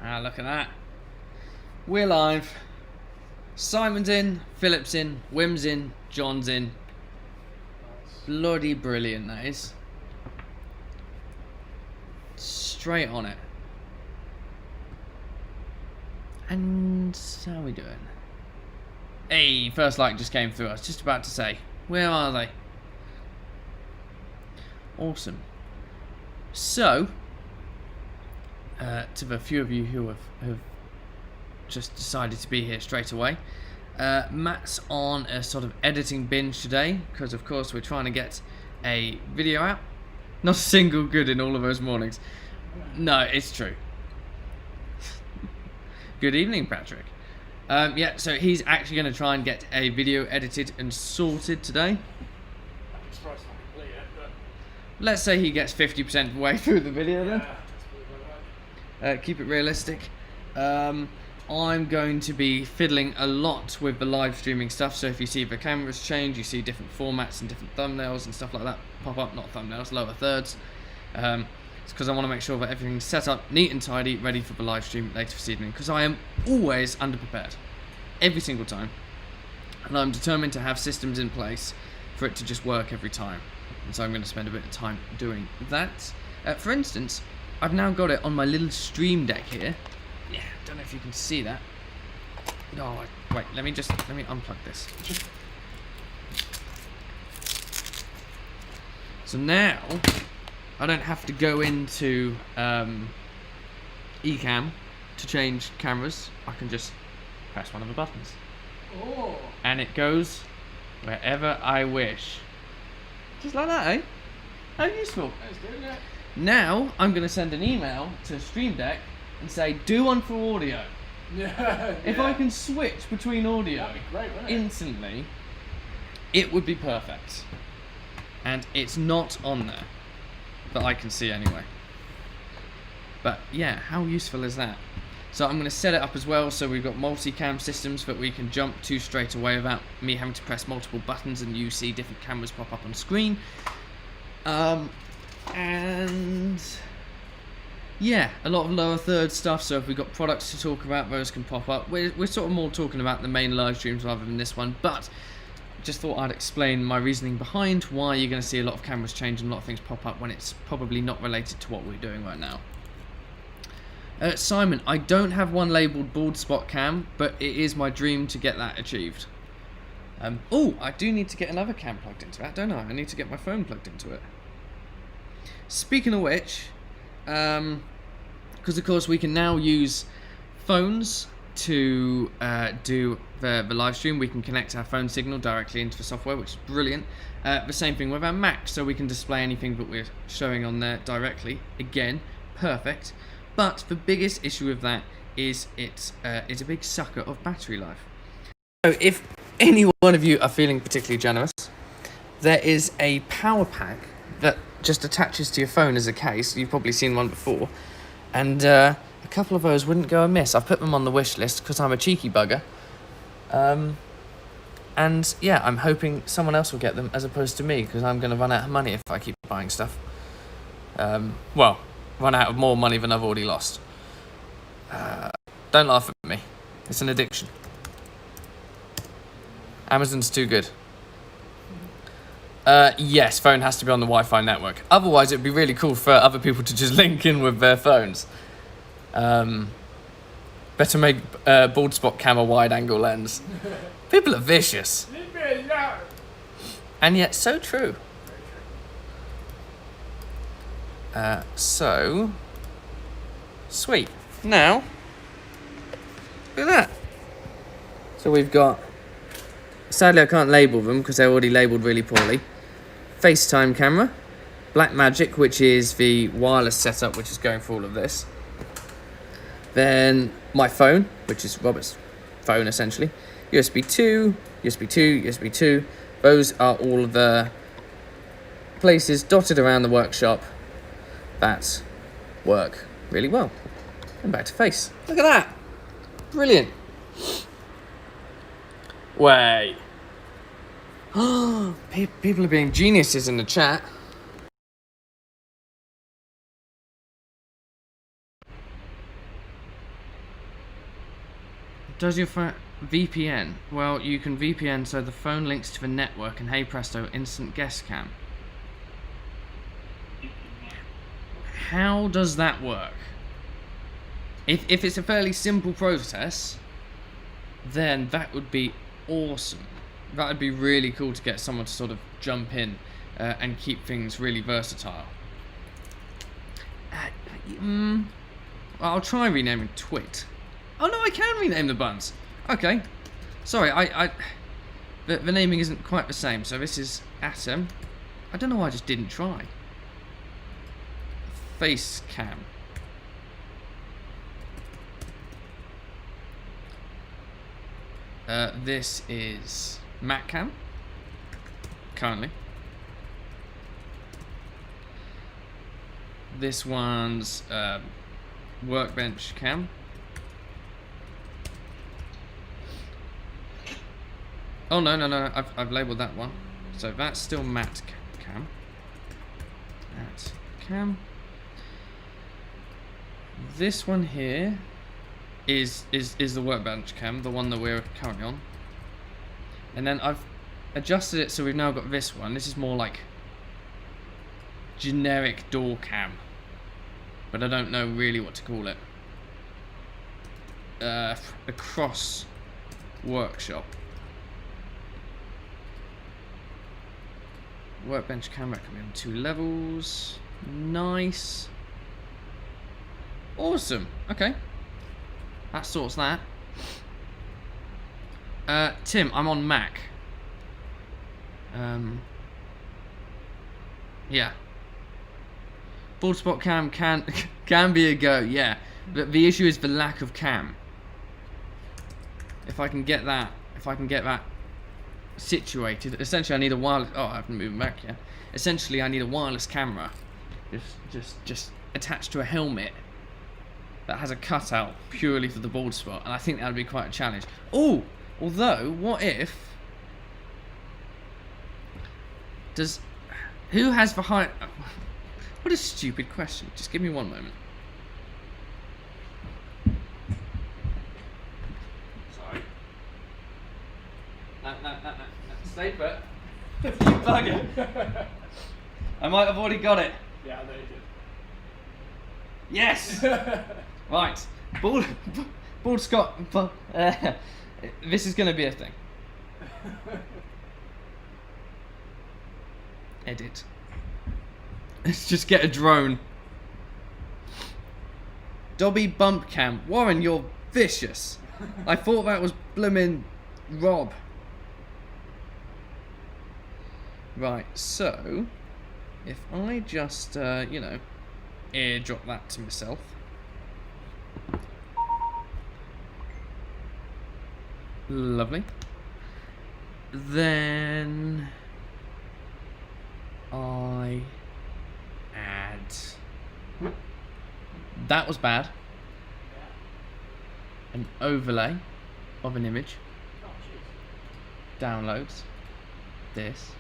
Ah, look at that. We're live. Simon's in, Philip's in, Wim's in, John's in. Bloody brilliant, that is. Straight on it. And how are we doing? Hey, first like just came through. I was just about to say, where are they? Awesome. So, to the few of you who have just decided to be here straight away, Matt's on a sort of editing binge today because, of course, we're trying to get a video out. Not a single good in all of those mornings. No, it's true. Good evening, Patrick. Yeah, so he's actually going to try and get a video edited and sorted today. Let's say he gets 50% of the way through the video then. Keep it realistic. I'm going to be fiddling a lot with the live streaming stuff, so if you see the cameras change, you see different formats and different thumbnails and stuff like that pop up, not thumbnails, lower thirds. It's because I want to make sure that everything's set up neat and tidy, ready for the live stream later this evening, because I am always underprepared, every single time, and I'm determined to have systems in place for it to just work every time, and so I'm going to spend a bit of time doing that. For instance, I've now got it on my little stream deck here. Yeah, don't know if you can see that. No, wait, let me unplug this. So now I don't have to go into eCam to change cameras. I can just press one of the buttons. Oh. And it goes wherever I wish. Just like that, eh? How useful. That's good, yeah. Now I'm going to send an email to Stream Deck and say, do one for audio. Yeah. If I can switch between audio that'd be great, wouldn't it? Instantly, it would be perfect. And it's not on there that I can see anyway. But yeah, how useful is that? So I'm going to set it up as well so we've got multi-cam systems that we can jump to straight away without me having to press multiple buttons and you see different cameras pop up on screen. And yeah, a lot of lower third stuff, so if we've got products to talk about, those can pop up. We're sort of more talking about the main live streams rather than this one, but just thought I'd explain my reasoning behind why you're going to see a lot of cameras change and a lot of things pop up when it's probably not related to what we're doing right now. Simon, I don't have one labelled bald spot cam, but it is my dream to get that achieved. Oh, I do need to get another cam plugged into that, don't I? I need to get my phone plugged into it. Speaking of which, because of course we can now use phones to do the live stream. We can connect our phone signal directly into the software, which is brilliant. The same thing with our Mac, so we can display anything that we're showing on there directly. Again, perfect. But the biggest issue with that is it's a big sucker of battery life. So if any one of you are feeling particularly generous, there is a power pack that just attaches to your phone as a case. You've probably seen one before, and a couple of those wouldn't go amiss. I've put them on the wish list because I'm a cheeky bugger, and yeah, I'm hoping someone else will get them as opposed to me, because I'm going to run out of money if I keep buying stuff. Well, run out of more money than I've already lost. Don't laugh at me, it's an addiction. Amazon's too good. Yes, phone has to be on the Wi-Fi network. Otherwise, it'd be really cool for other people to just link in with their phones. Better make bald spot cam a wide-angle lens. People are vicious. And yet, so true. So, sweet. Now, look at that. So we've got, sadly I can't label them because they're already labelled really poorly. FaceTime camera, Blackmagic, which is the wireless setup which is going for all of this. Then my phone, which is Robert's phone essentially. USB 2, USB 2, USB 2. Those are all the places dotted around the workshop that work really well. And back to face. Look at that. Brilliant. Wait. People are being geniuses in the chat. Does your phone VPN? Well, you can VPN so the phone links to the network, and hey presto, instant guest cam. How does that work? If it's a fairly simple process, then that would be awesome. That would be really cool to get someone to sort of jump in and keep things really versatile. I'll try renaming Twit. Oh no, I can rename the buttons. Okay. Sorry, the naming isn't quite the same. So this is Atom. I don't know why I just didn't try. Face cam. This is Mac cam. Currently. This one's workbench cam. Oh no, I've labelled that one. So that's still Matt cam. Matt cam. This one here is the workbench cam, the one that we're currently on. And then I've adjusted it so we've now got this one. This is more like generic door cam, but I don't know really what to call it. Across workshop. Workbench camera can be on 2 levels. Nice. Awesome. Okay. That sorts that. Tim, I'm on Mac. Yeah. Full spot cam can be a go, yeah. But the issue is the lack of cam. If I can get that situated, essentially I need a wireless. Oh, I haven't moved back yet. Essentially, I need a wireless camera, just attached to a helmet that has a cutout purely for the bald spot, and I think that would be quite a challenge. Oh, although, what if? Who has the height? What a stupid question. Just give me one moment. Sorry. No. Stay put. You bugger. I might have already got it. Yeah, I know you did. Yes! Right. Bald Scott. This is going to be a thing. Edit. Let's just get a drone. Dobby bump cam. Warren, you're vicious. I thought that was bloomin' Rob. Right, so if I just, airdrop that to myself. Lovely. Then I add. That was bad. An overlay of an image. Downloads. This.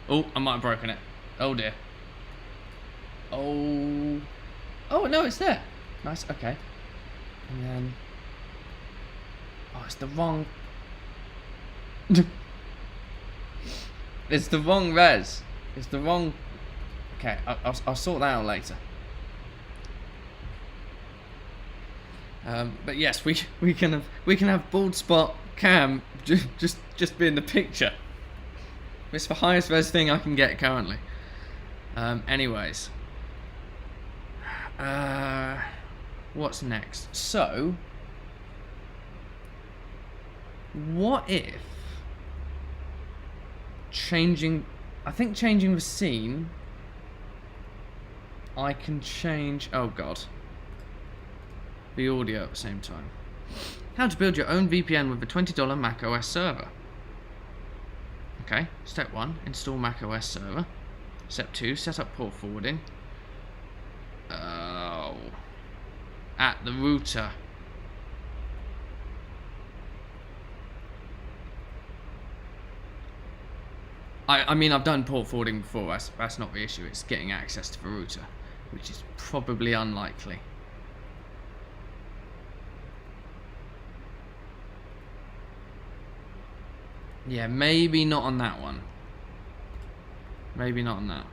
Oh, I might have broken it. Oh dear. Oh no, it's there. Nice. Okay. And then. Oh, it's the wrong. It's the wrong res. It's the wrong. Okay, I'll sort that out later. But yes, we can have bald spot cam just be in the picture. It's the highest res thing I can get currently. Anyways, what's next? So, what if changing the scene, I can change, oh god, the audio at the same time. How to build your own VPN with a $20 Mac OS server. Okay, step 1, install Mac OS server. Step 2, set up port forwarding. Oh, at the router. I mean, I've done port forwarding before, that's not the issue, it's getting access to the router, which is probably unlikely. Yeah, maybe not on that one. Maybe not on that.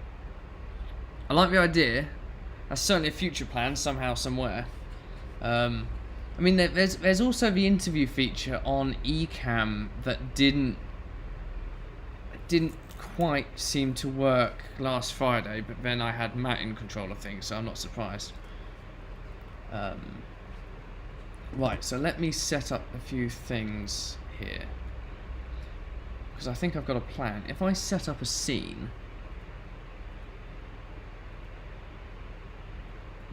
I like the idea. That's certainly a future plan somehow, somewhere. I mean, there's also the interview feature on Ecamm that didn't quite seem to work last Friday, but then I had Matt in control of things, so I'm not surprised. Right, so let me set up a few things here, because I think I've got a plan. If I set up a scene,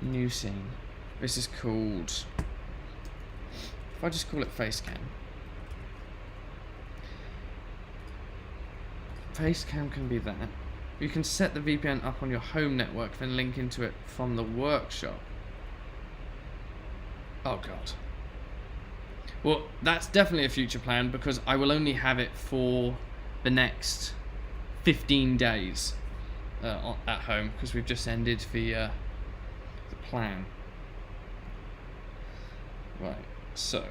new scene, this is called, if I just call it Facecam. Facecam can be that. You can set the VPN up on your home network, then link into it from the workshop. Oh god. Well, that's definitely a future plan, because I will only have it for the next 15 days at home, because we've just ended the plan. Right, so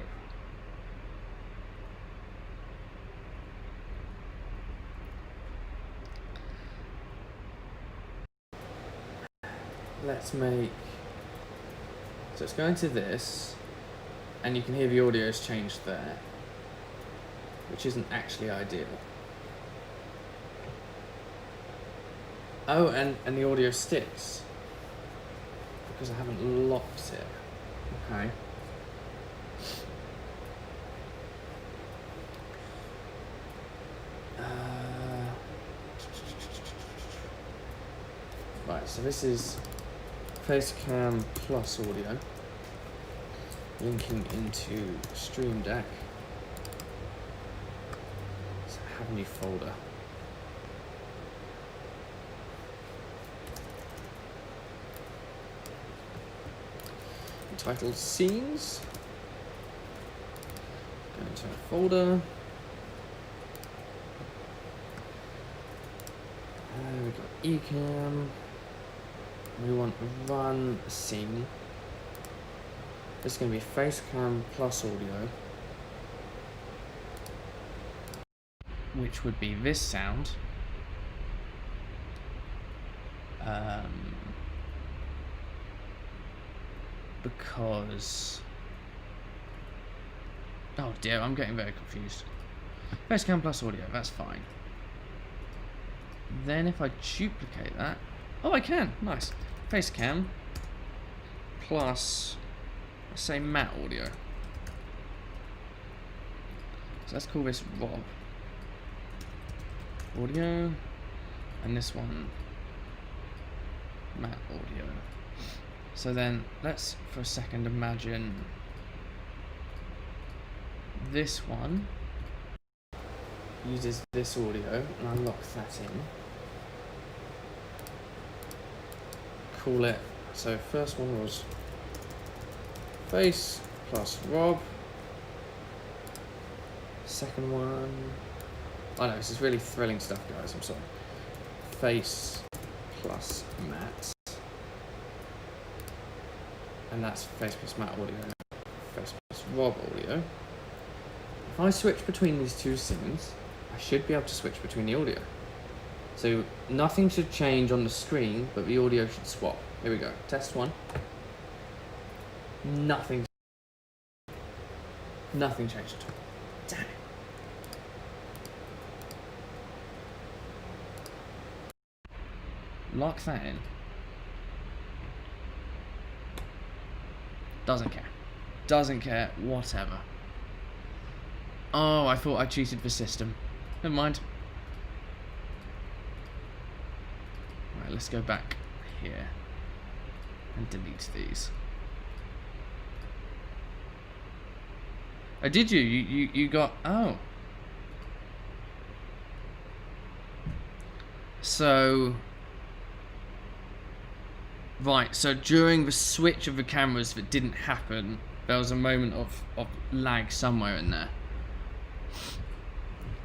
let's make, so it's going to this, and you can hear the audio's changed there, which isn't actually ideal. Oh, and the audio sticks because I haven't locked it. Okay. Right, so this is Facecam plus audio, linking into Stream Deck. So I have a new folder. Entitled Scenes. Go into a folder. We've got Ecamm. We want run scene. This is going to be Facecam plus audio, which would be this sound. Because, oh dear, I'm getting very confused. Facecam plus audio, that's fine. Then if I duplicate that, oh, I can, nice. Facecam plus, let's say, Matt audio. So let's call this Rob audio, and this one Matt audio. So then let's for a second imagine this one uses this audio, and I lock that in. Call it, so first one was Face plus Rob. Second one, I know this is really thrilling stuff, guys, I'm sorry. Face plus Matt. And that's Face plus Matt audio, Face plus Rob audio. If I switch between these two scenes, I should be able to switch between the audio. So nothing should change on the screen, but the audio should swap. Here we go. Test one. Nothing changed at all. Damn it. Lock that in. Doesn't care. Doesn't care. Whatever. Oh, I thought I cheated the system. Never mind. Right, let's go back here and delete these. Oh, did you? You got... Oh. So... Right, so during the switch of the cameras that didn't happen, there was a moment of lag somewhere in there.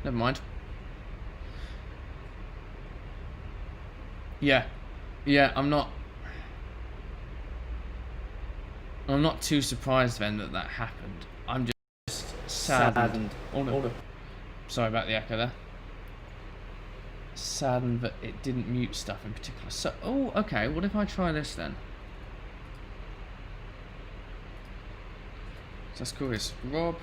Never mind. Yeah, I'm not too surprised then that happened. I'm just saddened. Oh no. Sorry about the echo there. Saddened that it didn't mute stuff in particular. So, oh, okay, what if I try this then? So let's call this Rob.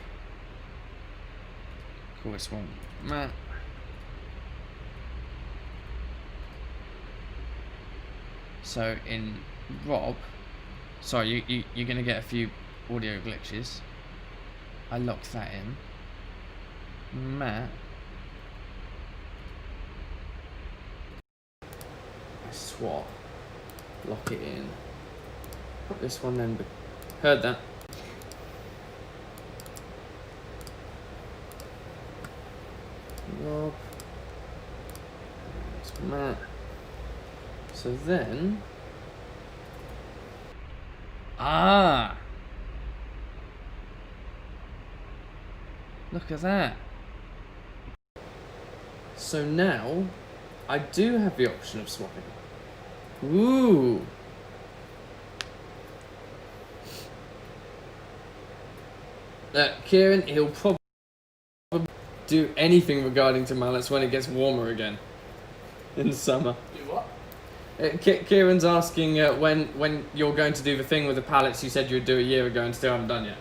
Call this one Matt. So in Rob, sorry, you're going to get a few audio glitches. I locked that in. Matt. I swap. Lock it in. Put this one then. Heard that. Rob. That's Matt. So then. Ah! Look at that. So now, I do have the option of swapping. Ooh! Kieran, he'll probably do anything regarding to mallets when it gets warmer again. In the summer. Do what? Kieran's asking when you're going to do the thing with the pallets you said you would do a year ago and still haven't done yet.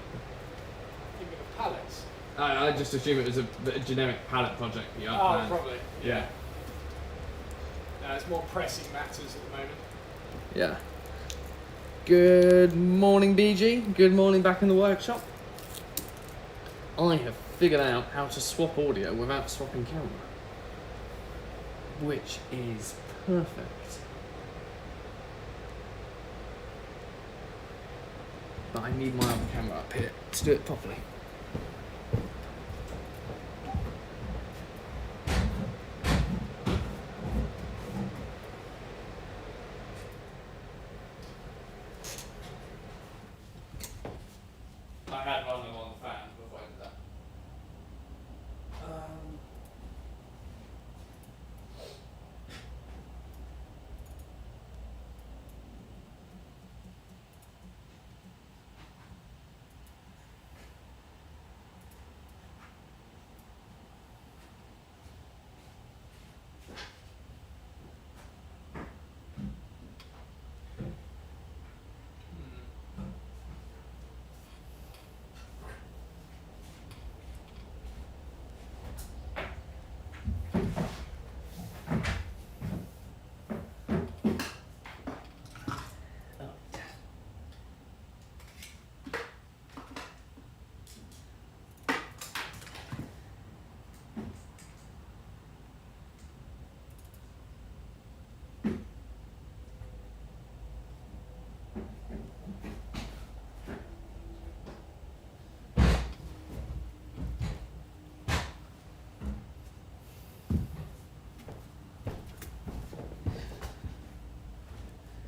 You mean the pallets? I just assume it was a generic pallet project that you had planned. Probably. Yeah. No, it's more pressing matters at the moment. Yeah. Good morning, BG. Good morning back in the workshop. I have figured out how to swap audio without swapping camera. Which is perfect. But I need my other camera up here to do it properly. I had one of them on the fan before I did that.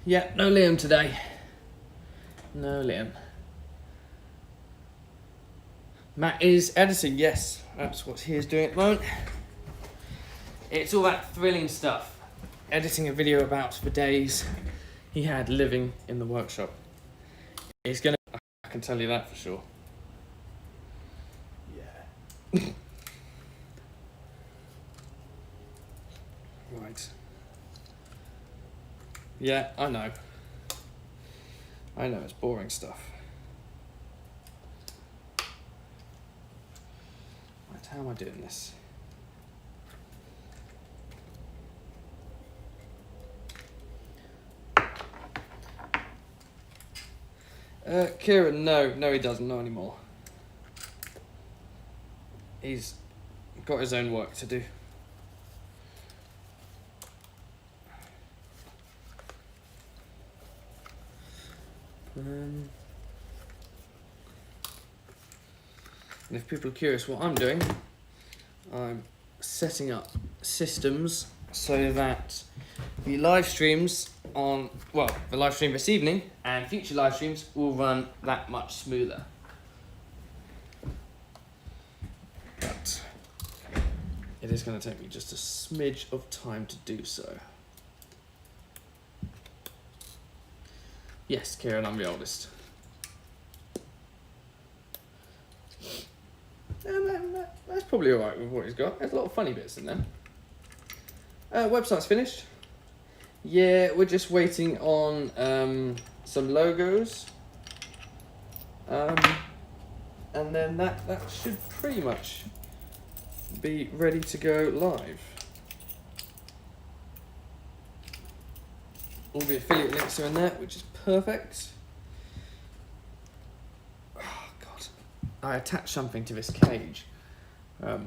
Yeah, no Liam today. No Liam. Matt is editing, yes. That's what he is doing at the moment. It's all that thrilling stuff. Editing a video about the days he had living in the workshop. It's gonna, I can tell you that for sure. Yeah. Right. Yeah, I know. I know, it's boring stuff. Right, how am I doing this? Kieran, no he doesn't, not anymore. He's got his own work to do. And if people are curious what I'm doing, I'm setting up systems so that the live streams on, well, the live stream this evening and future live streams will run that much smoother. But it is going to take me just a smidge of time to do so. Yes, Kieran, I'm the oldest. That's probably alright with what he's got. There's a lot of funny bits in there. Website's finished. Yeah, we're just waiting on some logos. And then that should pretty much be ready to go live. All the affiliate links are in there, which is perfect. Oh God, I attached something to this cage a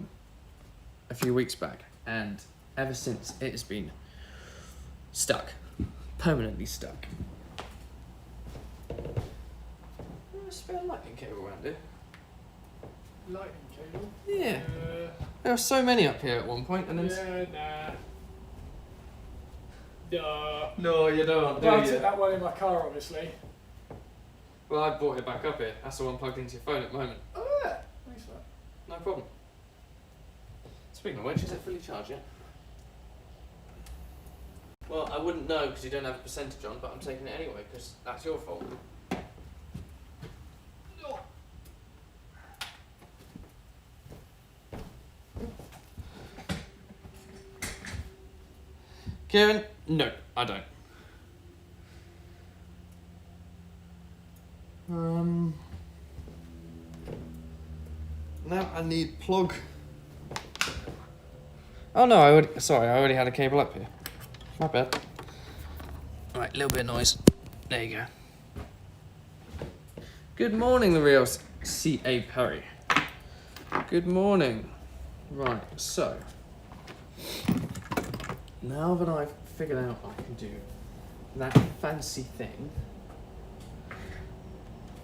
few weeks back, and ever since it has been stuck, permanently stuck. There's a spare lightning cable around here. Lightning cable? Yeah. There were so many up here at one point, and then. Yeah, nah. Duh. No, you don't. Well, I took that one in my car, obviously. Well, I brought it back up here. That's the one plugged into your phone at the moment. Oh, yeah. Thanks for that. No problem. Speaking of which, is it fully charged yet? Well, I wouldn't know because you don't have a percentage on, but I'm taking it anyway because that's your fault. Kieran? No, I don't. Now I need plug. Oh no, I already had a cable up here. My bad. Right, a little bit of noise. There you go. Good morning, the real C.A. Perry. Good morning. Right, so now that I've figured out I can do that fancy thing,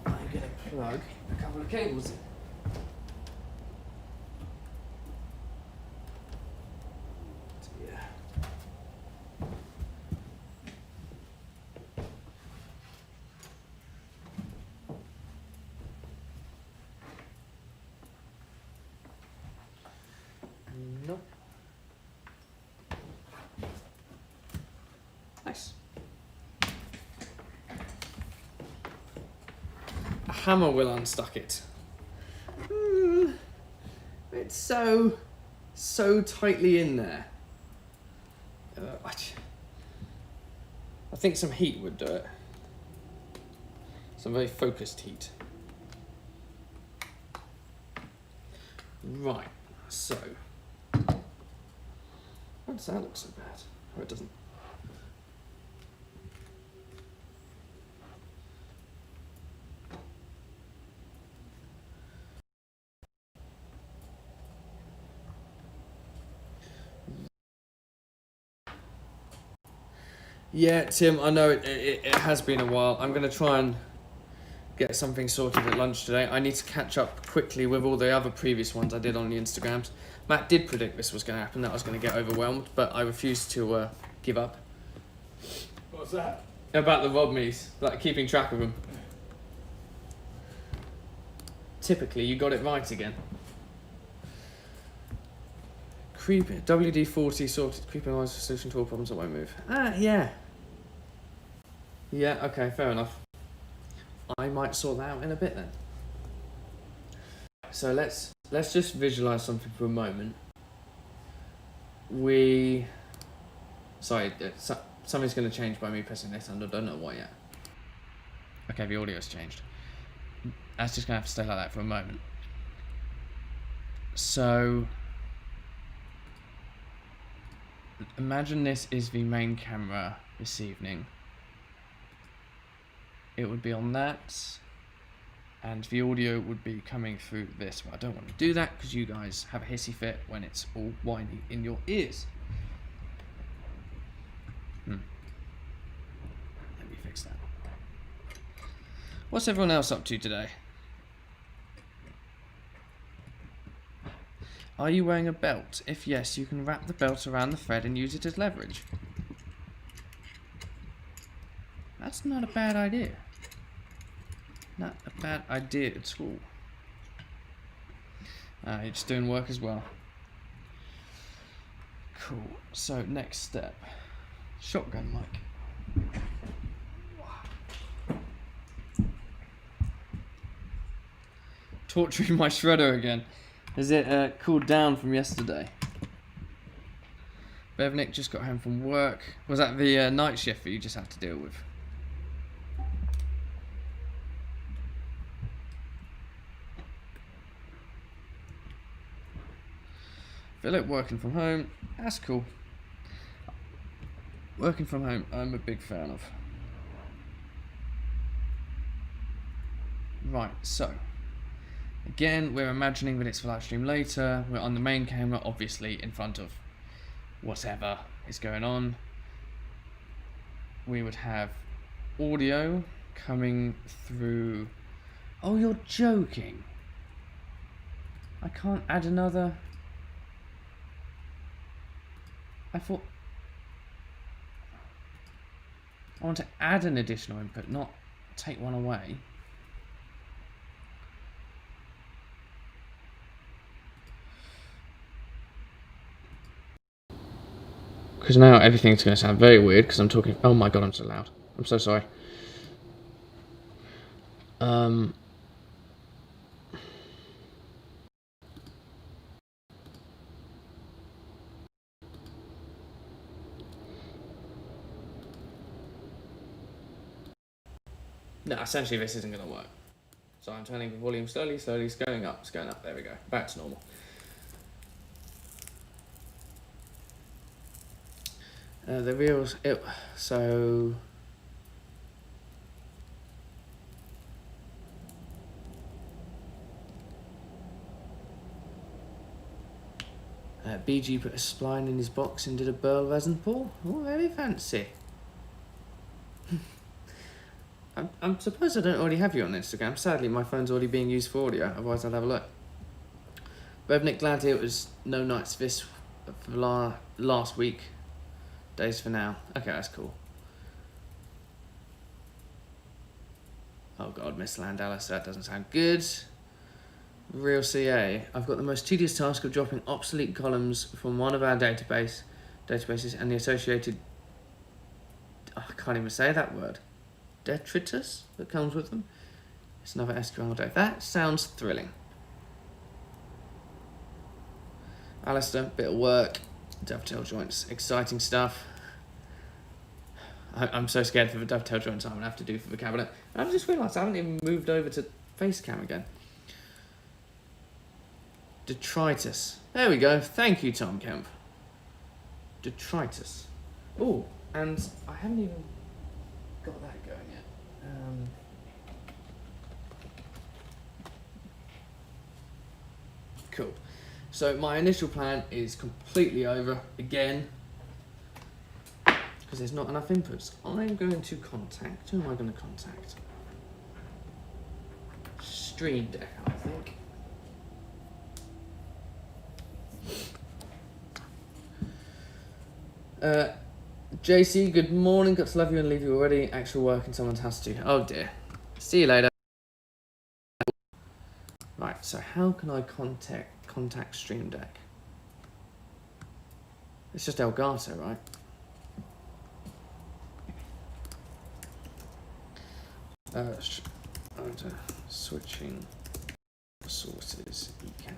I'm going to plug a couple of cables in. Yeah. Nope. Nice. A hammer will unstuck it. It's so tightly in there. I think some heat would do it. Some very focused heat. Right, so. Why does that look so bad? Oh, it doesn't. Yeah, Tim, I know it has been a while. I'm going to try and get something sorted at lunch today. I need to catch up quickly with all the other previous ones I did on the Instagrams. Matt did predict this was going to happen, that I was going to get overwhelmed, but I refused to give up. What's that? About the Rob me's, like keeping track of them. Typically, you got it right again. WD-40 sorted creeping eyes solution to all problems that won't move. Ah, yeah. Yeah, okay, fair enough. I might sort that out in a bit then. So let's just visualize something for a moment. Something's going to change by me pressing this, and I don't know why yet. Okay, the audio's changed. That's just going to have to stay like that for a moment. So imagine this is the main camera this evening. It would be on that, and the audio would be coming through this, but I don't want to do that because you guys have a hissy fit when it's all whiny in your ears. Let me fix that. What's everyone else up to today? Are you wearing a belt? If yes, you can wrap the belt around the thread and use it as leverage. That's not a bad idea. Not a bad idea at all. You're just doing work as well. Cool. So next step. Shotgun mic. Torturing my shredder again. Has it cooled down from yesterday? Bevnik just got home from work. Was that the night shift that you just had to deal with? Philip working from home. That's cool. Working from home, I'm a big fan of. Right, so again, we're imagining that it's for live stream later. We're on the main camera, obviously in front of whatever is going on. We would have audio coming through. Oh, you're joking. I can't add another. I thought I want to add an additional input, not take one away. Because now everything's going to sound very weird because I'm talking. Oh my god, I'm so loud. I'm so sorry. No, essentially this isn't going to work. So I'm turning the volume slowly, it's going up, there we go, back to normal. The reels, so... BG put a spline in his box and did a burl resin pour. Oh, very fancy. I'm surprised I don't already have you on Instagram. Sadly, my phone's already being used for audio, otherwise I'd have a look. Bevnik, glad to hear it was no nights this for last week. Days for now. Okay, that's cool. Oh god, Miss Landalis, that doesn't sound good. Real CA, I've got the most tedious task of dropping obsolete columns from one of our databases and the associated... Oh, I can't even say that word. Detritus that comes with them. It's another SQL day. That sounds thrilling. Alistair, bit of work. Dovetail joints, exciting stuff. I'm so scared for the dovetail joints I'm going to have to do for the cabinet. I've just realised I haven't even moved over to Facecam again. Detritus. There we go. Thank you, Tom Kemp. Detritus. Oh, and I haven't even got that going yet. Cool. So my initial plan is completely over again because there's not enough inputs. I'm going to contact. Who am I going to contact? Stream Deck, I think. JC, good morning. Got to love you and leave you already. Actual work in someone's house too. Oh dear. See you later. Right, so how can I contact Stream Deck? It's just Elgato, right? Switching sources, ecam.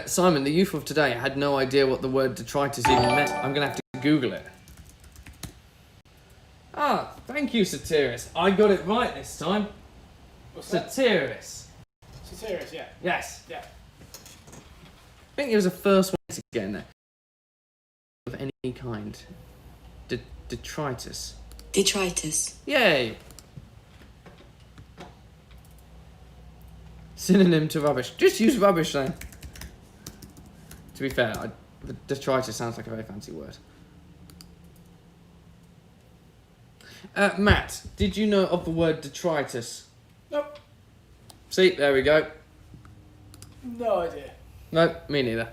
Simon, the youth of today had no idea what the word detritus even meant. I'm going to have to Google it. Ah, thank you, Satiris. I got it right this time. What's that? Satiris. Satiris, yeah. Yes. Yeah. I think it was the first one to get in there. Of any kind. Detritus. Detritus. Yay! Synonym to rubbish. Just use rubbish then. To be fair, detritus sounds like a very fancy word. Matt, did you know of the word detritus? Nope. See, there we go. No idea. Nope, me neither.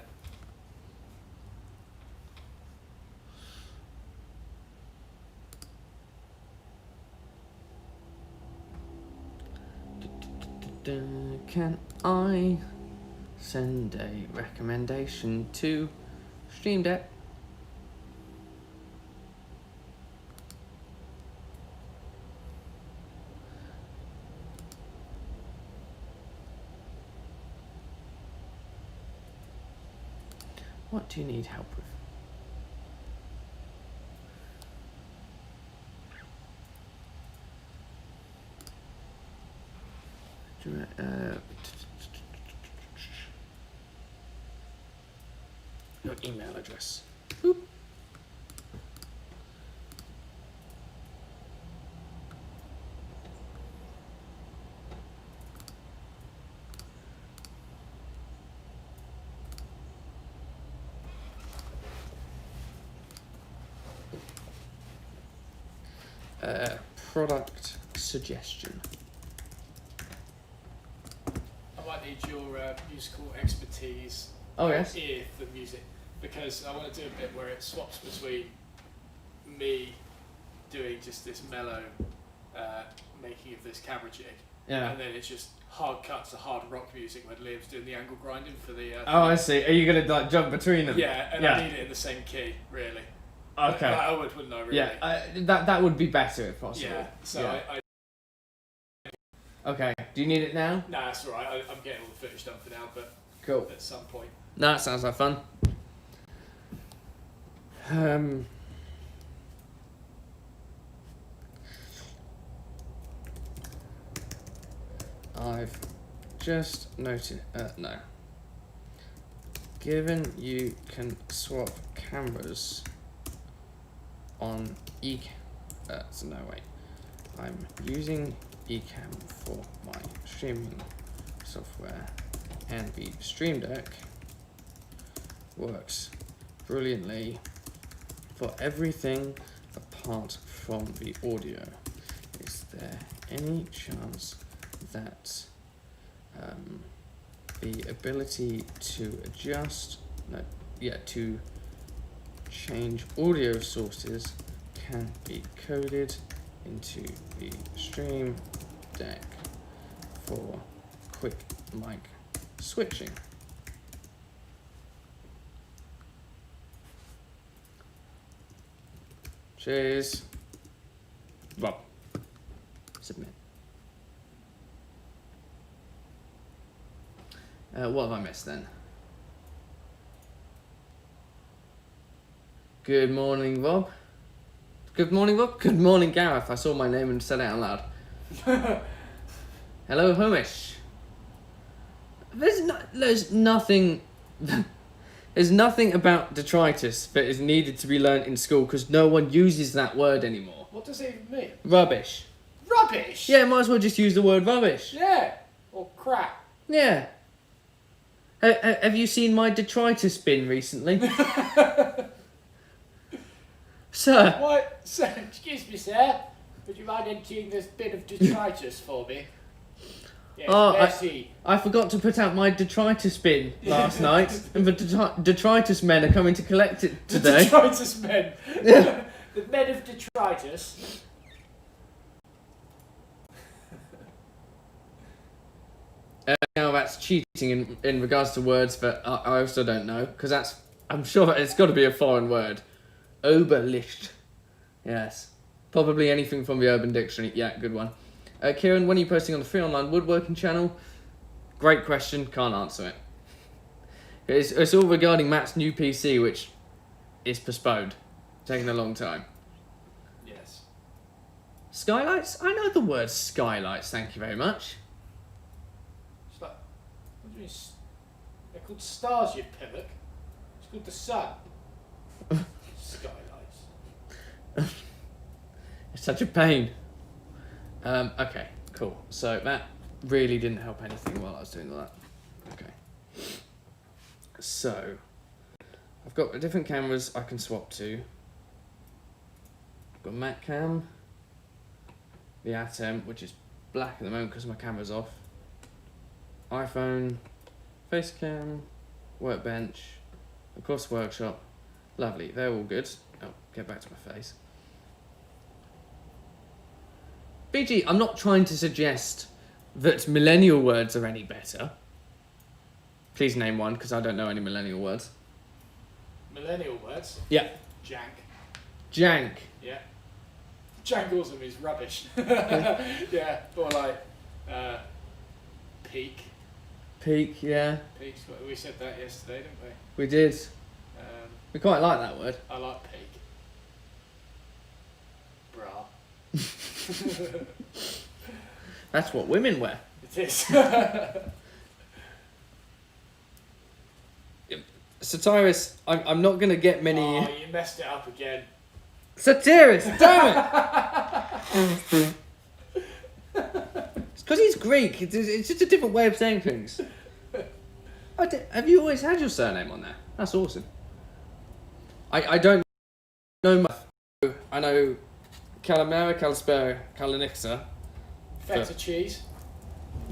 Can I send a recommendation to Stream Deck? What do you need help with? Your email address. Boop. Product suggestion. I might need your musical expertise. Oh, yes. Ear for music, because I want to do a bit where it swaps between me doing just this mellow making of this camera jig, and then it's just hard cuts to hard rock music when Liam's doing the angle grinding for the. Oh, I see. Are you gonna like jump between them? Yeah, and I need it in the same key, really. Okay. I would, wouldn't I? Really? Yeah, that would be better if possible. Yeah. So yeah. I Okay. Do you need it now? Nah, that's alright. I'm getting all the footage done for now, but cool. At some point. No, that sounds like fun. I've just noted. No. Given you can swap cameras on no wait. I'm using Ecamm for my streaming software, and the Stream Deck works brilliantly for everything apart from the audio. Is there any chance that the ability to to change audio sources can be coded into the Stream Deck for quick mic switching? Cheers. Rob. Submit. What have I missed then? Good morning, Rob. Good morning, Rob. Good morning, Gareth. I saw my name and said it out loud. Hello, Homish. There's nothing about detritus that is needed to be learnt in school because no one uses that word anymore. What does it even mean? Rubbish. Rubbish? Yeah, might as well just use the word rubbish. Yeah. Or crap. Yeah. Have you seen my detritus bin recently? Sir. What? Sir, excuse me, sir. Would you mind emptying this bit of detritus for me? Yes, I forgot to put out my detritus bin last night, and the detritus men are coming to collect it today. The detritus men. Yeah. The men of detritus. Now that's cheating in regards to words that I also don't know, because I'm sure it's got to be a foreign word. Oberlicht. Yes. Probably anything from the Urban Dictionary. Yeah, good one. Kieran, when are you posting on the free online woodworking channel? Great question, can't answer it. It's all regarding Matt's new PC, which is postponed. Taking a long time. Yes. Skylights? I know the word skylights, thank you very much. It's like, what do you mean? They're called stars, you pillock. It's called the sun. Skylights. It's such a pain. Okay, cool. So that really didn't help anything while I was doing all that. Okay. So, I've got the different cameras I can swap to. I've got Mac Cam, the Atem, which is black at the moment because my camera's off. iPhone, Facecam, Workbench, of course Workshop. Lovely, they're all good. Oh, get back to my face. BG, I'm not trying to suggest that millennial words are any better. Please name one, because I don't know any millennial words. Millennial words? Yeah. Jank. Jank. Yeah. Jangoism is rubbish. Yeah. Or like peak. Peak, yeah. Peak's what we said that yesterday, didn't we? We did. We quite like that word. I like peak. Bra. That's what women wear. It is. Satiris, I'm not going to get many... Oh, you messed it up again. Satiris, damn it! It's because he's Greek. It's just a different way of saying things. Have you always had your surname on there? That's awesome. I don't know much. I know Calamera, Calispera, Calinixa. Feta cheese.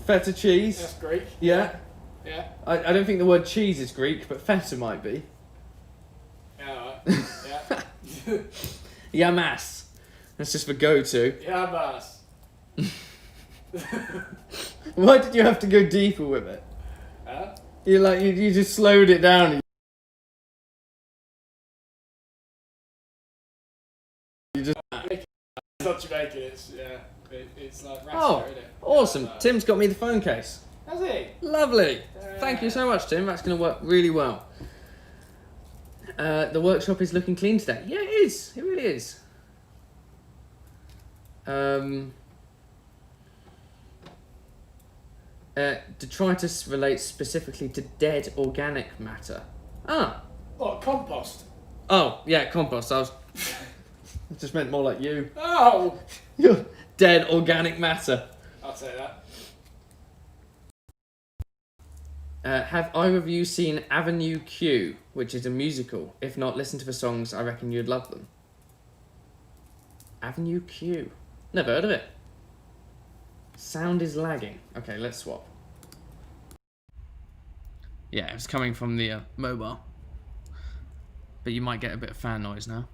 Feta cheese. That's Greek. Yeah. Yeah. I don't think the word cheese is Greek, but feta might be. Yeah. Yeah. Yamas. That's just for go-to. Yamas. Why did you have to go deeper with it? Huh? You just slowed it down. You just... It's not Jamaican, it's like Rasta, Oh, isn't it? awesome. Tim's got me the phone case. Has he? Lovely. Thank you so much, Tim. That's going to work really well. The workshop is looking clean today. Yeah, it is. It really is. Detritus relates specifically to dead organic matter. Ah. What, compost? Oh, yeah, compost. I just meant more like you. Oh! You're dead organic matter. I'll say that. Have either of you seen Avenue Q, which is a musical? If not, listen to the songs. I reckon you'd love them. Avenue Q. Never heard of it. Sound is lagging. Okay, let's swap. Yeah, it's coming from the mobile. But you might get a bit of fan noise now.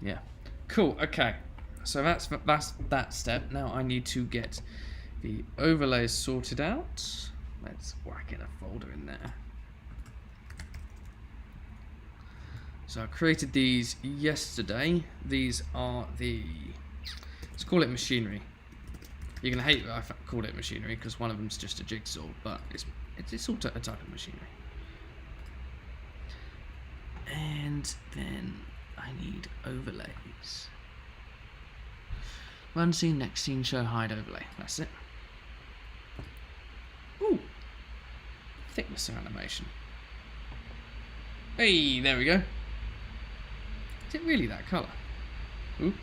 Yeah. Cool, okay. So that's that step. Now I need to get the overlays sorted out. Let's whack in a folder in there. So I created these yesterday. These are the... Let's call it machinery. You're going to hate that I called it machinery because one of them's just a jigsaw, but it's all a type of machinery. And then I need overlays. Run scene, next scene, show, hide, overlay. That's it. Ooh. Thickness animation. Hey, there we go. Is it really that colour? Ooh.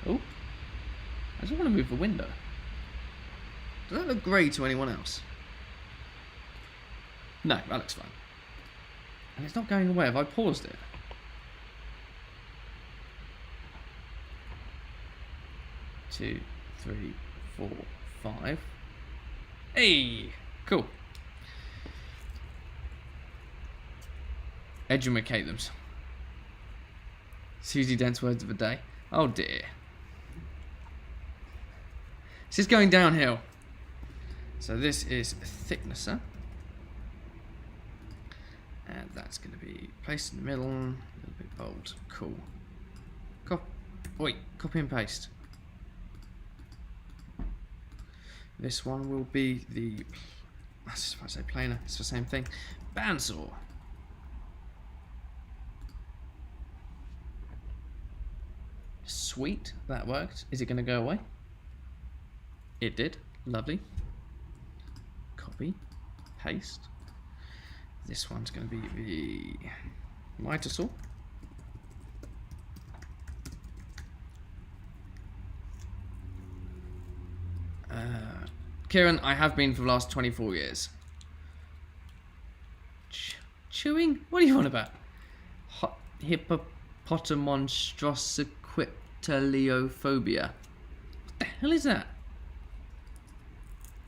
Oh. I just want to move the window. Does that look grey to anyone else? No, that looks fine. And it's not going away. Have I paused it? Two, three, 4, 5. Hey! Cool. Edumacate them. Susie Dent's words of the day. Oh dear. This is going downhill. So this is thicknesser. And that's going to be placed in the middle. A little bit bold. Cool. Copy and paste. This one will be the... I was just about to say planer. It's the same thing. Bandsaw. Sweet, that worked. Is it going to go away? It did. Lovely. Copy. Paste. This one's going to be the miter saw. Kieran, I have been for the last 24 years. Chewing? What are you on about? Hippopotamonstrosiquiptiliophobia. What the hell is that?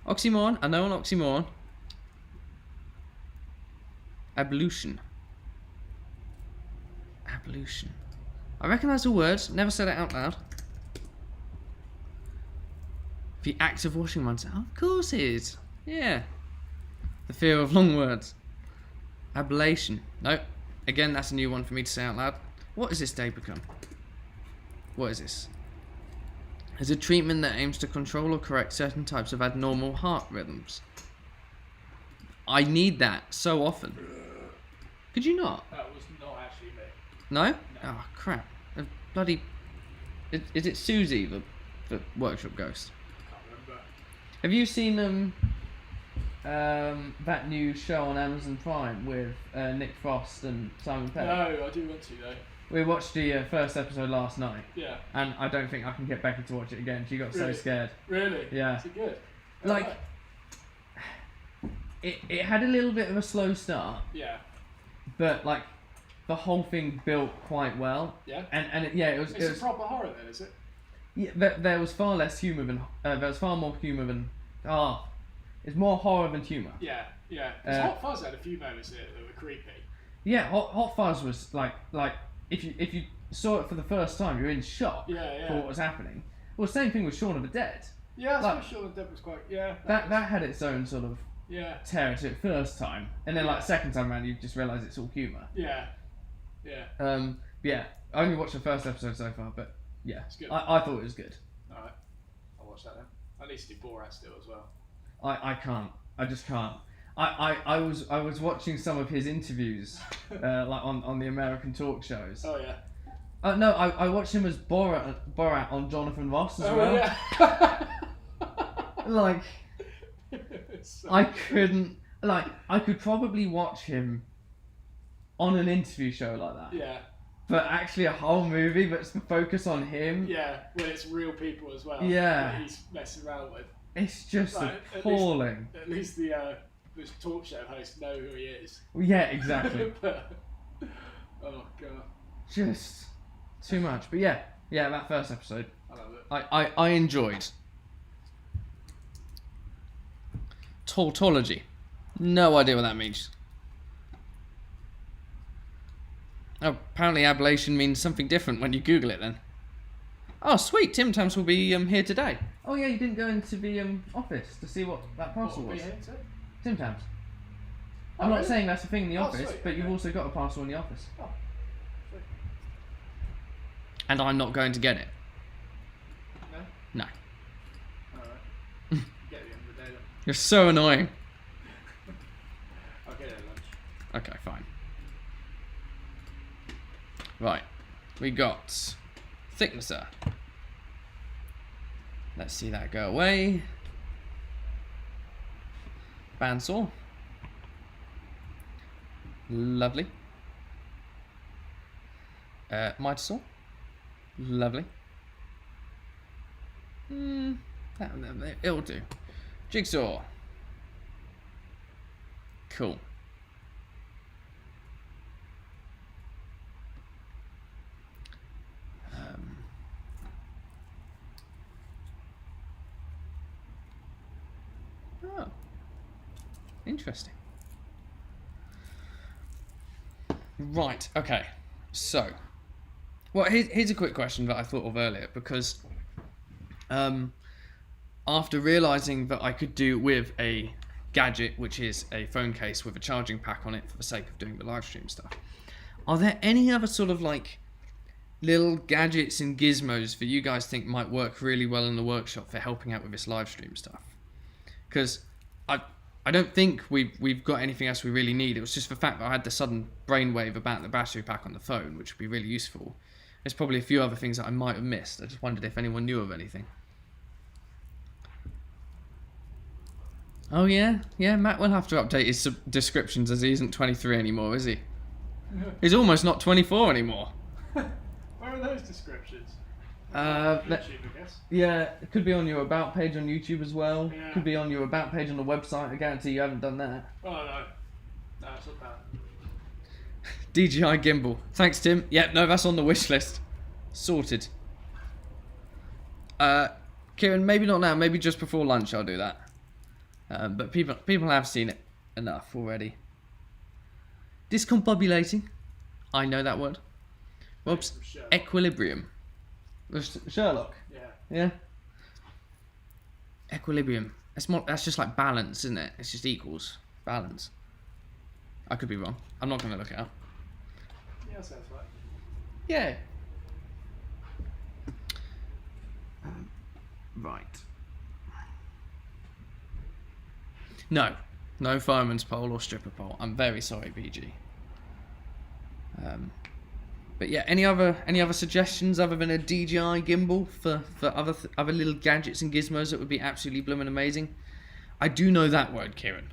Oxymoron? I know an oxymoron. Ablution. Ablution. I recognise the words, never said it out loud. The act of washing oneself. Of course it is. Yeah. The fear of long words. Ablation. Nope. Again, that's a new one for me to say out loud. What has this day become? What is this? It's a treatment that aims to control or correct certain types of abnormal heart rhythms. I need that so often. Could you not? That was not actually me. No? No. Oh, crap. Bloody... Is it Susie, the workshop ghost? Can't remember. Have you seen that new show on Amazon Prime with Nick Frost and Simon Pegg? No, I do want to though. We watched the first episode last night. Yeah. And I don't think I can get Becky to watch it again. She got Really? so scared. Really? Yeah. Is it good? Like, Alright. it had a little bit of a slow start, Yeah. but like the whole thing built quite well. Yeah. And it was. It's a proper horror then, is it? Yeah, there was far less humour than there was far more humour than it's more horror than humour. Yeah. Yeah. 'Cause Hot Fuzz had a few moments in it that were creepy. Yeah, Hot Fuzz was like if you saw it for the first time, you're in shock Yeah. for what was happening. Well, same thing with Shaun of the Dead. Yeah, I Like- suppose Shaun of the Dead was quite. Yeah. That had its own sort of Yeah. terror to it first time, and then like second time around, you just realise it's all humour. Yeah. Yeah. Yeah, I only watched the first episode so far, but yeah, It's good. I thought it was good. Alright. I'll watch that then. I need to do Borat still as well. I can't. I just can't. I was watching some of his interviews, like on the American talk shows. Oh yeah. No, I watched him as Borat on Jonathan Ross as Oh well. yeah. Like, So I good. couldn't. Like, I could probably watch him on an interview show like that. Yeah. But actually, a whole movie that's the focus on him. Yeah. When it's real people as well. Yeah. That he's messing around with. It's just Right, appalling. At least the this talk show hosts know who he is. Yeah, exactly. But, oh god. Just too much. But yeah, that first episode, I love it. I enjoyed. Tautology. No idea what that means. Oh, apparently ablation means something different when you Google it then. Oh, sweet. Tim Tams will be here today. Oh yeah, you didn't go into the office to see what that parcel What, was. be here too? Tim Tams. Oh, I'm not really? saying that's a thing in the Oh, office, sweet, but you've okay. also got a parcel in the office. Oh, sweet. And I'm not going to get it. No? No. Alright. Get it at the end of the day then. You're so annoying. I'll get it at lunch. Okay, fine. Right. We got thicknesser. Let's see that go away. Bandsaw. Lovely. Miter saw. Lovely. It'll do. Jigsaw. Cool. Oh. Interesting. Right, okay. So, well, here's a quick question that I thought of earlier, because after realising that I could do with a gadget, which is a phone case with a charging pack on it for the sake of doing the live stream stuff, are there any other sort of like little gadgets and gizmos that you guys think might work really well in the workshop for helping out with this live stream stuff? Because I don't think we've got anything else we really need. It was just the fact that I had the sudden brainwave about the battery pack on the phone, which would be really useful. There's probably a few other things that I might have missed. I just wondered if anyone knew of anything. Oh yeah? Yeah, Matt will have to update his descriptions as he isn't 23 anymore, is he? He's almost not 24 anymore. Where are those descriptions? That- YouTube, I guess. Yeah, it could be on your About page on YouTube as well. Yeah. Could be on your About page on the website. I guarantee you haven't done that. Oh no. No, it's not bad. DJI gimbal. Thanks, Tim. Yep, no, that's on the wish list. Sorted. Kieran, maybe not now. Maybe just before lunch I'll do that. But people have seen it enough already. Discombobulating. I know that word. Whoops. From Sherlock. Equilibrium. Sherlock. Yeah. Yeah. Equilibrium. That's just like balance, isn't it? It's just equals balance. I could be wrong. I'm not going to look it up. Yeah, that sounds right. Yeah. Right. No fireman's pole or stripper pole. I'm very sorry, BG. But yeah, any other suggestions other than a DJI gimbal for other little gadgets and gizmos that would be absolutely blooming amazing? I do know that word, Kieran.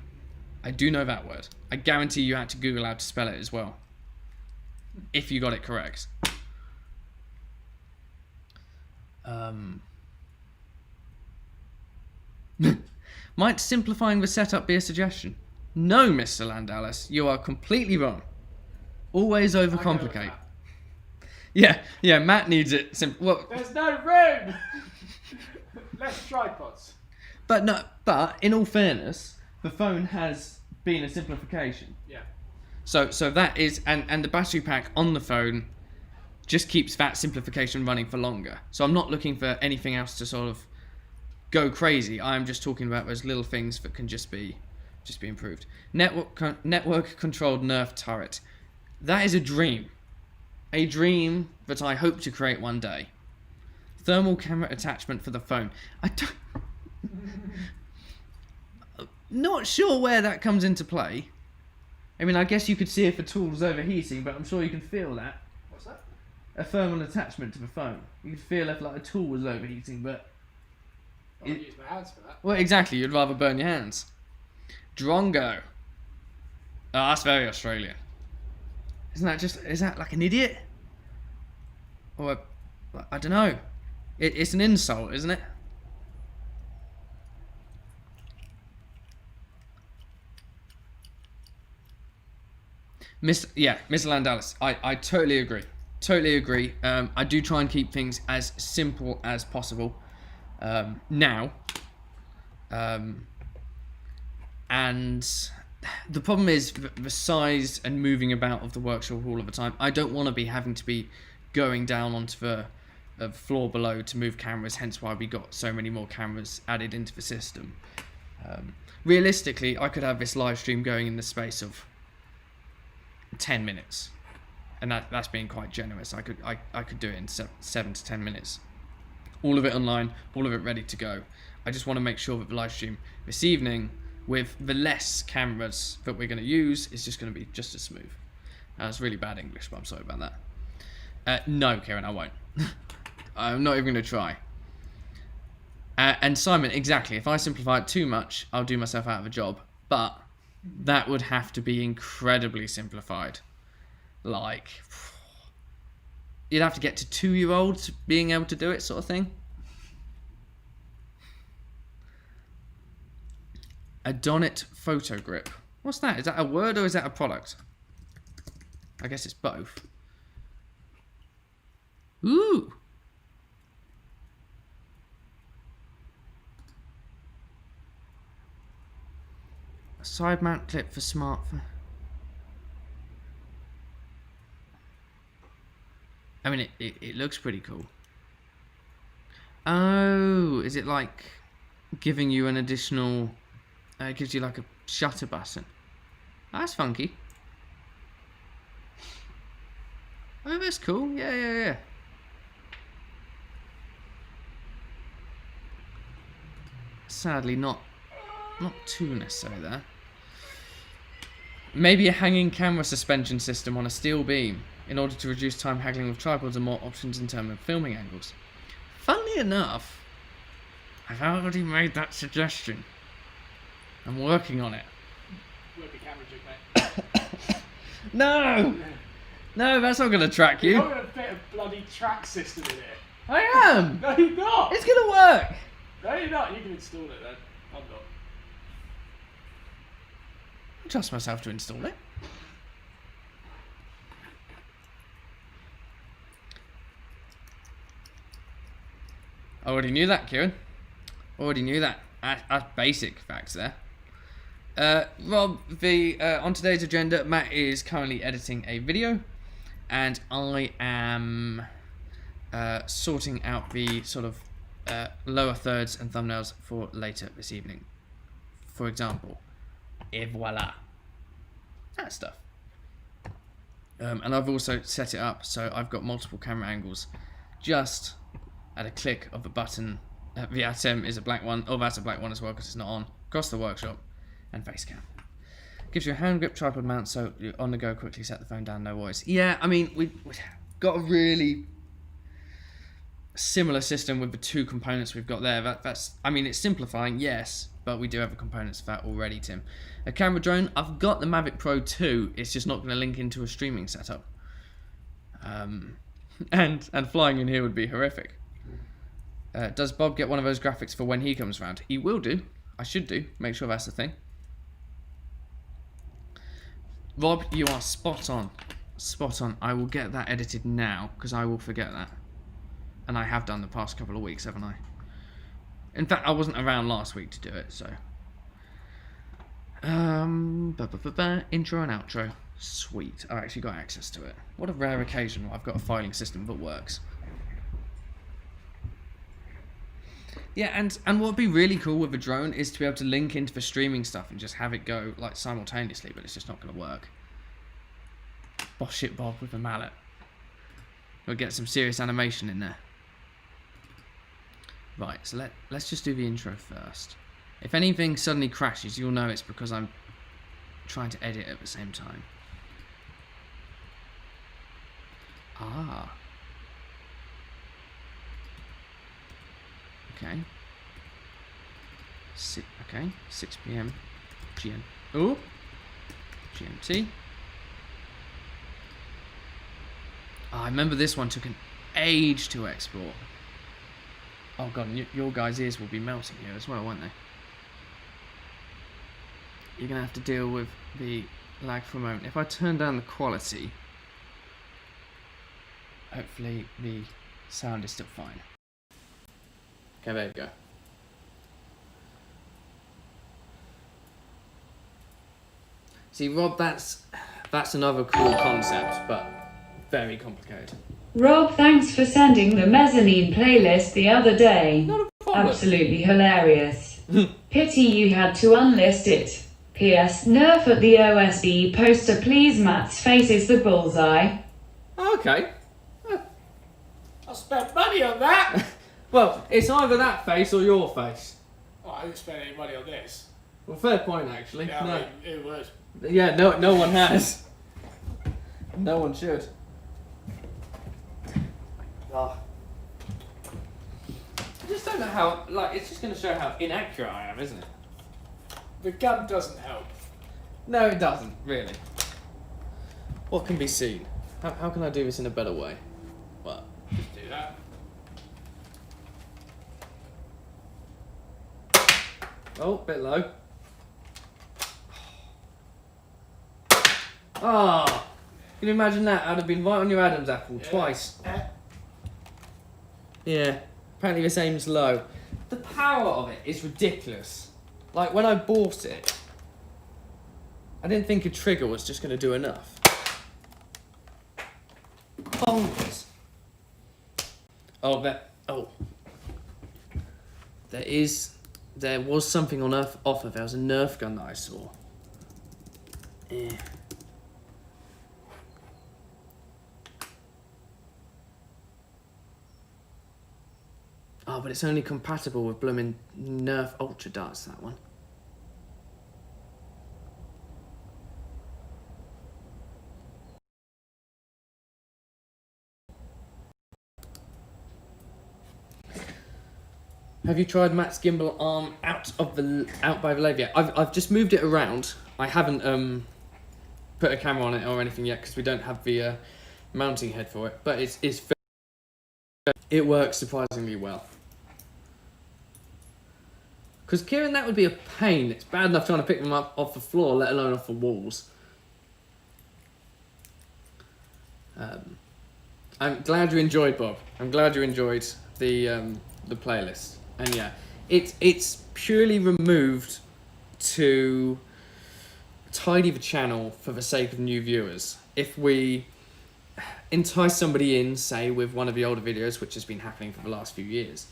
I do know that word. I guarantee you had to Google how to spell it as well, if you got it correct. Might simplifying the setup be a suggestion? No, Mr. Landalis, you are completely wrong. Always overcomplicate. Yeah, Matt needs it simple. Well, there's no room. Less tripods. But in all fairness, the phone has been a simplification. Yeah. So that is, and the battery pack on the phone just keeps that simplification running for longer. So I'm not looking for anything else to sort of go crazy. I'm just talking about those little things that can just be improved. Network controlled Nerf turret. That is a dream that I hope to create one day. Thermal camera attachment for the phone. Not sure where that comes into play. I mean, I guess you could see if a tool's overheating, but I'm sure you can feel that. What's that? A thermal attachment to the phone. You could feel if like a tool was overheating, but I'll use my hands for that. well, exactly. You'd rather burn your hands. Drongo. Oh, that's very Australian. Is that like an idiot? Or I don't know. It's an insult, isn't it? Mr. Landalis, I totally agree. Totally agree. I do try and keep things as simple as possible. Now. And the problem is the size and moving about of the workshop all of the time. I don't want to be having to be going down onto the floor below to move cameras, hence why we got so many more cameras added into the system. Realistically, I could have this live stream going in the space of 10 minutes, and that's being quite generous. I could do it in 7 to 10 minutes. All of it online, all of it ready to go. I just want to make sure that the live stream this evening, with the less cameras that we're going to use, is just going to be just as smooth. That's really bad English, but I'm sorry about that. No, Kieran, I won't. I'm not even going to try. And Simon, exactly. If I simplify it too much, I'll do myself out of a job. But that would have to be incredibly simplified. Like, you'd have to get to 2-year-olds being able to do it, sort of thing. A Donut photo grip. What's that? Is that a word or is that a product? I guess it's both. Ooh. A side mount clip for smartphone. I mean, it looks pretty cool. Oh, is it like giving you an additional... it gives you like a shutter button. That's funky. Oh, that's cool. Yeah. Sadly, not too necessary there. Maybe a hanging camera suspension system on a steel beam in order to reduce time haggling with tripods and more options in terms of filming angles. Funnily enough, I've already made that suggestion. I'm working on it. Won't be camera jig, mate. No! No, that's not going to track you. You're going to fit a bloody track system in it. I am! No, you're not! It's going to work! No, you're not. You can install it then. I'm not. I trust myself to install it. I already knew that, Kieran. Already knew that. That's basic facts there. Rob, on today's agenda, Matt is currently editing a video. and I am sorting out the sort of lower thirds and thumbnails for later this evening. For example, et voila, that stuff. And I've also set it up so I've got multiple camera angles just at a click of a button. The atom is a black one, or that's a black one as well because it's not on, across the workshop, and face cam. Gives you a hand grip tripod mount so you're on the go, quickly set the phone down, no worries. Yeah, I mean, we've got a really similar system with the two components we've got there. That's, I mean, it's simplifying, yes, but we do have the components for that already, Tim. A camera drone, I've got the Mavic Pro 2, it's just not going to link into a streaming setup. And flying in here would be horrific. Does Bob get one of those graphics for when he comes round? He will do. I should do. Make sure that's the thing. Rob, you are spot on. Spot on. I will get that edited now, because I will forget that. And I have done the past couple of weeks, haven't I? In fact, I wasn't around last week to do it, so... intro and outro. Sweet. I've actually got access to it. What a rare occasion where I've got a filing system that works. Yeah, and what would be really cool with a drone is to be able to link into the streaming stuff and just have it go like simultaneously, but it's just not going to work. Boss shit Bob with a mallet. We'll get some serious animation in there. Right, so let's just do the intro first. If anything suddenly crashes, you'll know it's because I'm trying to edit at the same time. Ah. Okay. 6 p.m. GMT. I remember this one took an age to export. Oh god, your guys' ears will be melting here as well, won't they? You're going to have to deal with the lag for a moment. If I turn down the quality, hopefully the sound is still fine. Okay, there you go. See, Rob, that's another cool concept, but very complicated. Rob, thanks for sending the mezzanine playlist the other day. Not a problem. Absolutely hilarious. Pity you had to unlist it. P.S. Nerf at the OSB poster, please. Matt's face is the bullseye. Okay. I spent money on that. Well, it's either that face or your face. Oh, I didn't spend any money on this. Well, fair point, actually. Yeah, No. I mean, it would. Yeah, no one has. No one should. Oh. I just don't know how, like, it's just going to show how inaccurate I am, isn't it? The gun doesn't help. No, it doesn't, really. What can be seen? How can I do this in a better way? Well, Just do that. oh, bit low. Ah, oh, can you imagine that? I'd have been right on your Adam's apple twice. Yeah, apparently this aim's low. The power of it is ridiculous. Like, when I bought it, I didn't think a trigger was just going to do enough. Bonkers. Oh, there was something on offer. There was a Nerf gun that I saw. Yeah. Oh, but it's only compatible with blooming Nerf Ultra Darts, that one. Have you tried Matt's gimbal arm out by the lathe yet? I've just moved it around. I haven't put a camera on it or anything yet because we don't have the mounting head for it. But it works surprisingly well. Because Kieran, that would be a pain. It's bad enough trying to pick them up off the floor, let alone off the walls. I'm glad you enjoyed, Bob. I'm glad you enjoyed the playlist. And yeah, it's purely removed to tidy the channel for the sake of new viewers. If we entice somebody in, say, with one of the older videos, which has been happening for the last few years,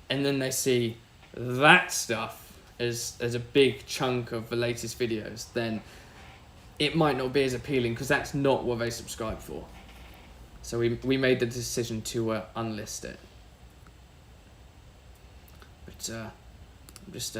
and then they see that stuff as a big chunk of the latest videos, then it might not be as appealing because that's not what they subscribe for. So we made the decision to unlist it. But I'm just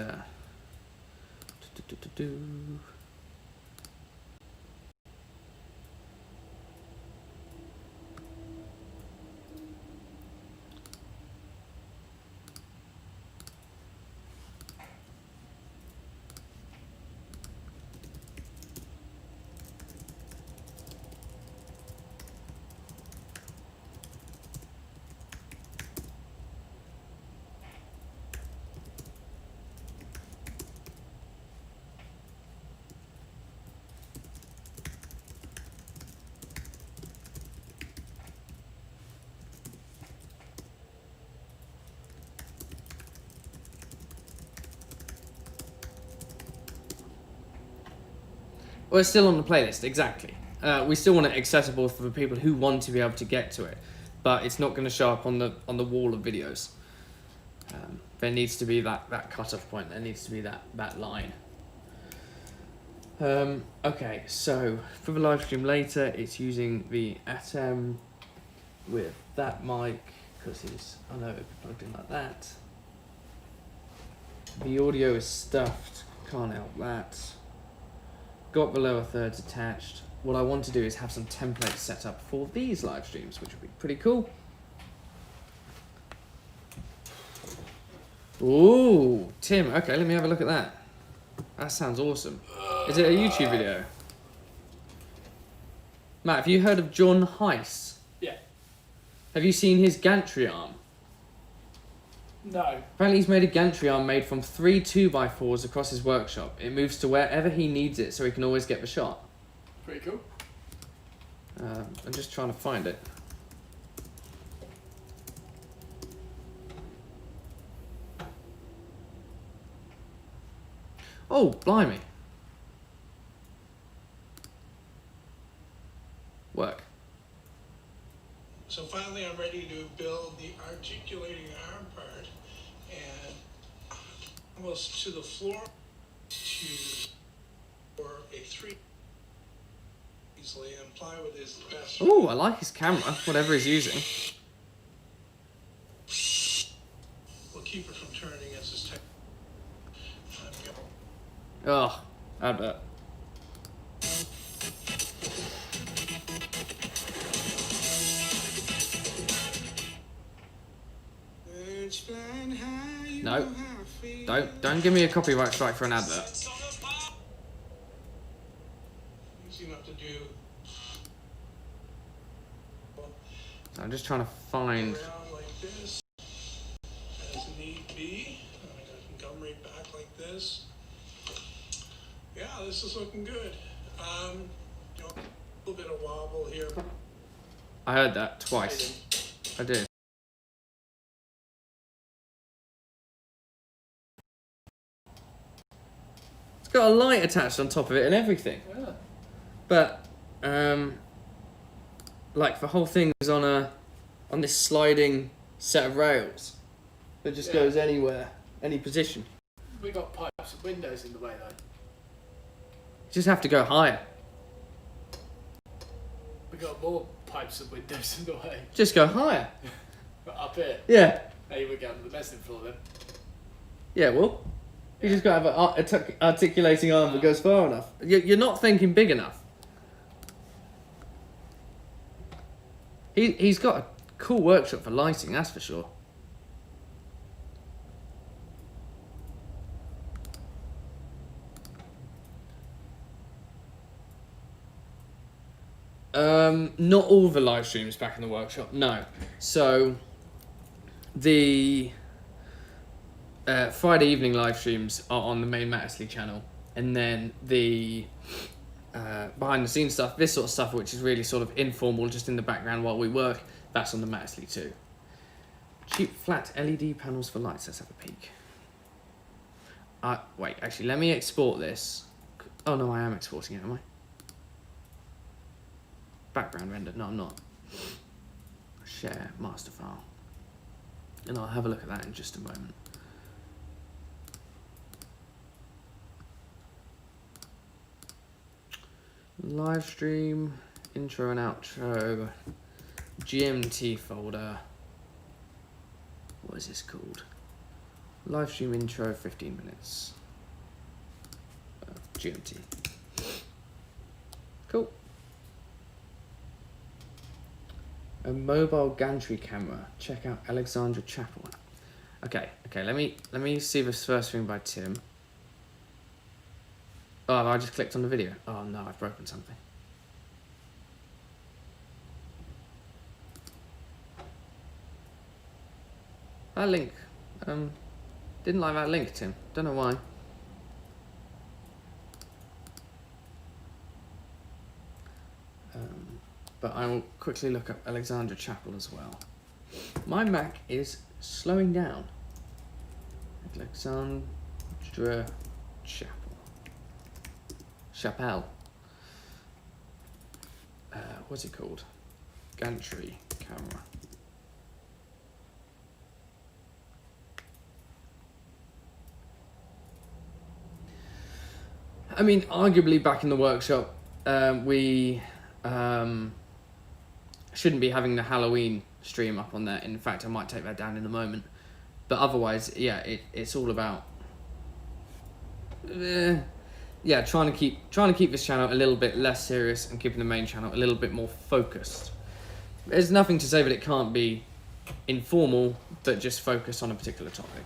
well, it's still on the playlist, exactly. We still want it accessible for the people who want to be able to get to it, but it's not going to show up on the wall of videos. There needs to be that cut-off point. There needs to be that line. Okay, so for the live stream later, it's using the Atom with that mic because it's plugged in like that. The audio is stuffed. Can't help that. Got the lower thirds attached. What I want to do is have some templates set up for these live streams, which would be pretty cool. Ooh, Tim, okay, let me have a look at that. That sounds awesome. Is it a YouTube video? Matt, have you heard of John Heiss? Yeah. Have you seen his gantry arm? No. Apparently he's made a gantry arm made from 3 2x4s across his workshop. It moves to wherever he needs it so he can always get the shot. Pretty cool. I'm just trying to find it. Oh, blimey. Work. So finally I'm ready to build the articulating arm part, and almost to the floor for a 3 easily, and plywood is the best. Oh, I like his camera, whatever he's using. We'll keep it from turning as this tech. Oh, advert. No, don't give me a copyright strike for an advert. Easy enough to do. So I'm just trying to find. Around like this, as need be. I can come right back like this. Yeah, this is looking good. A little bit of wobble here. I heard that twice. I did. It's got a light attached on top of it and everything. Yeah. But like the whole thing is on this sliding set of rails that just goes anywhere, any position. We got pipes and windows in the way though. You just have to go higher. We got more pipes and windows in the way. Just go higher. But up here. Yeah. Hey, we're going to the mezzanine floor then. Yeah, well, you just got to have an articulating arm that goes far enough. You're not thinking big enough. He's got a cool workshop for lighting, that's for sure. Not all the live streams back in the workshop, no. So the Friday evening live streams are on the main Matt Estlea channel, and then the behind the scenes stuff, this sort of stuff, which is really sort of informal, just in the background while we work, that's on the Matt Estlea too. Cheap flat LED panels for lights. Let's have a peek. Wait, actually, let me export this. Oh no, I am exporting it, am I? background render. No, I'm not. Share master file. And I'll have a look at that in just a moment. Live stream, intro and outro, GMT folder. What is this called? Live stream intro, 15 minutes. GMT. Cool. A mobile gantry camera. Check out Alexandra Chapel. Okay. Let me see this first thing by Tim. Oh, I just clicked on the video. Oh no, I've broken something. That link. Didn't like that link, Tim. Don't know why. But I will quickly look up Alexandra Chapel as well. My Mac is slowing down. Alexandra Chapel. Chapelle. What's it called? Gantry camera. I mean, arguably back in the workshop, we shouldn't be having the Halloween stream up on there. In fact, I might take that down in a moment. But otherwise, yeah, it's all about yeah, trying to keep this channel a little bit less serious and keeping the main channel a little bit more focused. There's nothing to say that it can't be informal, but just focus on a particular topic.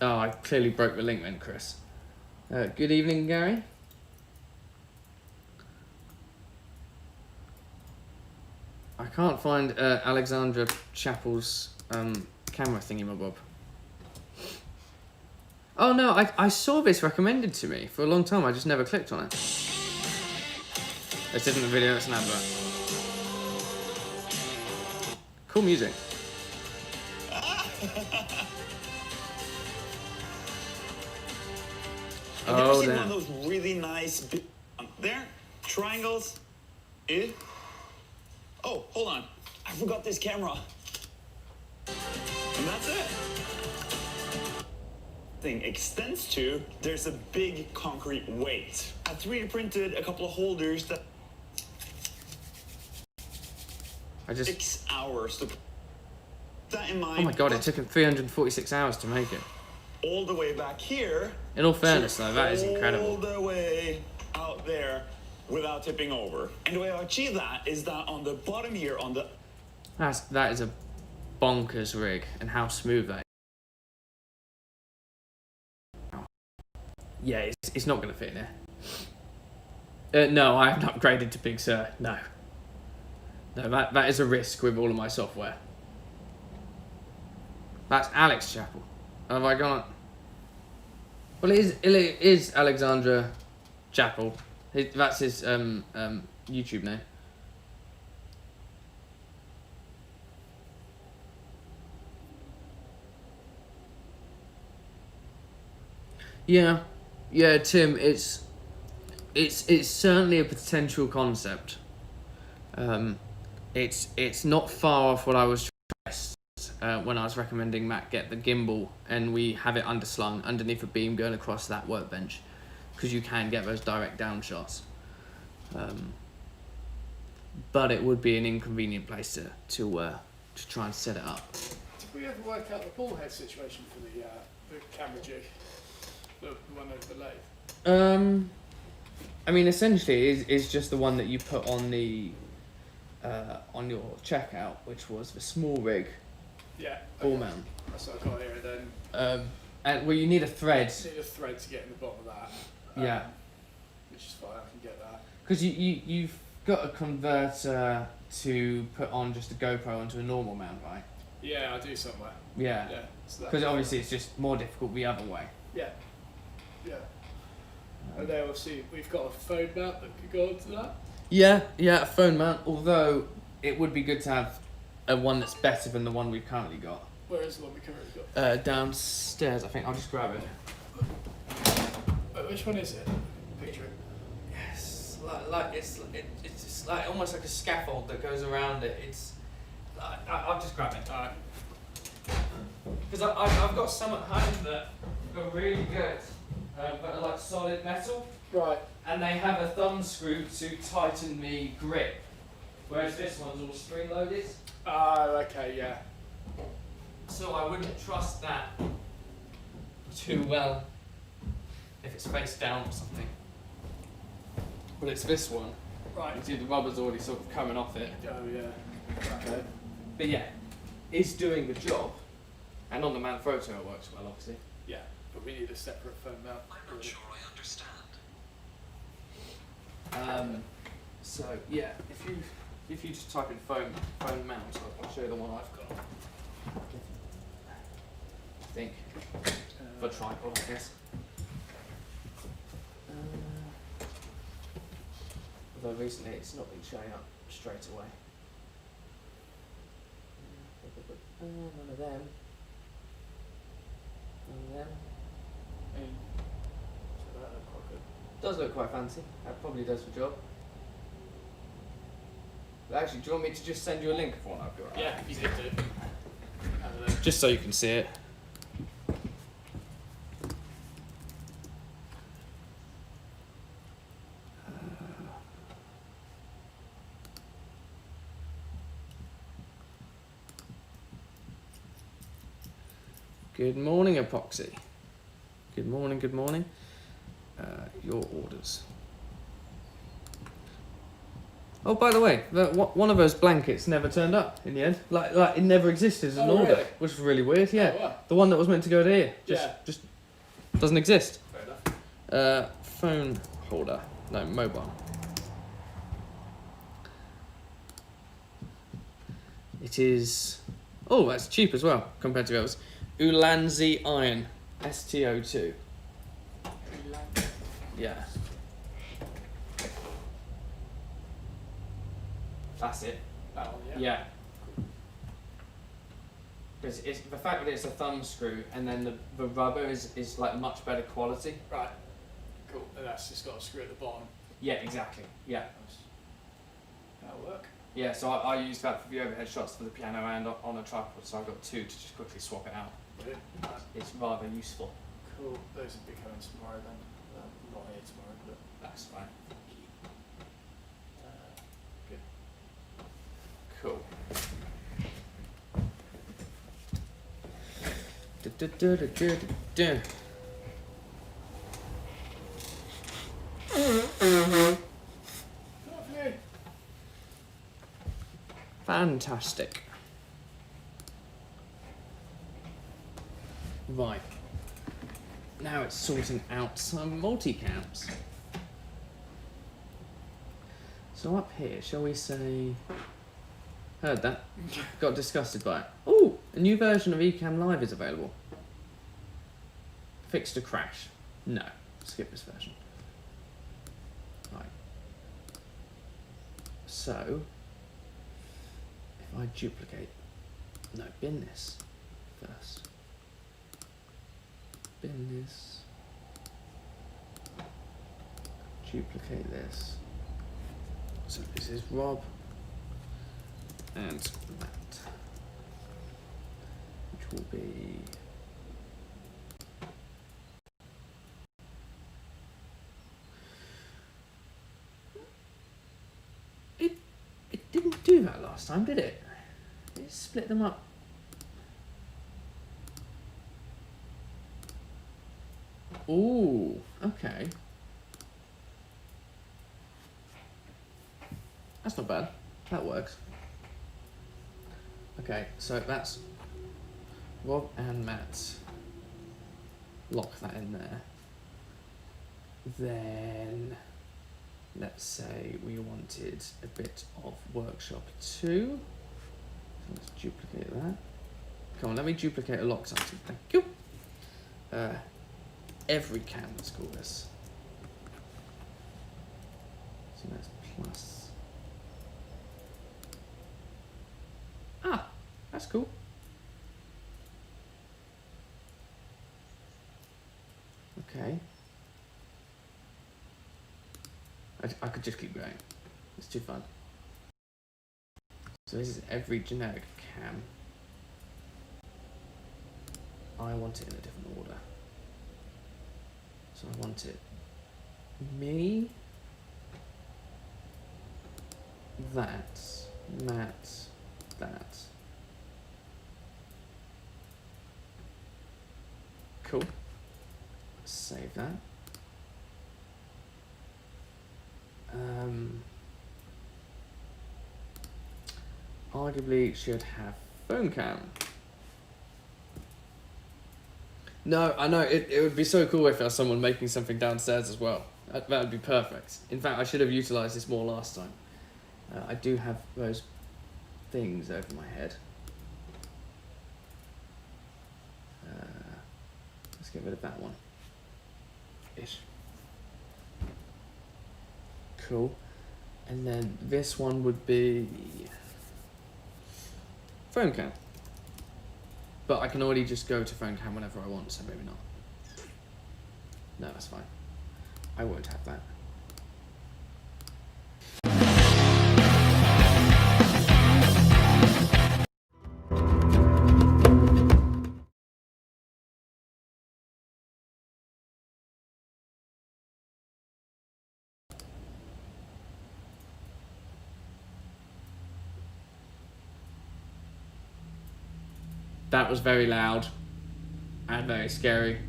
Oh, I clearly broke the link then, Chris. Good evening, Gary. I can't find Alexandra Chapel's camera thingy-my-bob. Oh no, I saw this recommended to me for a long time. I just never clicked on it. This isn't a video, it's an advert. Cool music. Have you ever seen damn. one of those really nice there? Triangles? Eh? Oh, hold on. I forgot this camera. And that's it. Thing extends to, there's a big concrete weight. I 3D printed a couple of holders that 6 hours to put that in mind. Oh my god, it took him 346 hours to make it. All the way back here. In all fairness though, that is incredible. All the way out there without tipping over. And the way I achieve that is that on the bottom here, on the... That is a bonkers rig, and how smooth that is. Yeah, it's not going to fit in there. No, I haven't upgraded to Big Sur. No, that is a risk with all of my software. That's Alex Chapel. Have I gone? Well, it is Alexandra Chapel. That's his YouTube name. Yeah, Tim. It's certainly a potential concept. It's not far off what I was when I was recommending Matt get the gimbal and we have it underslung underneath a beam going across that workbench, because you can get those direct down shots. But it would be an inconvenient place to try and set it up. Did we ever work out the ball head situation for the camera jig? The one over the lathe? I mean, essentially, is just the one that you put on the on your checkout, which was the small rig. Yeah. Ball mount. That's what I got here, and then. And well, you need a thread. You need a thread to get in the bottom of that. Yeah. Which is fine. I can get that. Because you've got a converter to put on just a GoPro onto a normal mount, right? Yeah, I do somewhere. Yeah. Yeah. Because obviously it's just more difficult the other way. Yeah. Yeah. And then obviously we've got a phone mount that could go onto that. Yeah, a phone mount. Although it would be good to have a one that's better than the one we've currently got. Where is the one we currently got? Downstairs, I think. I'll just grab it. Wait, which one is it? Picture it. Yes. it's just like almost like a scaffold that goes around it. It's I'll just grab it. Alright. Because I've got some at home that are really good, but are like solid metal. Right. And they have a thumb screw to tighten the grip, whereas this one's all spring loaded. Oh, okay, yeah. So I wouldn't trust that too well if it's face down or something. But it's this one. Right. You see the rubber's already sort of coming off it. Oh, yeah. Okay. But yeah, it's doing the job. And on the Manfrotto it works well, obviously. Yeah, but we need a separate phone mount. I'm not sure I understand. So yeah, if you just type in phone mount, I'll show you the one I've got. I think for tripod, I guess. Although recently it's not been showing up straight away. None of them. None of them. So that looked quite good. Does look quite fancy. That probably does the job. But actually, do you want me to just send you a link of one I've got? Yeah, you did do. Just so you can see it. Good morning, Epoxy. Good morning, good morning. Your orders. Oh, by the way, one of those blankets never turned up in the end. Like it never existed as an order, really? which was really weird. Yeah, Oh, wow. the one that was meant to go to here Yeah. just doesn't exist. Fair enough. Phone holder, no, mobile. It is. Oh, that's cheap as well compared to the others. Ulanzi Iron STO2. Yeah. That's it. That one, yeah. Yeah. Because it's the fact that it's a thumb screw and then the rubber is like much better quality. Right. Cool. And that's just got a screw at the bottom. Yeah, exactly. Yeah. That'll work. Yeah, so I used that for the overhead shots for the piano and on a tripod, so I've got two to just quickly swap it out. Brilliant. It's rather useful. Cool. Those will be coming tomorrow then. I'm not here tomorrow, but That's fine. good. Cool. Lovely. Fantastic. Right. Now it's sorting out some multicams. So up here, shall we say... Heard that. Got disgusted by it. Oh, a new version of Ecamm Live is available. Fixed a crash. No. Skip this version. Right. So, if I duplicate... No, bin this first. Bin this. Duplicate this. So this is Rob and Matt, which will be it didn't do that last time, did it? It split them up. Ooh, okay. That's not bad. That works. Okay, so that's Rob and Matt. Lock that in there. Then let's say we wanted a bit of workshop 2. So let's duplicate that. Come on, let me duplicate a lock something. Thank you. Every cam, let's call this. So that's plus. Ah, that's cool. Okay. I could just keep going. It's too fun. So this is every generic cam. I want it in a different order. So I want it me, that, Matt, that. Cool. Save that. Arguably should have phone cam. No, I know, it would be so cool if there was someone making something downstairs as well. That would be perfect. In fact, I should have utilised this more last time. I do have those things over my head. Let's get rid of that one. Ish. Cool. And then this one would be phone cam. But I can already just go to phone cam whenever I want, so maybe not. No, that's fine. I won't have that. That was very loud and very scary.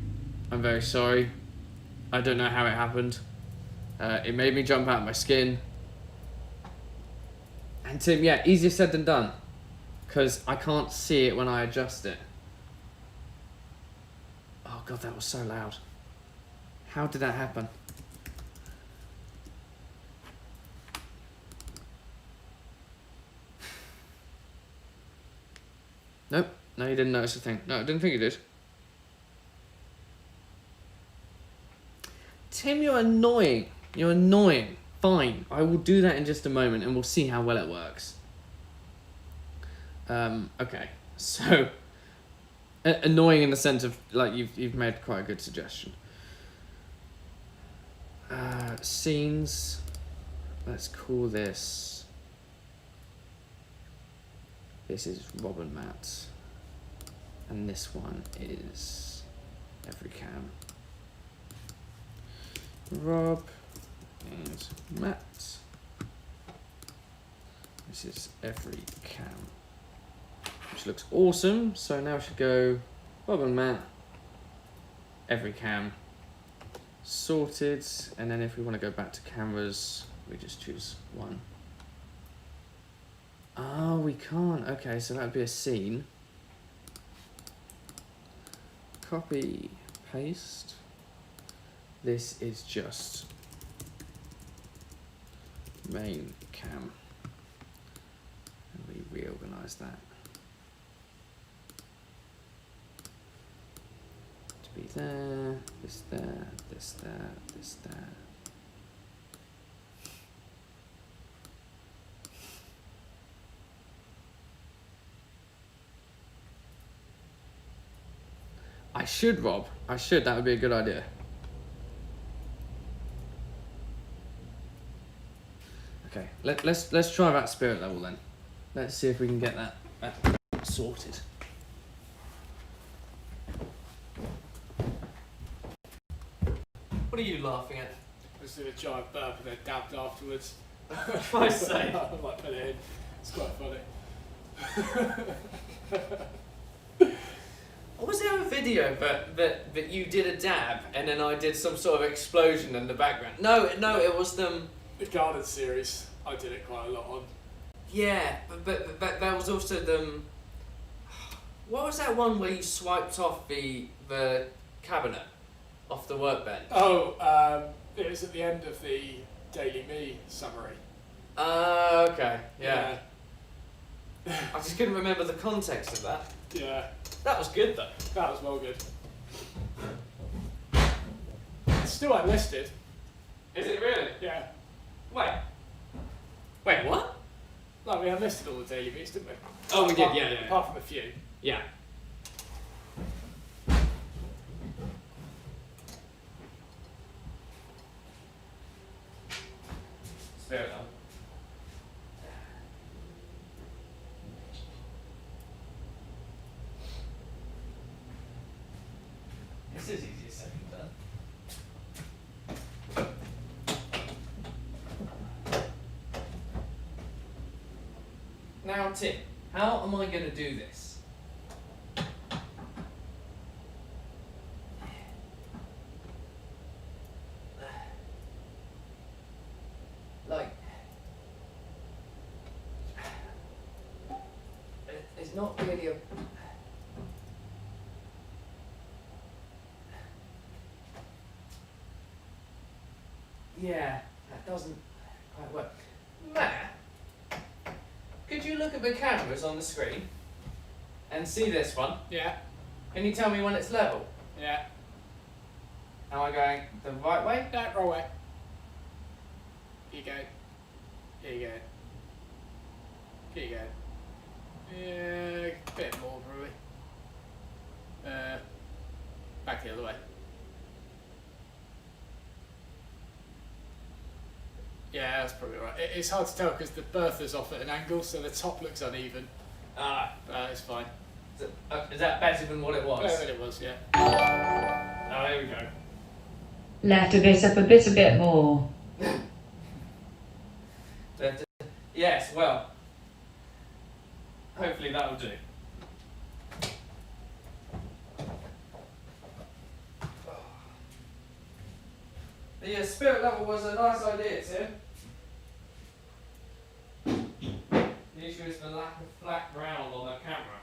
I'm very sorry. I don't know how it happened. It made me jump out of my skin. And Tim, yeah, easier said than done. Because I can't see it when I adjust it. Oh God, that was so loud. How did that happen? Nope. No, you didn't notice a thing. No, I didn't think you did. Tim, you're annoying. You're annoying. Fine. I will do that in just a moment and we'll see how well it works. Okay. So, annoying in the sense of, like, you've made quite a good suggestion. Scenes. Let's call this... This is Rob and Matt. And this one is every cam. Rob and Matt. This is every cam. Which looks awesome. So now we should go Rob and Matt. Every cam. Sorted. And then if we want to go back to cameras, we just choose one. Oh, we can't. Okay, so that would be a scene. Copy, paste. This is just main cam. And we reorganize that to be there, this there, this there, this there. I should, Rob. I should. That would be a good idea. Okay, let's try that spirit level then. Let's see if we can get that sorted. What are you laughing at? I just did a giant burp and then dabbed afterwards. For Christ's sake. I might put it in. It's quite funny. Was there a video that you did a dab and then I did some sort of explosion in the background? No, it was them. The garden series, I did it quite a lot on. Yeah, but there was also them. What was that one where you swiped off the cabinet off the workbench? Oh, it was at the end of the Daily Me summary. Okay, yeah. I just couldn't remember the context of that. Yeah. That was good though. That was well good. It's still unlisted. Is it really? Yeah. Wait, what? No, we unlisted all the Daily Me's, didn't we? Oh, we did, yeah. Apart from a few. Yeah. This is easier said than done. Now, Tim, how am I going to do this? Like, it's not really a... Yeah, that doesn't quite work. Matt, could you look at the cameras on the screen and see this one? Yeah. Can you tell me when it's level? Yeah. Am I going the right way? No, wrong way. Here you go. Here you go. Here you go. Yeah, a bit more probably. Back the other way. Yeah, that's probably right. It's hard to tell because the bertha's off at an angle, so the top looks uneven. Ah, It's fine. is that better than what it was? Better than it was, yeah. Oh, there we go. Left a bit up a bit more. Yes, well, hopefully that'll do. The spirit level was a nice idea, Tim. The issue is the lack of flat ground on the camera.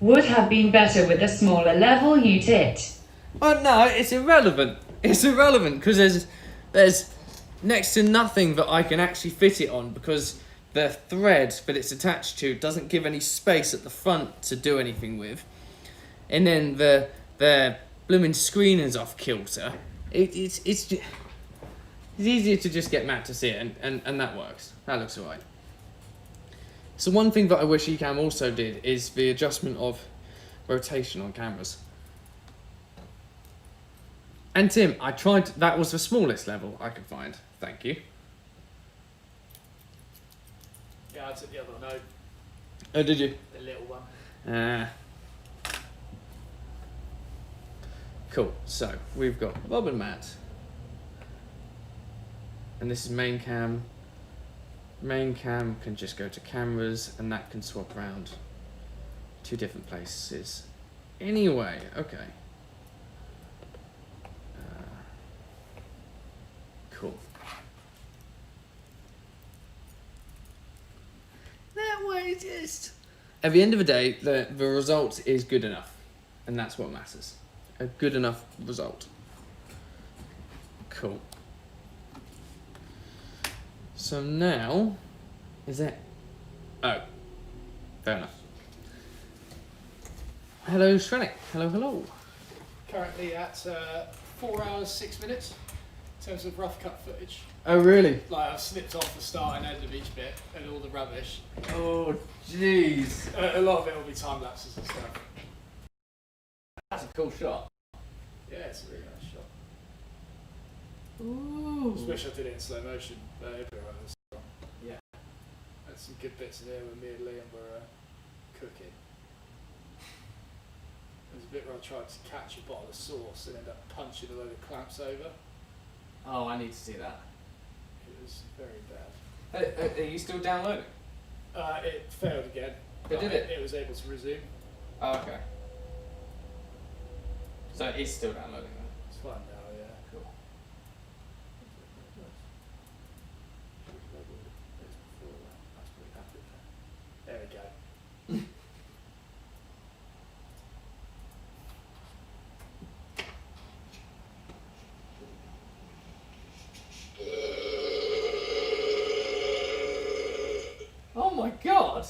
Would have been better with a smaller level, you tit. Oh no, it's irrelevant. It's irrelevant because there's next to nothing that I can actually fit it on because the thread that it's attached to doesn't give any space at the front to do anything with. And then the blooming screen is off kilter. It's easier to just get Matt to see it and that works. That looks alright. So one thing that I wish Ecamm also did is the adjustment of rotation on cameras. And Tim, I tried, that was the smallest level I could find. Thank you. Yeah, I took the other one out. Oh, did you? The little one. Cool, so we've got Bob and Matt. And this is main cam. Main cam can just go to cameras and that can swap around two different places. Anyway, okay. Cool. That way just... At the end of the day, the result is good enough. And that's what matters. A good enough result. Cool. So now, is that... Oh, fair enough. Hello, Shrenik. Hello, hello. Currently at 4 hours 6 minutes in terms of rough cut footage. Oh, really? Like I've snipped off the start and end of each bit and all the rubbish. Oh, jeez. A lot of it will be time lapses and stuff. That's a cool shot. Yeah, it's a really nice shot. Ooh. Just wish I did it in slow motion, but it'd be alright with this one. Yeah. Had some good bits in there when me and Liam were cooking. There's a bit where I tried to catch a bottle of sauce and ended up punching a load of clamps over. Oh, I need to see that. It was very bad. Are you still downloading? It failed again. But did it? It was able to resume. Oh, okay. So it's still downloading then? It's fine now, yeah. Cool. There we go. Oh my god!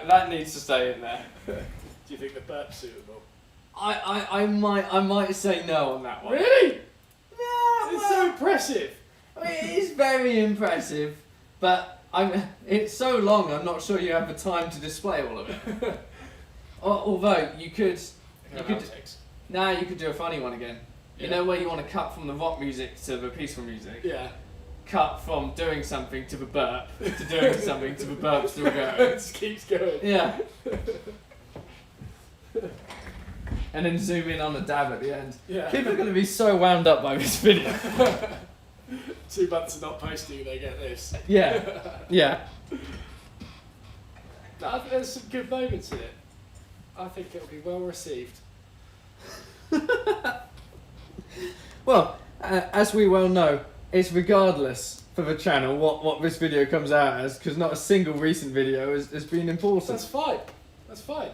That needs to stay in there. Do you think the burp's suitable? I might say no on that one. Really? Yeah, It's so impressive. I mean, it is very impressive, but it's so long. I'm not sure you have the time to display all of it. Although you could you could do a funny one again. Yeah. You know where you want to cut from the rock music to the peaceful music. Yeah. Cut from doing something to the burp to doing something to the burp still going. It just keeps going. Yeah. And then zoom in on the dab at the end. Yeah. People are going to be so wound up by this video. 2 months of not posting, they get this. Yeah. Yeah. No, I think there's some good moments in it. I think it'll be well received. Well, as we well know, it's regardless for the channel what this video comes out as, because not a single recent video has been important. That's fine. That's fine.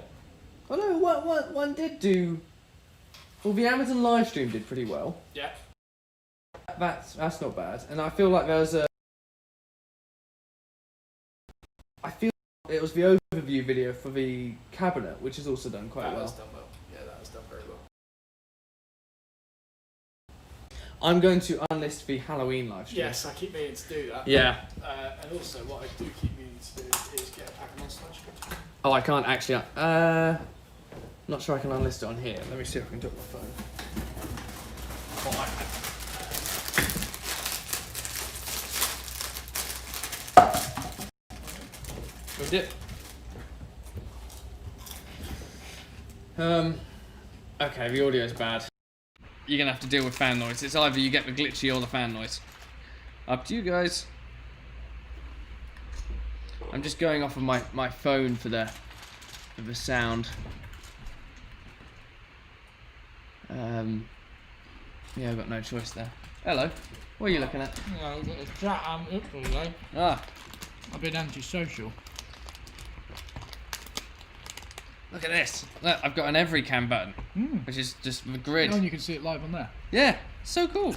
I know one did do. Well, the Amazon live stream did pretty well. Yeah. That's not bad, and I feel like there was a. I feel it was the overview video for the cabinet, which has also done quite That well. was done well. Yeah, that was done very well. I'm going to unlist the Halloween live stream. Yes, I keep meaning to do that. Yeah. And also, what I do keep meaning to do is get a pack of monster mash. Oh, I can't actually. Not sure I can unlist it on here. Let me see if I can do it on my phone. We did. Okay, the audio's bad. You're gonna have to deal with fan noise. It's either you get the glitchy or the fan noise. Up to you guys. I'm just going off of my phone for the sound. Yeah, I've got no choice there. Hello. What are you looking at? Yeah, I've got a chat up today. Ah, I've been antisocial. look at this. Look, I've got an every cam button, which is just the grid. Oh, and you can see it live on there. Yeah, so cool.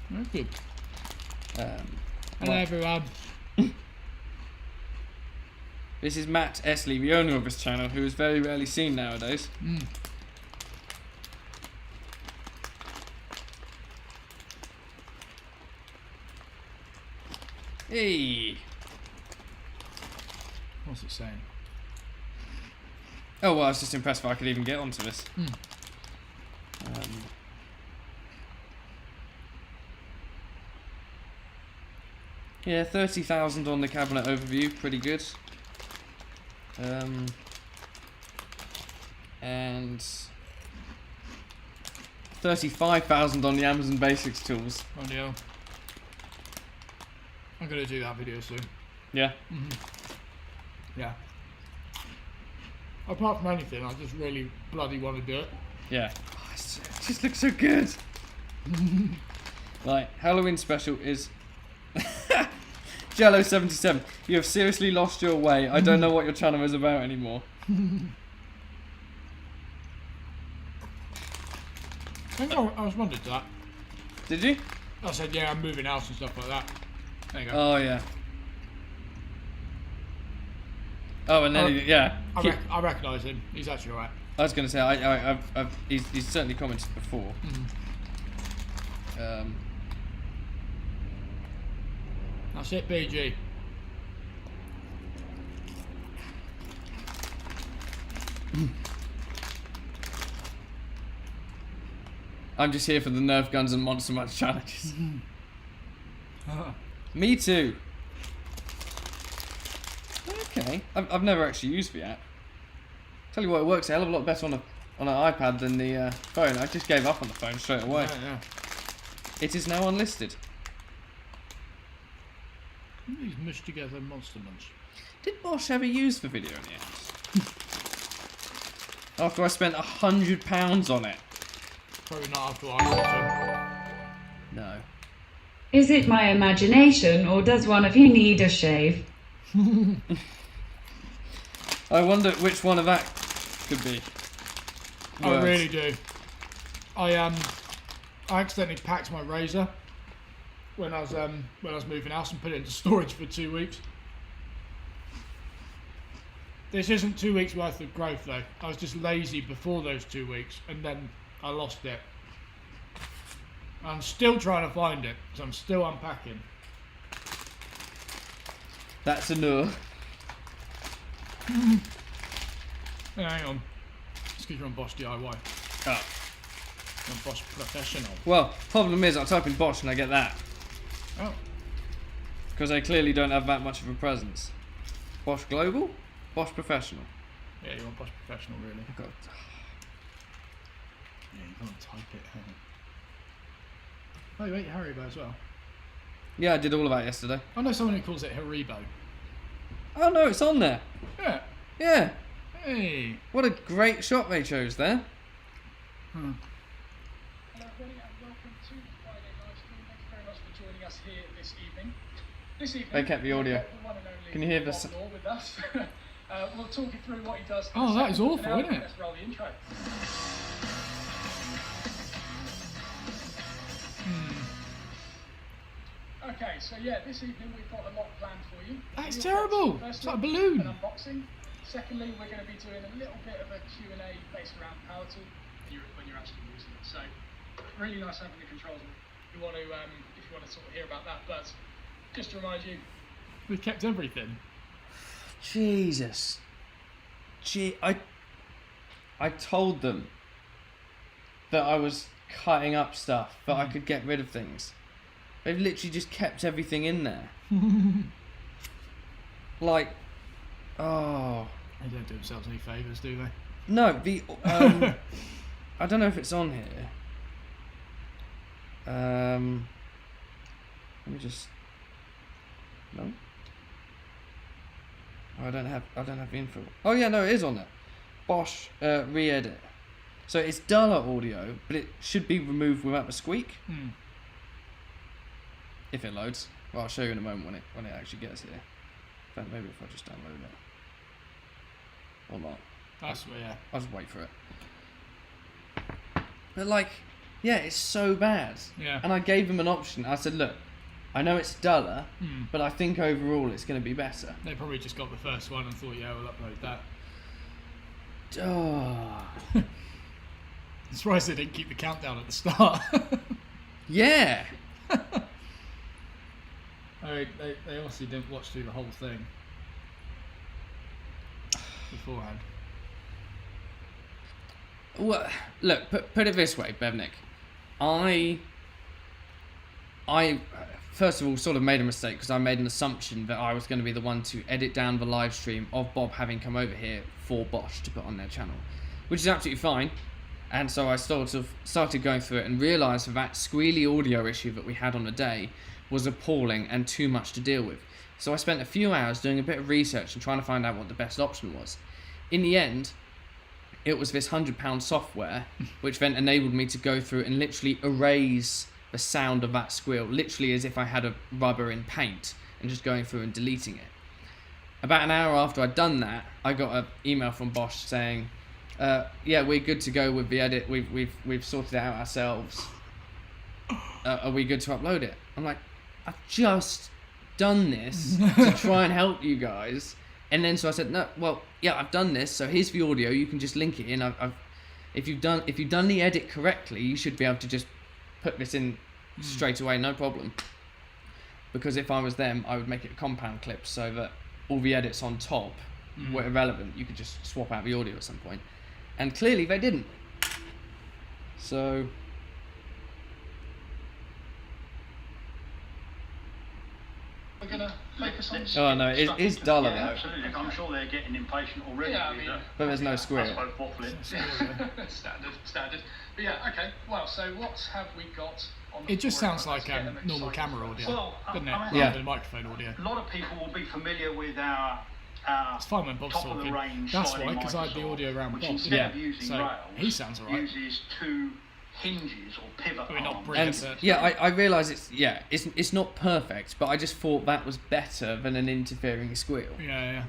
Very good. Hello well, everyone. this is Matt Estlea, the owner of this channel, who is very rarely seen nowadays. Hey. What's it saying? Oh, well, I was just impressed that I could even get onto this. Yeah, 30,000 on the cabinet overview, pretty good. And 35,000 on the Amazon Basics tools. Oh dear. I'm gonna do that video soon. Yeah. Yeah. Apart from anything, I just really bloody want to do it. Yeah. Oh, it just looks so good. Right, Halloween special is Jello77. You have seriously lost your way. I don't know what your channel is about anymore. I think I responded to that. Did you? I said, yeah, I'm moving house and stuff like that. There you go. Oh yeah. Oh, and then yeah. I recognise him. He's actually alright. I was going to say he's certainly commented before. That's it, BG. I'm just here for the Nerf guns and Monster Munch challenges. Me too. Okay, I've never actually used the app. Tell you what, it works a hell of a lot better on an iPad than the phone. I just gave up on the phone straight away. Yeah. It is now unlisted. These mushed together Monster Munch. Did Bosch ever use the video in the end? After I spent £100 on it. Probably not after I watched him. No. Is it my imagination, or does one of you need a shave? I wonder which one of that could be. I worse. really do. I accidentally packed my razor when I was moving house and put it into storage for 2 weeks. This isn't 2 weeks worth of growth though. I was just lazy before those 2 weeks and then I lost it. I'm still trying to find it, so I'm still unpacking. That's a no. Hang on. It's because you're on Bosch DIY. Oh. On Bosch Professional. Well, problem is, I type in Bosch and I get that. Oh. Because they clearly don't have that much of a presence. Bosch Global? Bosch Professional. Yeah, you're on Bosch Professional, really. I've got... Yeah, you can't type it. Oh, you ate Haribo as well? Yeah, I did all of that yesterday. I know someone who calls it Haribo. Oh no, it's on there. Yeah. Yeah. Hey. What a great shot they chose there. Hmm. Hello everybody and welcome to Friday Livestream. Thank you very much for joining us here this evening. This evening, They kept the audio. we've got the one and only Can you hear Bob this? Law with us. We'll talk you through what he does. Oh, that is awful, now, isn't it? Let's roll the intro. Okay, so yeah, this evening we've got a lot planned for you. That's We've got, terrible. firstly, It's like a balloon. An unboxing. Secondly, we're going to be doing a little bit of a Q&A based around power tool when you're actually using it. So really nice having the controls. If you want to sort of hear about that, but just to remind you, We kept everything. Jesus. I told them that I was cutting up stuff, that I could get rid of things. They've literally just kept everything in there. Like, oh. They don't do themselves any favours, do they? No, the I don't know if it's on here. Let me just. No. Oh, I don't have the info. Oh yeah, no, it is on there. Bosch re-edit. So it's duller audio, but it should be removed without the squeak. Hmm. If it loads. Well, I'll show you in a moment when it actually gets here. In fact, maybe if I just download it. Or not. That's yeah. I'll just wait for it. But like, yeah, it's so bad. Yeah. And I gave them an option. I said, look, I know it's duller, Hmm. but I think overall it's going to be better. They probably just got the first one and thought, yeah, we'll upload that. Oh. I'm surprised they didn't keep the countdown at the start. Yeah. They obviously didn't watch through the whole thing beforehand. Well, look, put it this way, Bevnik. I first of all sort of made a mistake because I made an assumption that I was going to be the one to edit down the live stream of Bob having come over here for Bosch to put on their channel, which is absolutely fine. And so I sort of started going through it and realised that squealy audio issue that we had on the day was appalling and too much to deal with. So I spent a few hours doing a bit of research and trying to find out what the best option was. In the end, it was this £100 software, which then enabled me to go through and literally erase the sound of that squeal, literally as if I had a rubber in paint, and just going through and deleting it. About an hour after I'd done that, I got an email from Bosch saying, yeah, we're good to go with the edit. We've sorted it out ourselves. Are we good to upload it? I'm like, I've just done this to try and help you guys. And then so I said, no, well, yeah, I've done this. So here's the audio. You can just link it in. If you've done the edit correctly, you should be able to just put this in straight away, no problem. Because if I was them, I would make it a compound clip so that all the edits on top were irrelevant. You could just swap out the audio at some point. And clearly they didn't. So We're going to focus on... oh no, it is duller Yeah, though. Absolutely. I'm sure they're getting impatient already. Yeah, I mean, But there's no squeal. standard. But yeah, okay. Well, so what have we got on the It just board? sounds like Let's get them normal excited camera first. audio, Well, doesn't it? I mean, Yeah. Rather than microphone audio. A lot of people will be familiar with our It's fine when Bob's top of the talking. range. That's sliding why, because I had the microsaw, audio around which Bob. instead Yeah. of using So rails, he sounds alright. uses two hinges or pivot We're not arms. brilliant. And yeah, I realise it's not perfect, but I just thought that was better than an interfering squeal. Yeah.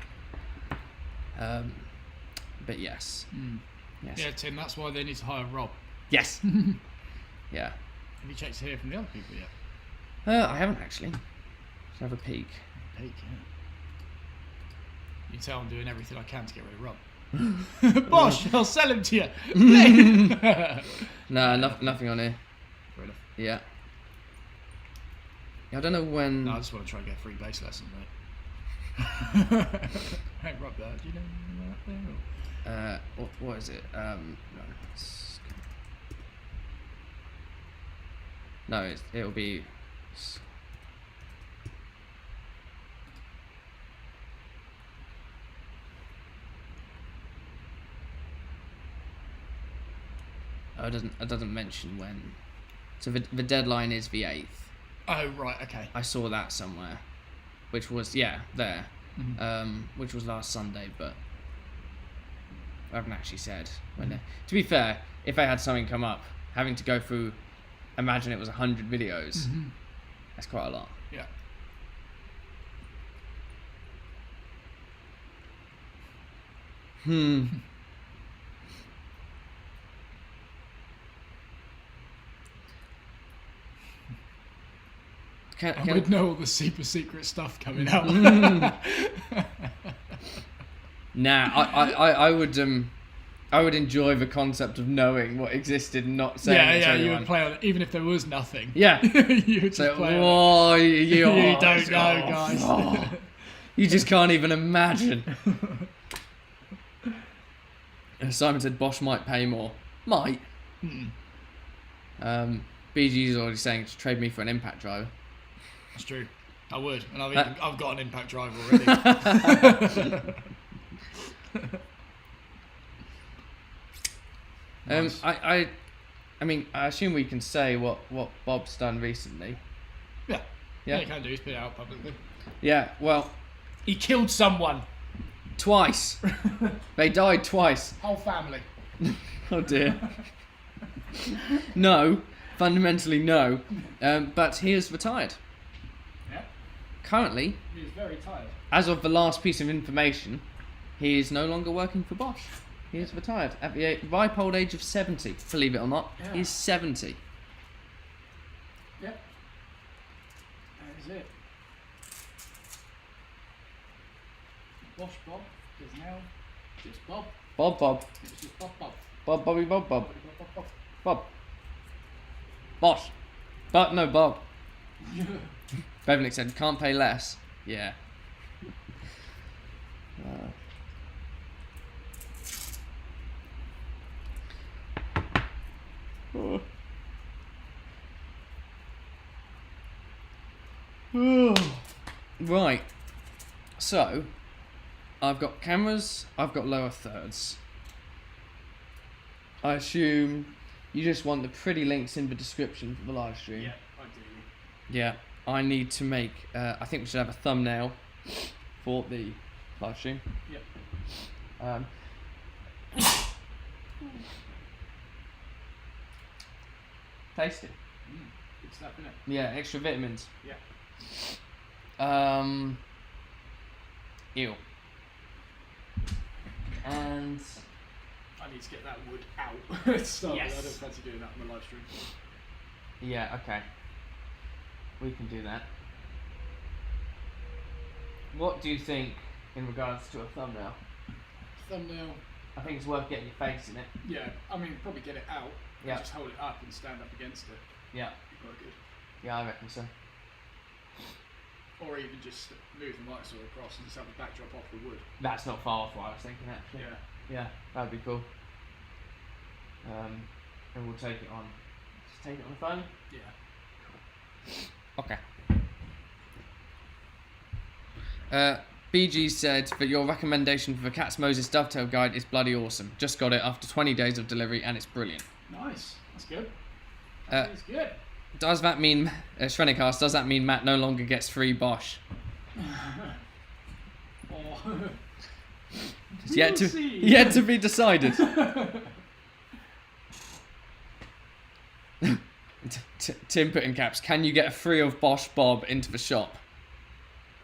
But yes. Yes. Yeah, Tim, that's why they need to hire Rob. Yes. Yeah. Have you checked to hear from the other people yet? I haven't actually. Let's have a peek. Peak, You tell I'm doing everything I can to get rid of Rob. Bosh, I'll sell him to you. No, nothing on here. Fair enough. Yeah. I don't know when. No, I just want to try and get a free bass lesson, mate. Hey, Rob, do you know that thing? What is it? No, it'll be. Oh, it doesn't mention when. So the deadline is the 8th. Oh, right, okay. I saw that somewhere, which was there, which was last Sunday, but I haven't actually said when. To be fair, if I had something come up, having to go through, imagine it was 100 videos. That's quite a lot. Yeah. I would know all the super secret stuff coming out. Nah, I would enjoy the concept of knowing what existed and not saying it to you anyone. would play on it, even if there was nothing. Yeah. You would just play on it. You don't know, guys. You just can't even imagine. Simon said Bosch might pay more. Might. BG's already saying to trade me for an impact driver. That's true. I would, and I've got an impact driver already. Nice. I mean, I assume we can say what Bob's done recently. Yeah, you can do. He's put it out publicly. Yeah, well, he killed someone. Twice. They died twice. Whole family. Oh dear. No, fundamentally no. But he is retired. Yeah. Currently, He is very tired. as of the last piece of information, he is no longer working for Bosch. He is retired at the ripe old age of 70. Believe it or not, he's 70. Yep. That is it. Bosch Bob is now just Bob. Bob. It's just Bob. Bob. Bob. Bosch. No, Bob. Beverly said, can't pay less. Yeah. Right. So, I've got cameras, I've got lower thirds. I assume you just want the pretty links in the description for the live stream. Yeah, ideally. Yeah, I need to make, I think we should have a thumbnail for the live stream. Yep. Tasty. Good stuff, innit? Yeah, extra vitamins. Yeah. Ew. And I need to get that wood out. Start Yes. I don't fancy doing that on the live stream. yeah, okay. We can do that. What do you think in regards to a thumbnail? Thumbnail. I think it's worth getting your face in it. Yeah, I mean, probably get it out. Yeah. Just hold it up and stand up against it. Yeah. Be quite good. Yeah, I reckon so. Or even just move the mic saw across and just have the backdrop off the wood. That's not far off what I was thinking actually. Yeah. Yeah, that'd be cool. And we'll take it on. Just take it on the phone? Yeah. Okay. BG said that your recommendation for the Cat's Moses Dovetail Guide is bloody awesome. Just got it after 20 days of delivery and it's brilliant. Nice. That's good. It's good. Does that mean, Shrenicast, does that mean Matt no longer gets free Bosch? It's yet to be decided. Tim put in caps, can you get a free of Bosch Bob into the shop?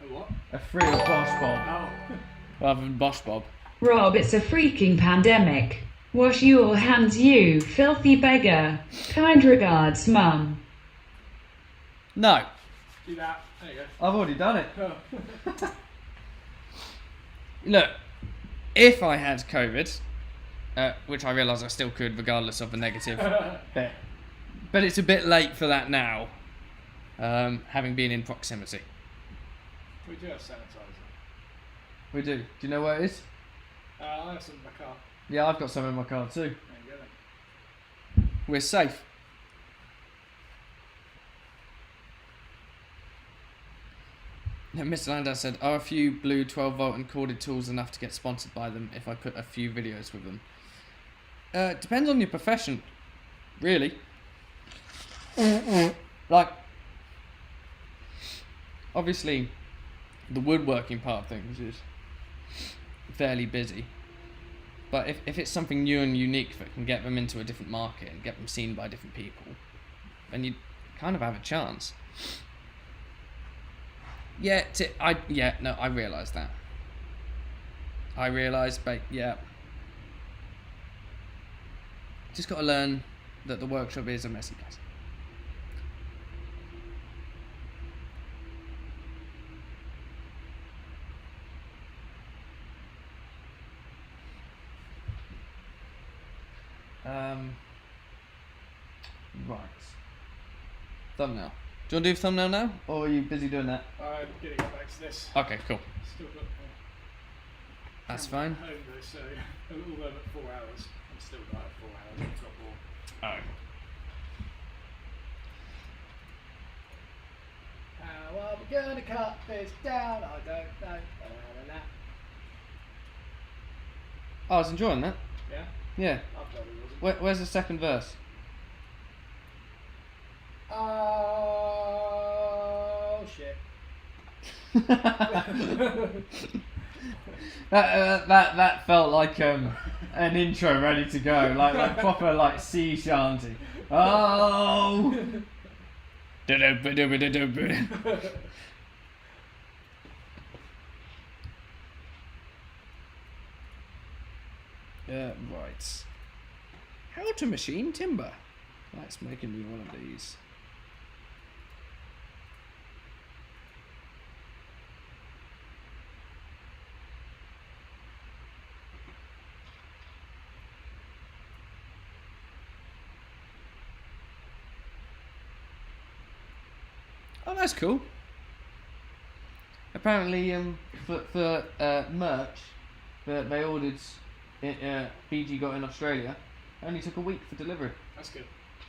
A what? A free of Bosch Bob. Oh. Rather than Bosch Bob. Rob, it's a freaking pandemic. Wash your hands, you filthy beggar. Kind regards, Mum. No. Do that. There you go. I've already done it. Oh. look, if I had COVID, which I realise I still could regardless of the negative bit, but it's a bit late for that now, having been in proximity. We do have sanitizer. We do. Do you know where it is? I have some in my car. Yeah, I've got some in my car too. There you go then. We're safe. Now, Mr. Landau said, are a few blue 12 volt and corded tools enough to get sponsored by them if I put a few videos with them? Depends on your profession, really. Like, obviously, the woodworking part of things is fairly busy. But if it's something new and unique that can get them into a different market and get them seen by different people, then you kind of have a chance. Yeah, I realise that. I realise, but yeah. Just got to learn that the workshop is a messy place. Right. Thumbnail. Do you want to do thumbnail now, or are you busy doing that? I'm gonna go back to this. Okay, cool. Still got That's fine. home though, so although I'm at 4 hours, I'm still not at 4 hours. I've got more. Oh. How are we gonna cut this down? I don't know. I was enjoying that. Yeah? Yeah. I probably wasn't. Where's the second verse? Oh shit. That felt like an intro ready to go, like proper like sea shanty. Oh. Right. How to machine timber. Let's make a new one of these. Oh, that's cool. Apparently, for merch that they ordered, BG got in Australia, it only took a week for delivery. That's good.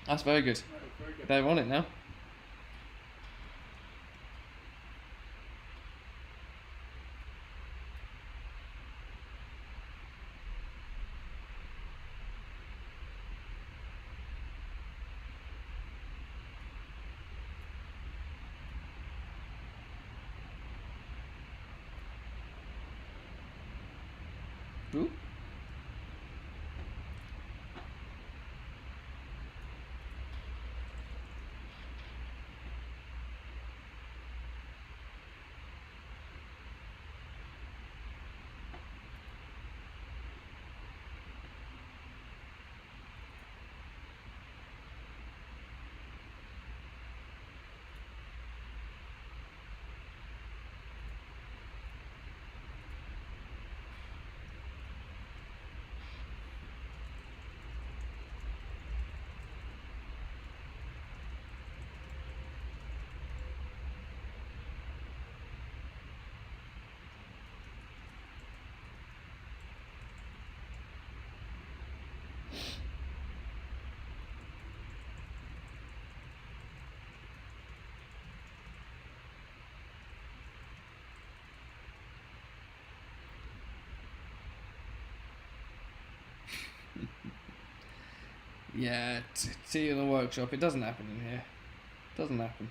That's very good. Very good. They're on it now. Ooh. Yeah, tea in the workshop. It doesn't happen in here. Doesn't happen.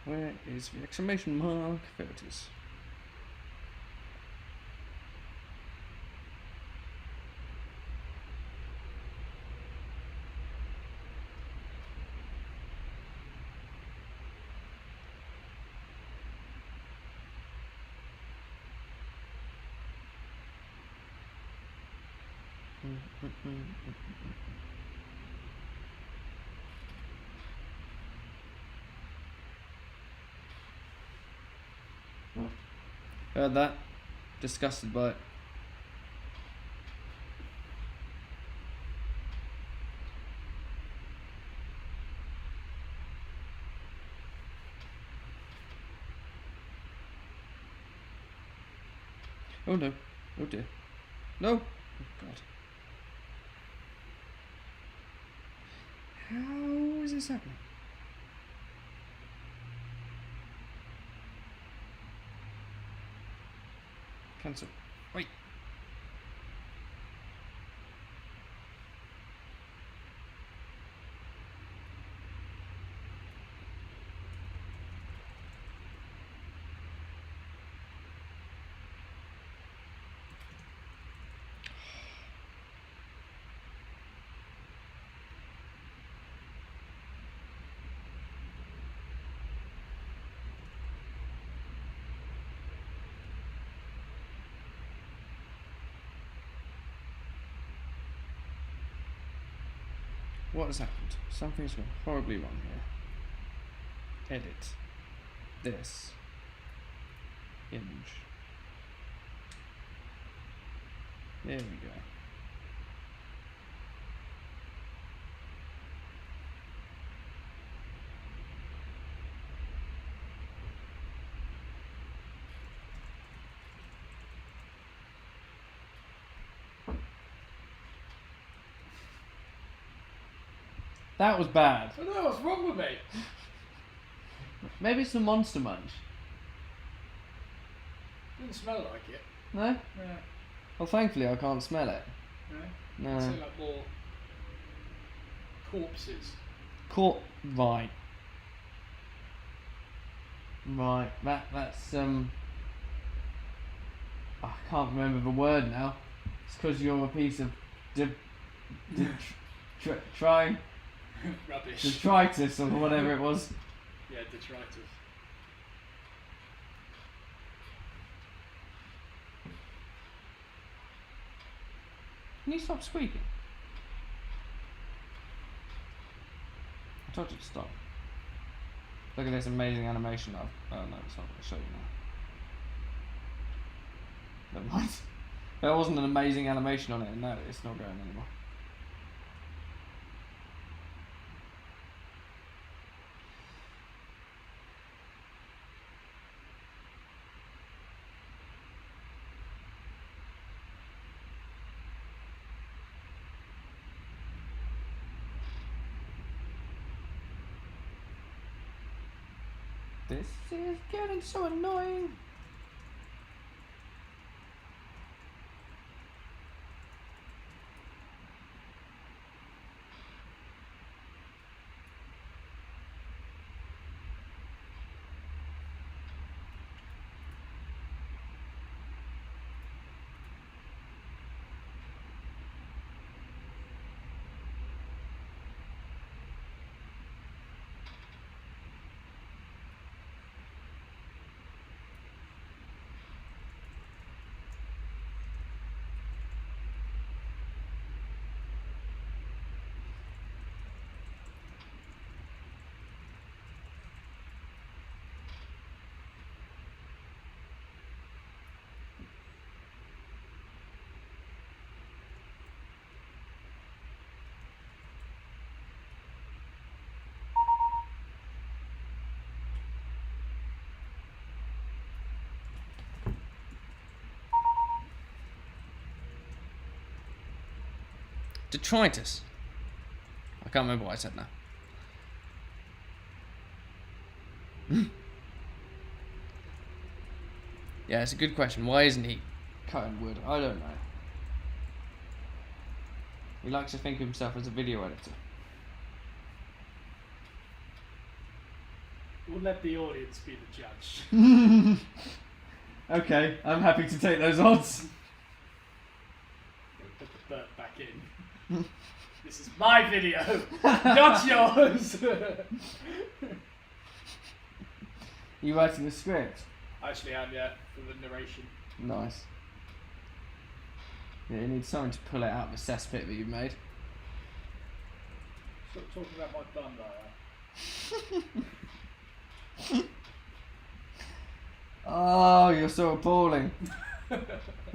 Where is the exclamation mark? There it is. Heard that? Disgusted by it. Oh no. Oh dear. No! Oh god. How is this happening? Cancel. Wait. What has happened? Something's gone horribly wrong here. Edit. This. Hinge. There we go. That was bad. I don't know what's wrong with me. Maybe it's the Monster Munch. Didn't smell like it. No? Yeah. Well, thankfully I can't smell it. No. No. I'd say like more corpses. Right. Right. That's I can't remember the word now. It's because you're a piece of Rubbish. detritus or whatever it was. Yeah, detritus. Can you stop squeaking? I told you to stop. Look at this amazing animation of. Oh no, it's not going to show you now. Never mind. There wasn't an amazing animation on it, and no, it's not going anymore. This is getting so annoying. Detritus. I can't remember what I said now. Yeah, it's a good question. Why isn't he cutting wood? I don't know. He likes to think of himself as a video editor. We'll let the audience be the judge. Okay, I'm happy to take those odds. Put the Bert back in. This is my video, not yours. You writing the script? Actually, I'm, yeah, for the narration. Nice. Yeah, you need something to pull it out of the cesspit that you've made. Stop talking about my bum like that. Oh, you're so appalling.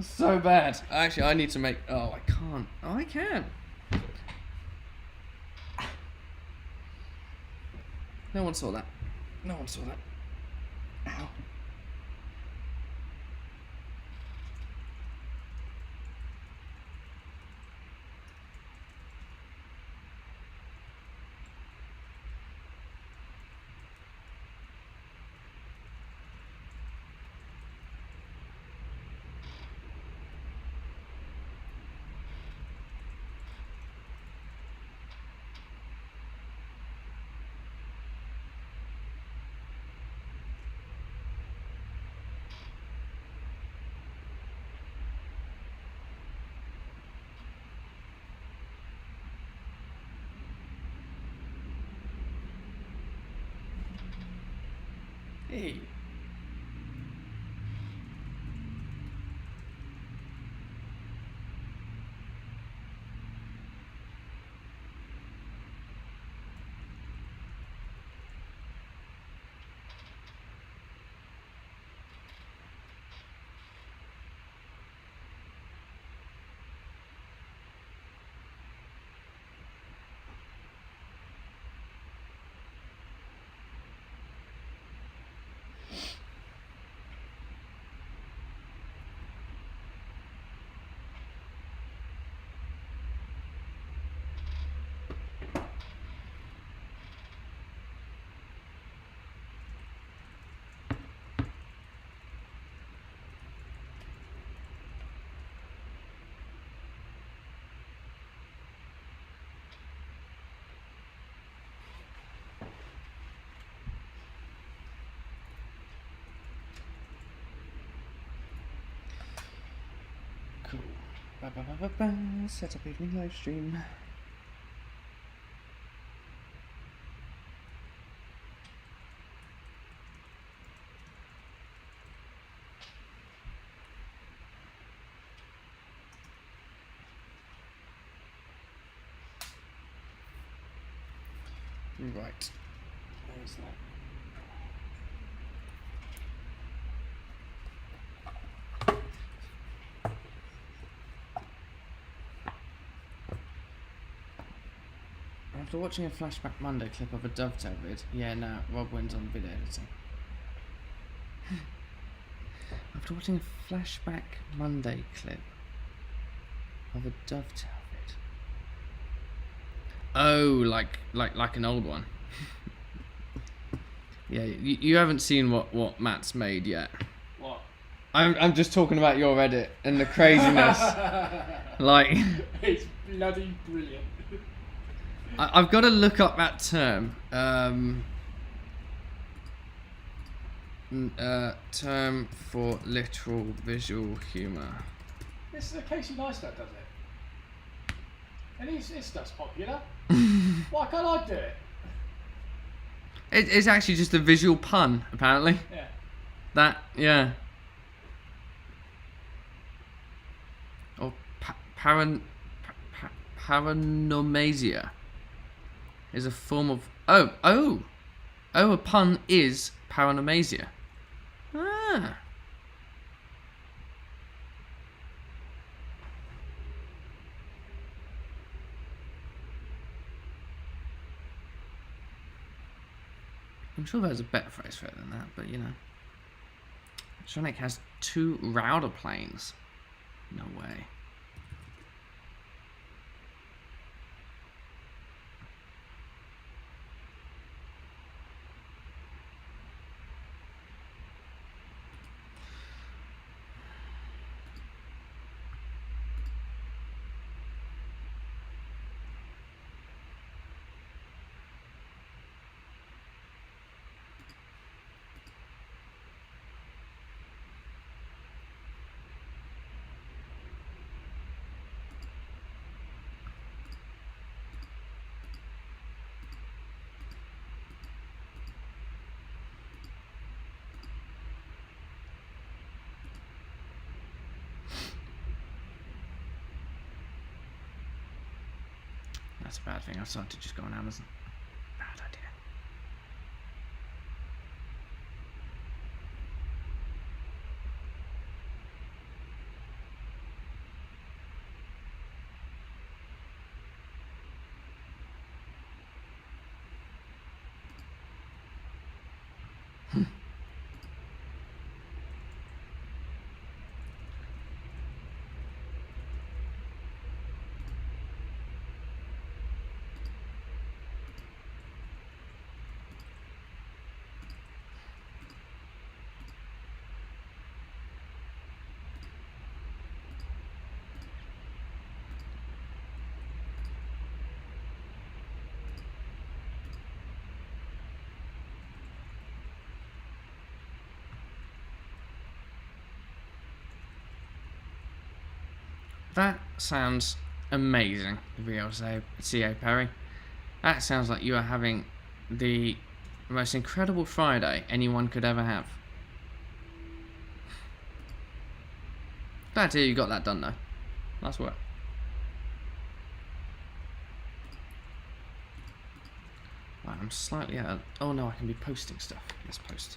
So bad. Actually, I need to make... Oh, I can't. Oh, I can. No one saw that. No one saw that. Ow. Hey. Cool. Set up evening live stream. Right. There's that. After watching a Flashback Monday clip of a Dovetail vid, yeah, no, Rob wins on video editing. After watching a Flashback Monday clip of a Dovetail vid. Oh, like an old one. Yeah, you haven't seen what Matt's made yet. What? I'm just talking about your edit and the craziness. Like, it's bloody brilliant. I've got to look up that term. Term for literal visual humour. This is a Casey Neistat does it. And his stuff's popular. Why can't I do it? It's actually just a visual pun, apparently. Yeah. That, yeah. Or paranomasia is a form of... Oh, a pun is paranomasia. Ah. I'm sure there's a better phrase for it than that, but you know. Sonic has 2 router planes. No way. that's a bad thing. I started to just go on Amazon. Bad idea. That sounds amazing, the VLCA Perry. That sounds like you are having the most incredible Friday anyone could ever have. Glad to hear you got that done though. Nice work. Right, I'm slightly out of... Oh no, I can be posting stuff. Let's post.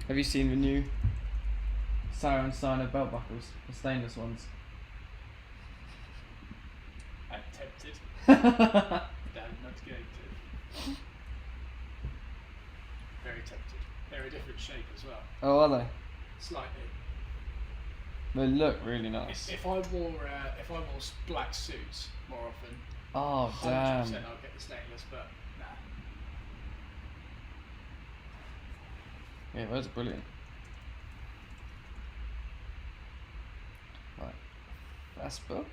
Have you seen the new Sauer and Steiner belt buckles, the stainless ones? I'm tempted. Damn, not going to. Very tempted. They're a different shape as well. Oh, are they? Slightly. They look really nice. If I wore black suits more often, Oh, 100% damn. I'll get the stainless, but nah. Yeah, those are brilliant. Right. Fast book.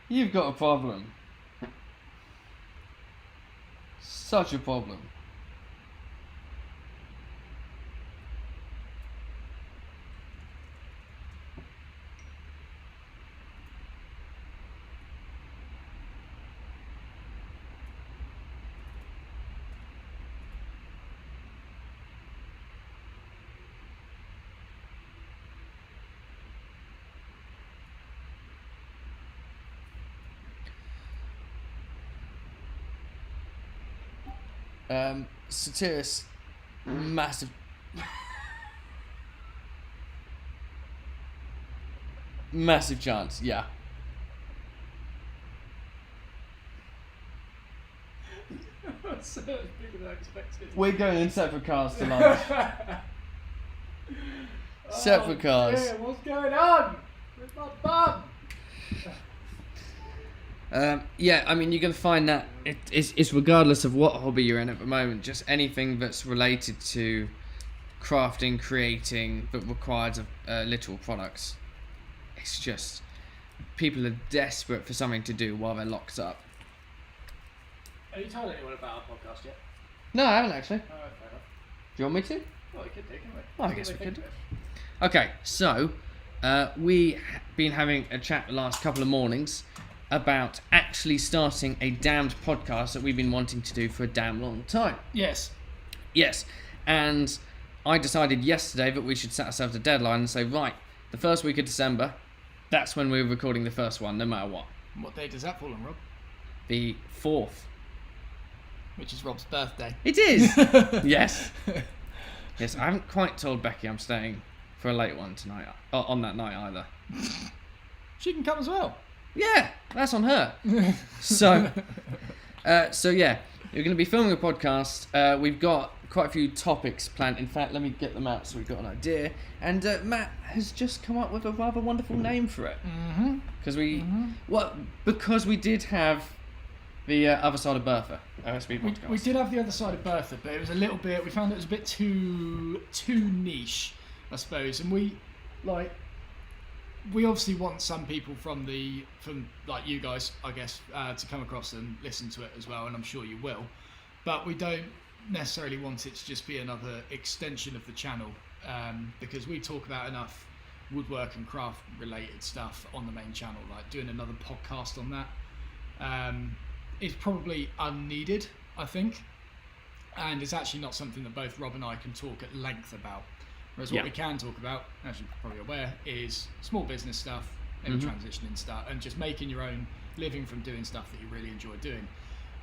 You've got a problem. Such a problem. Satiris, massive, massive chance, yeah. That's bigger than I expected. We're going in separate cars to lunch. Separate cars. Dear, what's going on? Where's my bum? Yeah, I mean, you're going to find that it's regardless of what hobby you're in at the moment, just anything that's related to crafting, creating, but requires literal products. It's just, people are desperate for something to do while they're locked up. Have you told anyone about our podcast yet? No, I haven't actually. Oh, fair enough. Do you want me to? Well, we could do, couldn't we? Well, I guess we could. Okay, so we've been having a chat the last couple of mornings about actually starting a damned podcast that we've been wanting to do for a damn long time. Yes. Yes, and I decided yesterday that we should set ourselves a deadline and say, right, the first week of December, that's when we're recording the first one, no matter what. What day does that fall on, Rob? The 4th. Which is Rob's birthday. It is! Yes. Yes, I haven't quite told Becky I'm staying for a late one tonight, on that night either. She can come as well. Yeah, that's on her. So yeah, you're going to be filming a podcast. We've got quite a few topics planned. In fact, let me get them out so we've got an idea. And Matt has just come up with a rather wonderful name for it. Because because we did have the Other Side of Bertha OSB podcast. We did have the Other Side of Bertha, but it was a little bit. We found it was a bit too niche, I suppose. And we obviously want some people from like you guys, I guess, to come across and listen to it as well, and I'm sure you will. But we don't necessarily want it to just be another extension of the channel, because we talk about enough woodwork and craft related stuff on the main channel. Like doing another podcast on that is probably unneeded, I think, and it's actually not something that both Rob and I can talk at length about. Whereas what we can talk about, as you're probably aware, is small business stuff, maybe transitioning stuff, and just making your own living from doing stuff that you really enjoy doing,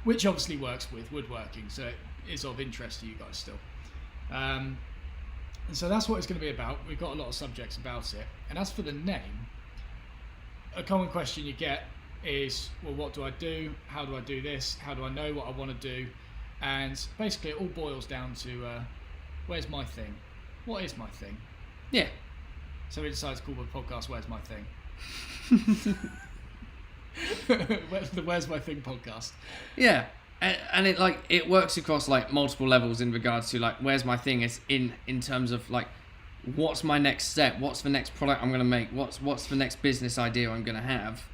which obviously works with woodworking, so it is of interest to you guys still. And so that's what it's going to be about. We've got a lot of subjects about it. And as for the name, a common question you get is, well, what do I do? How do I do this? How do I know what I want to do? And basically it all boils down to where's my thing? What is my thing? Yeah. So we decided to call the podcast Where's My Thing? The Where's My Thing podcast. Yeah. And it works across multiple levels in regards to where's my thing is in terms of what's my next step, what's the next product I'm going to make, what's the next business idea I'm going to have.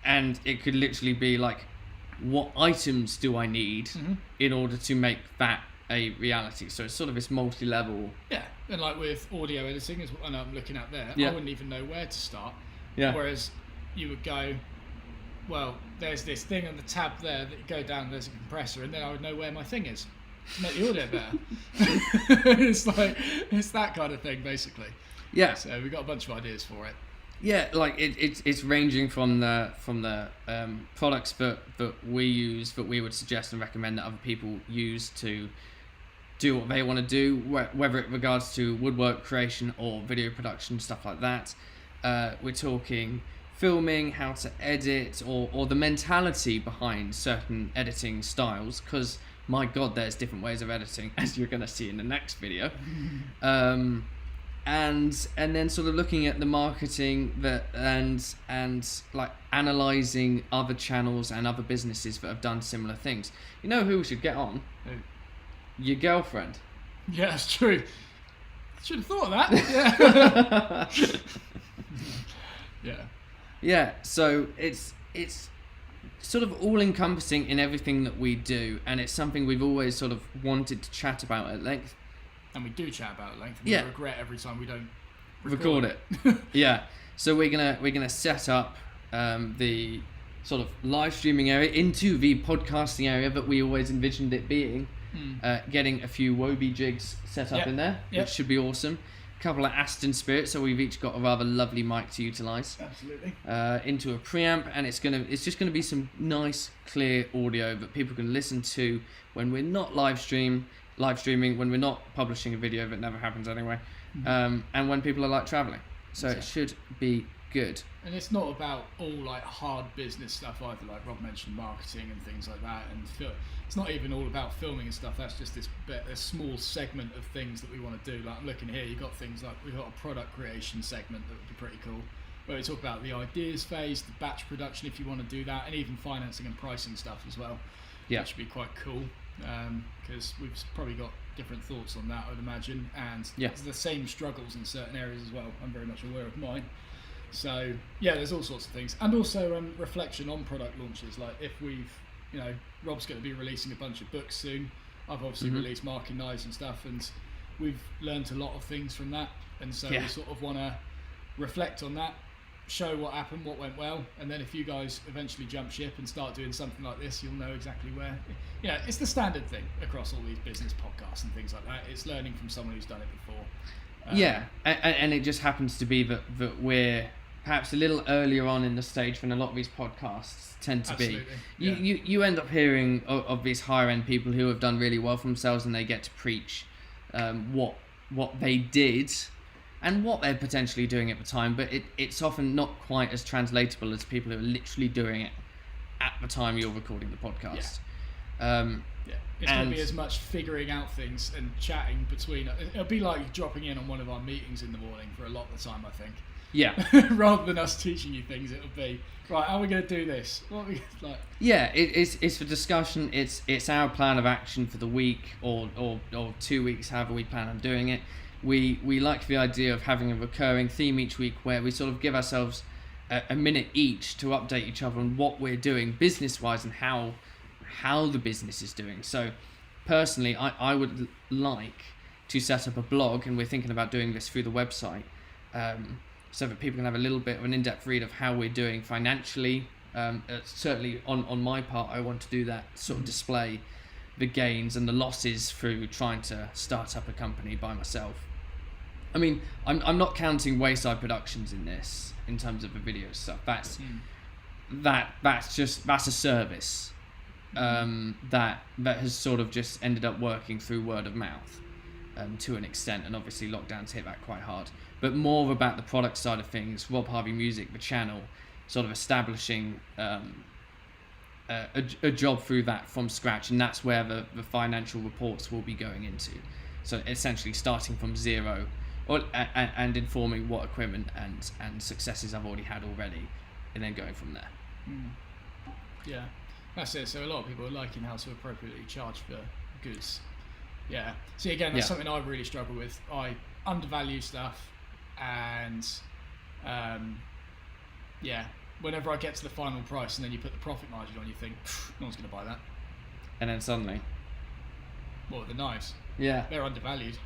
And it could literally be what items do I need in order to make that a reality. So it's sort of this multi-level. Yeah, and with audio editing, as and I'm looking at there, yeah. I wouldn't even know where to start. Yeah. Whereas you would go, well, there's this thing on the tab there that you go down, there's a compressor, and then I would know where my thing is to make the audio better. It's that kind of thing, basically. Yeah. So we've got a bunch of ideas for it. Yeah, it's ranging from the products that we use, that we would suggest and recommend that other people use to do what they want to do, whether it regards to woodwork creation or video production, stuff like that. We're talking filming, how to edit, or the mentality behind certain editing styles, because my god, there's different ways of editing, as you're going to see in the next video. And then sort of looking at the marketing and analysing other channels and other businesses that have done similar things. You know who we should get on? Who? Your girlfriend. Yeah, that's true. Should have thought of that. Yeah. Yeah, so it's it's sort of all encompassing in everything that we do, and it's something we've always sort of wanted to chat about at length. And we do chat about it at length. And yeah. We regret every time we don't record it. Yeah. So we're gonna set up the sort of live streaming area into the podcasting area that we always envisioned it being. Getting a few Wobie jigs set up in there, which should be awesome. A couple of Aston Spirits, so we've each got a rather lovely mic to utilise. Absolutely. Into a preamp, and it's just gonna be some nice, clear audio that people can listen to when we're not live streaming, when we're not publishing a video that never happens anyway, and when people are like travelling. So it should be good. And it's not about all like hard business stuff either, like Rob mentioned, marketing and things like that, and it's not even all about filming and stuff. That's just a small segment of things that we want to do. Like I'm looking here, you've got things like we've got a product creation segment that would be pretty cool, where we talk about the ideas phase, the batch production if you want to do that, and even financing and pricing stuff as well. Which should be quite cool, because we've probably got different thoughts on that, I would imagine, and there's the same struggles in certain areas as well. I'm very much aware of mine. So there's all sorts of things, and also reflection on product launches. Like if we've, Rob's going to be releasing a bunch of books soon. I've obviously released marking knives and stuff, and we've learned a lot of things from that. And so we sort of want to reflect on that, show what happened, what went well, and then if you guys eventually jump ship and start doing something like this, you'll know exactly where. It's the standard thing across all these business podcasts and things like that. It's learning from someone who's done it before. And it just happens to be that we're perhaps a little earlier on in the stage than a lot of these podcasts tend to be. You end up hearing of these higher end people who have done really well for themselves, and they get to preach what they did and what they're potentially doing at the time, but it's often not quite as translatable as people who are literally doing it at the time you're recording the podcast. It's going to be as much figuring out things and chatting between. It'll be like dropping in on one of our meetings in the morning for a lot of the time, I think. Rather than us teaching you things, it'll be right. How are we going to do this? What are we like? It's for discussion. It's our plan of action for the week or 2 weeks, however we plan on doing it. We like the idea of having a recurring theme each week where we sort of give ourselves a minute each to update each other on what we're doing business wise and how the business is doing. So personally, I would like to set up a blog, and we're thinking about doing this through the website, so that people can have a little bit of an in-depth read of how we're doing financially. Certainly on my part, I want to do that, sort of display the gains and the losses through trying to start up a company by myself. I mean, I'm not counting Wayside Productions in this in terms of the video stuff. That's a service that has sort of just ended up working through word of mouth to an extent, and obviously lockdowns hit that quite hard. But more about the product side of things, Rob Harvey Music, the channel, sort of establishing a job through that from scratch, and that's where the financial reports will be going into. So essentially starting from zero, and informing what equipment and successes I've already had already, and then going from there. Yeah, that's it. So a lot of people are liking how to appropriately charge for goods. Yeah. See, again, that's something I really struggle with. I undervalue stuff, and whenever I get to the final price and then you put the profit margin on, you think, no one's going to buy that. And then suddenly, what, the knives? Yeah, they're undervalued.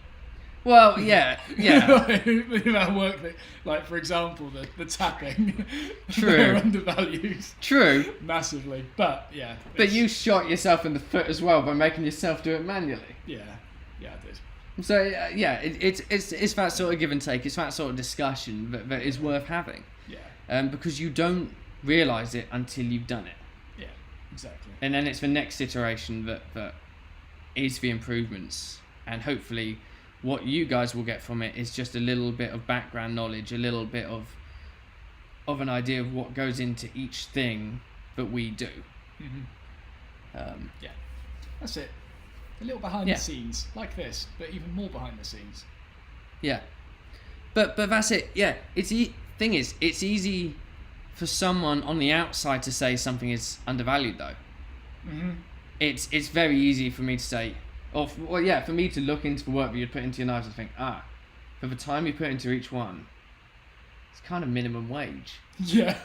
Well, yeah. The amount of work that, like, for example, the tapping. True. They're undervalued. True. Massively. But yeah. But you shot yourself in the foot as well by making yourself do it manually. Yeah, I did. So it's that sort of give and take. It's that sort of discussion that is worth having. Yeah. Because you don't realise it until you've done it. Yeah, exactly. And then it's the next iteration that is the improvements, and hopefully what you guys will get from it is just a little bit of background knowledge, a little bit of an idea of what goes into each thing that we do. Yeah, that's it. A little behind the scenes, like this, but even more behind the scenes. Yeah, but that's it. Yeah, thing is, it's easy for someone on the outside to say something is undervalued, though. It's very easy for me to say, for me to look into the work that you'd put into your knives and think, for the time you put into each one, it's kind of minimum wage. Yeah.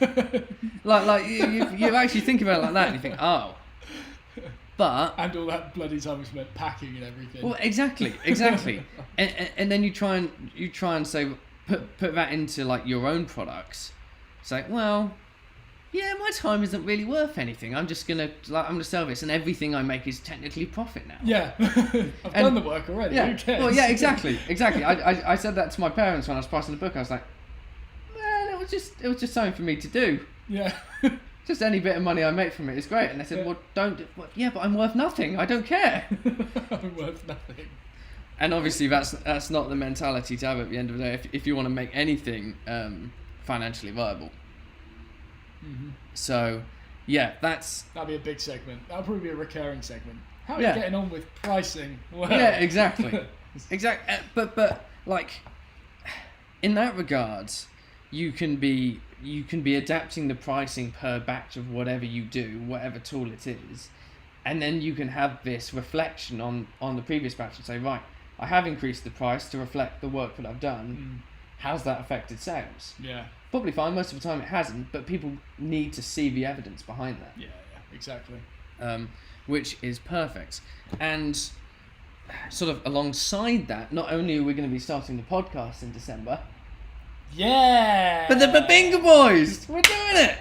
Like you actually think about it like that, and you think, oh, but and all that bloody time we spent packing and everything. well, exactly, and then you try and say put that into like your own products. It's like, well, yeah, my time isn't really worth anything. I'm gonna sell this, and everything I make is technically profit now. Yeah, I've done the work already. Yeah. Who cares? Well, yeah, exactly. I said that to my parents when I was pricing the book. I was like, well, it was just something for me to do. Yeah. Just any bit of money I make from it is great. And they said, well, don't. Well, yeah, but I'm worth nothing. I don't care. I'm worth nothing. And obviously, that's not the mentality to have at the end of the day. If you want to make anything financially viable. Mm-hmm. So, yeah, that'd be a big segment. That'll probably be a recurring segment. How are Yeah. you getting on with pricing? Well, yeah, exactly. But like, in that regards, you can be adapting the pricing per batch of whatever you do, whatever tool it is, and then you can have this reflection on the previous batch and say, right, I have increased the price to reflect the work that I've done. How's that affected sales? Yeah. Probably fine. Most of the time it hasn't, but people need to see the evidence behind that. Yeah, exactly. Which is perfect. And sort of alongside that, not only are we going to be starting the podcast in December, yeah, but the Babinga Boys, we're doing it.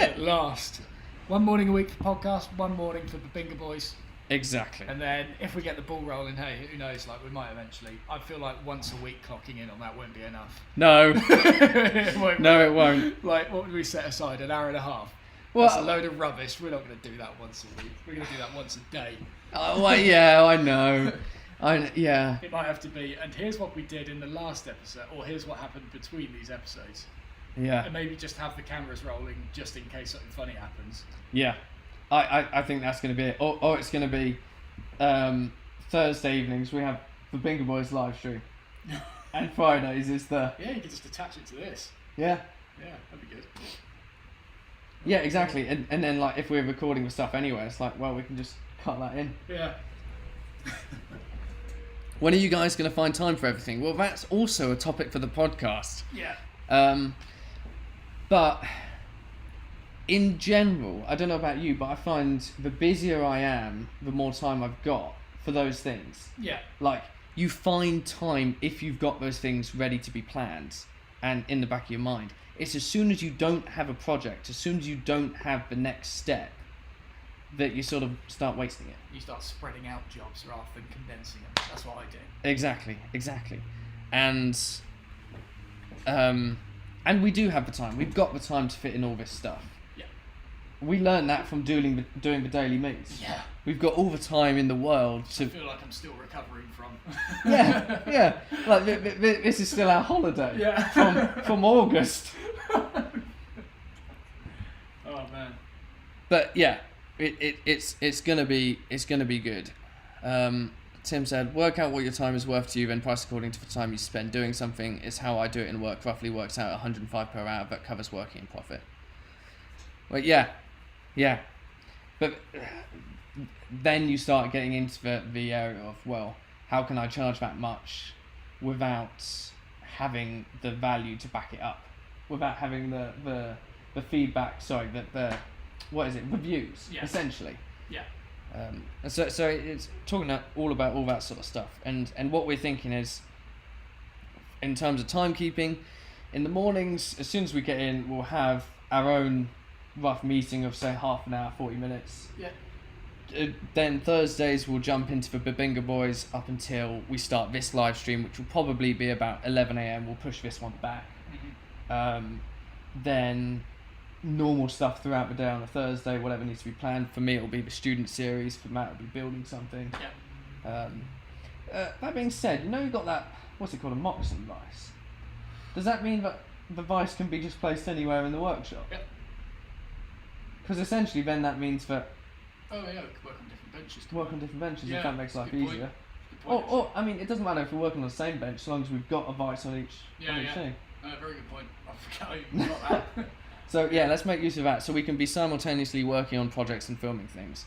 At last. One morning a week for podcast, one morning for the Babinga Boys. Exactly. And then if we get the ball rolling, hey, who knows? Like we might eventually. I feel like once a week clocking in on that won't be enough. No. It won't. Like what would we set aside? An hour and a half. Well, that's a load of rubbish. We're not going to do that once a week. We're going to do that once a day. Well, yeah, I know. Yeah. It might have to be. And here's what we did in the last episode, or here's what happened between these episodes. Yeah. And maybe just have the cameras rolling just in case something funny happens. Yeah. I think that's going to be it. Or it's going to be Thursday evenings we have the Babinga Boys live stream. And Fridays is the... Yeah, you can just attach it to this. Yeah. Yeah, that'd be good. Yeah, exactly. And then like if we're recording the stuff anyway, it's like, well, we can just cut that in. Yeah. When are you guys going to find time for everything? Well, that's also a topic for the podcast. Yeah. But in general, I don't know about you, but I find the busier I am, the more time I've got for those things. Yeah. Like, you find time if you've got those things ready to be planned and in the back of your mind. It's as soon as you don't have a project, as soon as you don't have the next step, that you sort of start wasting it. You start spreading out jobs rather than condensing them. That's what I do. Exactly. And we do have the time. We've got the time to fit in all this stuff. Yeah. We learned that from doing the daily meets. Yeah. We've got all the time in the world to... I feel like I'm still recovering from... yeah. Like, this is still our holiday. Yeah. From August. Oh, man. But, yeah, it's gonna be good. Tim said, work out what your time is worth to you, then price according to the time you spend doing something is how I do it in work. Roughly works out 105 per hour, that covers working and profit. Well, yeah. But then you start getting into the area of, well, how can I charge that much without having the value to back it up? Without having the feedback, reviews, essentially. Yeah. So it's talking all about all that sort of stuff, and what we're thinking is, in terms of timekeeping, in the mornings, as soon as we get in, we'll have our own rough meeting of say half an hour, 40 minutes. Yeah. Then Thursdays we'll jump into the Babinga Boys up until we start this live stream, which will probably be about 11 a.m. We'll push this one back. Mm-hmm. Then normal stuff throughout the day on a Thursday, whatever needs to be planned. For me, it'll be the student series. For Matt, it'll be building something. Yeah. That being said, you've got that, what's it called, a Moxon vice. Does that mean that the vice can be just placed anywhere in the workshop? Yeah. Because essentially then that means that... Oh yeah, we can work on different benches. Work on different benches, yeah, if that makes life good easier. Point. Or, I mean, it doesn't matter if we're working on the same bench, as long as we've got a vice on each thing. Very good point. I forgot I even got that. So yeah, let's make use of that, so we can be simultaneously working on projects and filming things.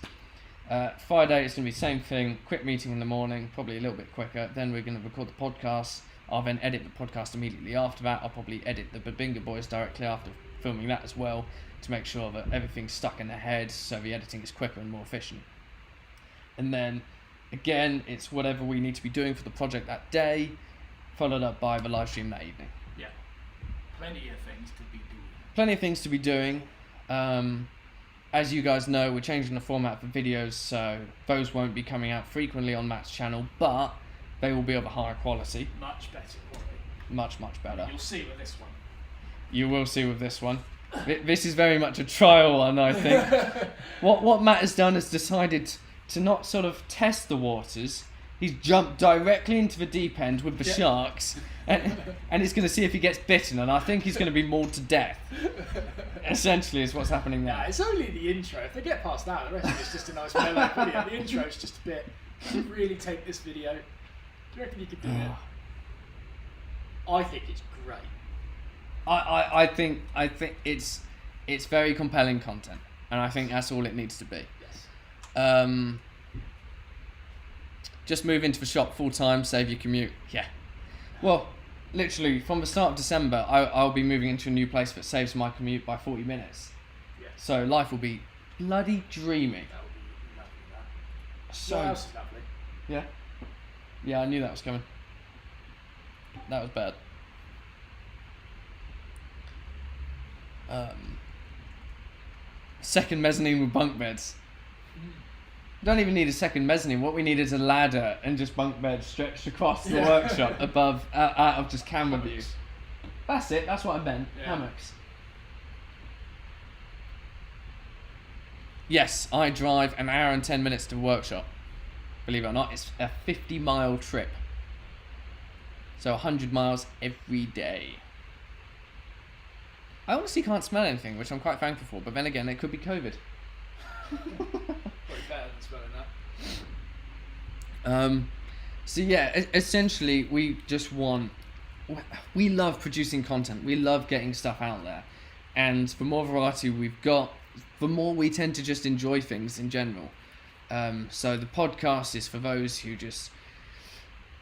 Friday it's going to be the same thing, quick meeting in the morning, probably a little bit quicker, then we're going to record the podcast, I'll then edit the podcast immediately after that. I'll probably edit the Babinga Boys directly after filming that as well, to make sure that everything's stuck in their head, so the editing is quicker and more efficient. And then, again, it's whatever we need to be doing for the project that day, followed up by the live stream that evening. Yeah. Plenty of things to be doing. Plenty of things to be doing. As you guys know, we're changing the format for videos, so those won't be coming out frequently on Matt's channel, but they will be of a higher quality. Much better quality. Much better. You'll see with this one. You will see with this one. This is very much a trial one, I think. What Matt has done is decided to not sort of test the waters. He's jumped directly into the deep end with the sharks, and he's going to see if he gets bitten, and I think he's going to be mauled to death. Essentially is what's happening there. Yeah, it's only the intro. If they get past that, the rest of it's just a nice mellow video. The intro is just a bit, really take this video. Do you reckon you could do it? I think it's great. I think it's very compelling content, and I think that's all it needs to be. Yes. Just move into the shop full time, save your commute. Yeah. Well, literally from the start of December, I'll be moving into a new place that saves my commute by 40 minutes. Yeah. So life will be bloody dreamy. That would be lovely. That. So Your house is lovely. yeah, yeah, I knew that was coming. That was bad. Second mezzanine with bunk beds. Don't even need a second mezzanine. What we need is a ladder and just bunk beds stretched across the workshop above, out of just camera view. That's it. That's what I meant. Yeah. Hammocks. Yes, I drive an hour and 10 minutes to the workshop. Believe it or not, it's a 50-mile trip. So 100 miles every day. I honestly can't smell anything, which I'm quite thankful for. But then again, it could be COVID. Probably better than smelling that. So yeah, essentially we love producing content. We love getting stuff out there. And the more variety we've got, the more we tend to just enjoy things in general. So the podcast is for those who just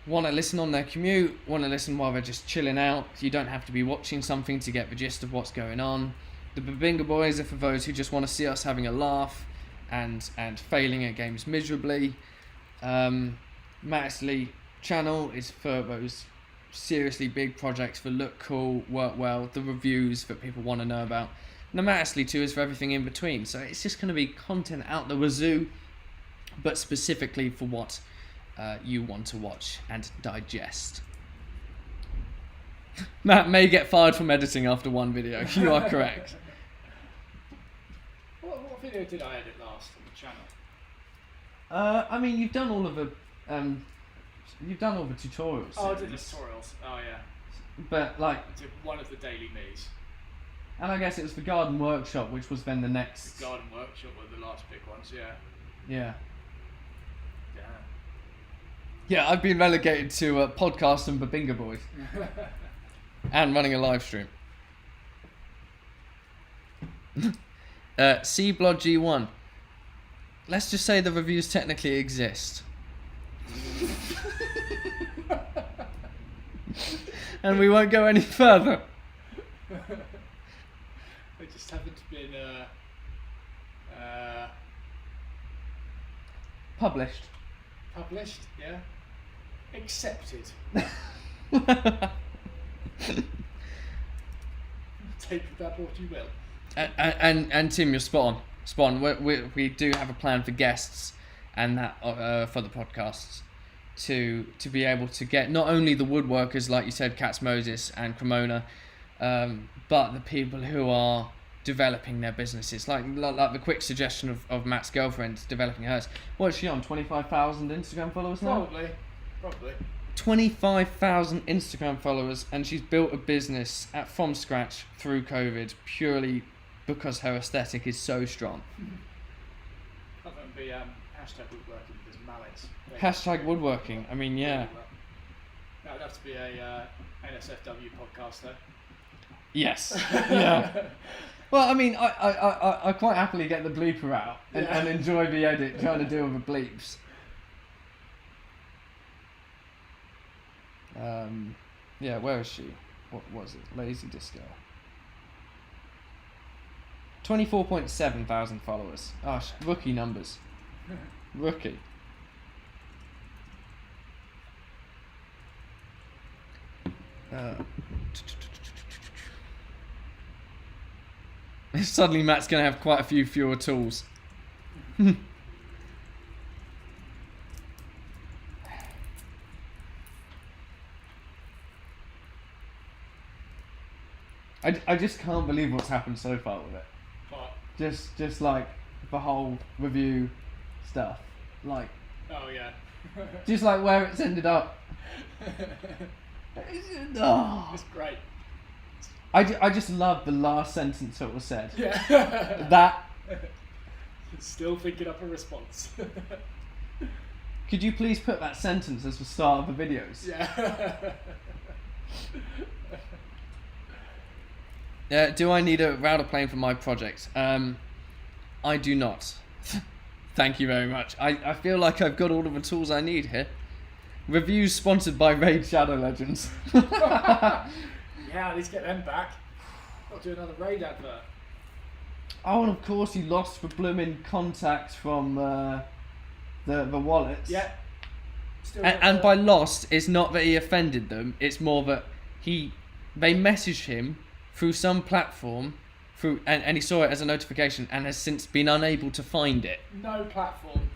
want to listen on their commute, want to listen while they're just chilling out. You don't have to be watching something to get the gist of what's going on. The Babinga Boys are for those who just want to see us having a laugh and failing at games miserably. Matt Estlea channel is for those seriously big projects that look cool, work well, the reviews that people want to know about. And the Matt Estlea 2 is for everything in between. So it's just going to be content out the wazoo, but specifically for what you want to watch and digest. Matt may get fired from editing after one video. You are correct. What video did I edit last on the channel? I mean, you've done all of the tutorials. Oh, I did the tutorials. Oh yeah. But like, I did one of the daily me's. and I guess it was the garden workshop, which was then the next. The garden workshop were the last big ones. Yeah. Yeah. Yeah. Yeah, I've been relegated to podcast and Babinga Boys, and running a live stream. C-Blood G1. Let's just say the reviews technically exist. And we won't go any further. They just haven't been Published. published. Yeah. Accepted. Take that what you will. And Tim, you're spot on. We do have a plan for guests and that for the podcasts to be able to get not only the woodworkers, like you said, Katz Moses and Cremona, but the people who are developing their businesses, like the quick suggestion of Matt's girlfriend developing hers. What is she on? 25,000 Instagram followers now? Probably. 25,000 Instagram followers, and she's built a business from scratch through COVID purely because her aesthetic is so strong. That would be hashtag woodworking because mallets. Hashtag woodworking. I mean, yeah. That would have to be a NSFW podcast though. Yes. Yeah. Well, I mean, I quite happily get the bleeper out and enjoy the edit, trying to deal with the bleeps. Yeah, where is she? What was it? Lazy Disco. 24.7 thousand followers. Oh, rookie numbers. Rookie. Suddenly Matt's going to have quite a few fewer tools. I just can't believe what's happened so far with it. But, Just like the whole review stuff. Like, oh yeah. just like where it's ended up. Oh. It's great. I just love the last sentence that was said. Yeah. That. Still thinking up a response. Could you please put that sentence as the start of the videos? Yeah. Do I need a router plane for my project? I do not. Thank you very much. I feel like I've got all of the tools I need here. Reviews sponsored by Raid Shadow Legends. Yeah, I need to get them back. Got to do another raid advert. Oh, and of course you lost the blooming contacts from the wallets. Yeah. And by lost, it's not that he offended them. It's more that they messaged him through some platform, and he saw it as a notification and has since been unable to find it. No platform,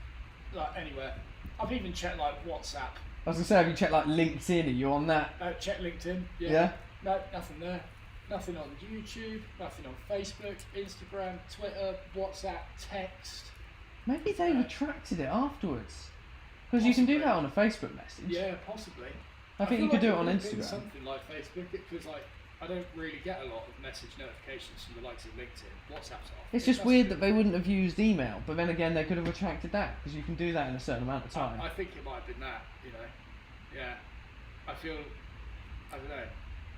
like anywhere. I've even checked like WhatsApp. I was gonna say, have you checked like LinkedIn? Are you on that? Check LinkedIn. Yeah. Yeah? No, nothing there. Nothing on YouTube. Nothing on Facebook, Instagram, Twitter, WhatsApp, text. Maybe they retracted it afterwards. Because you can do that on a Facebook message. Yeah, possibly. I think you feel could do it like on would have been Instagram. Something like Facebook, because like I don't really get a lot of message notifications from the likes of LinkedIn. WhatsApp's off. It's just weird that they wouldn't have used email, but then again they could have retracted that because you can do that in a certain amount of time. I think it might have been that, you know. Yeah. I don't know,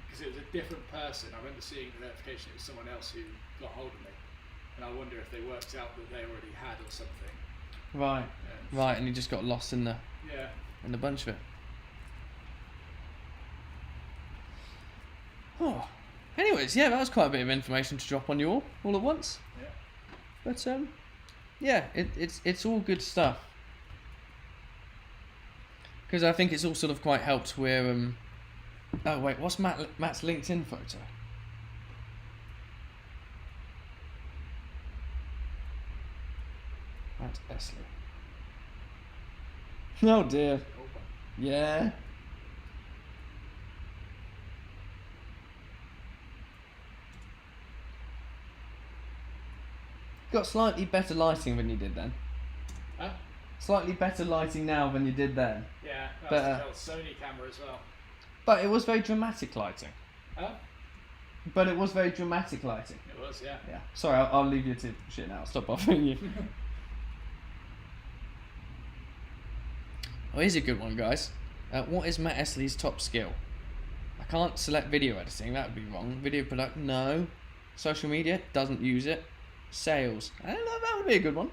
because it was a different person. I remember seeing the notification, it was someone else who got hold of me. And I wonder if they worked out that they already had or something. Right. Yeah. Right, and you just got lost in the bunch of it. Oh. Anyways, yeah, that was quite a bit of information to drop on you all at once. Yeah. But yeah, it's all good stuff. Because I think it's all sort of quite helped where oh wait, what's Matt's LinkedIn photo? Matt Estlea. Oh dear. Yeah. Got slightly better lighting than you did then. Huh? Slightly better lighting now than you did then. Yeah, that But, was the Sony camera as well. But it was very dramatic lighting. Huh? But it was very dramatic lighting. It was, yeah. Yeah. Sorry, I'll leave you to shit now. Stop bothering you. Oh, here's a good one, guys. What is Matt Estlea's top skill? I can't select video editing. That would be wrong. Video production, no. Social media, doesn't use it. Sales, I don't know. That would be a good one.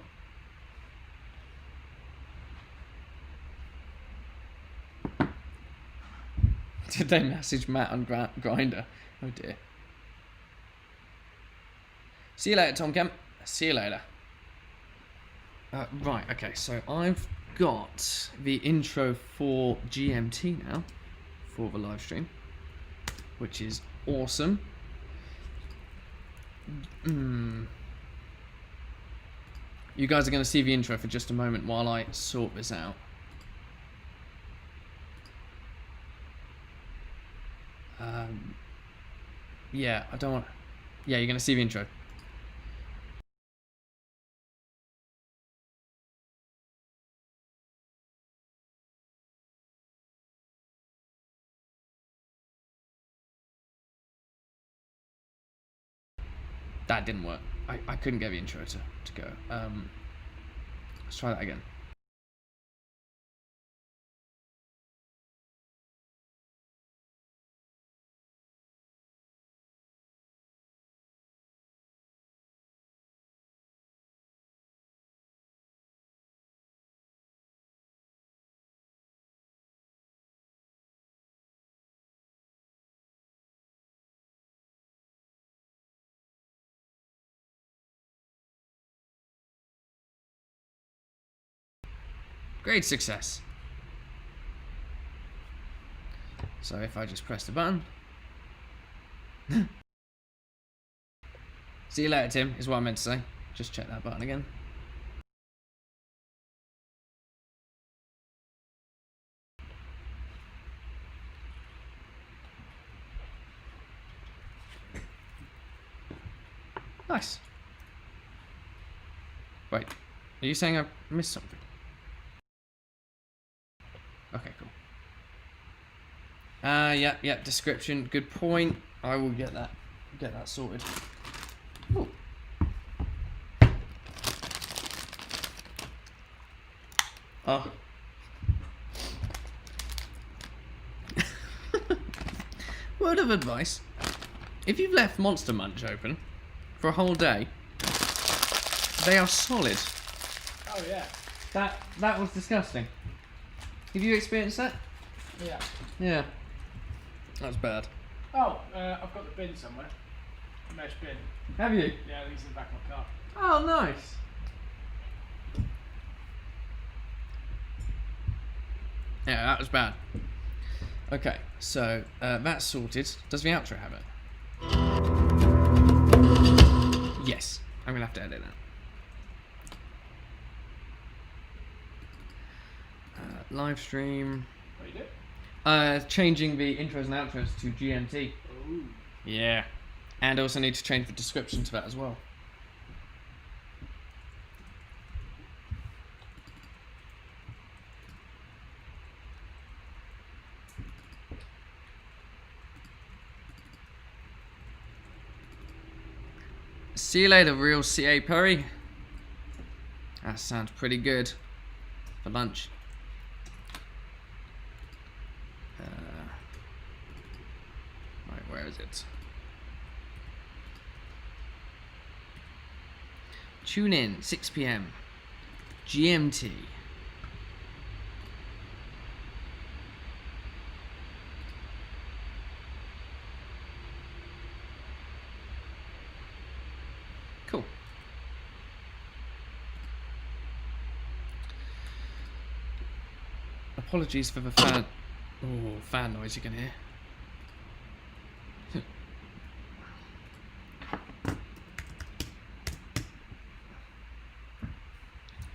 Did they message Matt on Grindr? Oh dear. See you later, Tom Kemp. See you later. Right, okay, so I've got the intro for GMT now, for the live stream, which is awesome. You guys are going to see the intro for just a moment while I sort this out. Yeah, I don't want... Yeah, you're going to see the intro. That didn't work. I couldn't get the intro to go. Let's try that again. Great success. So if I just press the button. See you later, Tim, is what I meant to say. Just check that button again. Nice. Wait, are you saying I missed something? Okay, cool. Yeah, description, good point. I will get that sorted. Ooh. Oh. Word of advice. If you've left Monster Munch open for a whole day, they are solid. Oh yeah. That was disgusting. Have you experienced that? Yeah. Yeah. That's bad. Oh, I've got the bin somewhere. The mesh bin. Have you? Yeah, these in the back of my car. Oh, nice. Yeah, that was bad. Okay, so that's sorted. Does the outro have it? Yes. I'm going to have to edit that. Live stream. What you do? Changing the intros and outros to GMT. Ooh. Yeah. And I also need to change the description to that as well. See you later, real CA Perry. That sounds pretty good for lunch. Right, where is it? Tune in, 6 PM, GMT. Cool. Apologies for the fan noise you can hear.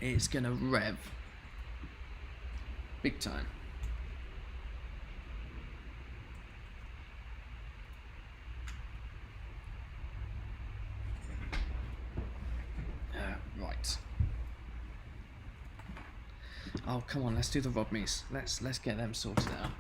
It's gonna rev big time. Right. Oh, come on, let's do the Rodmeys. Let's get them sorted out.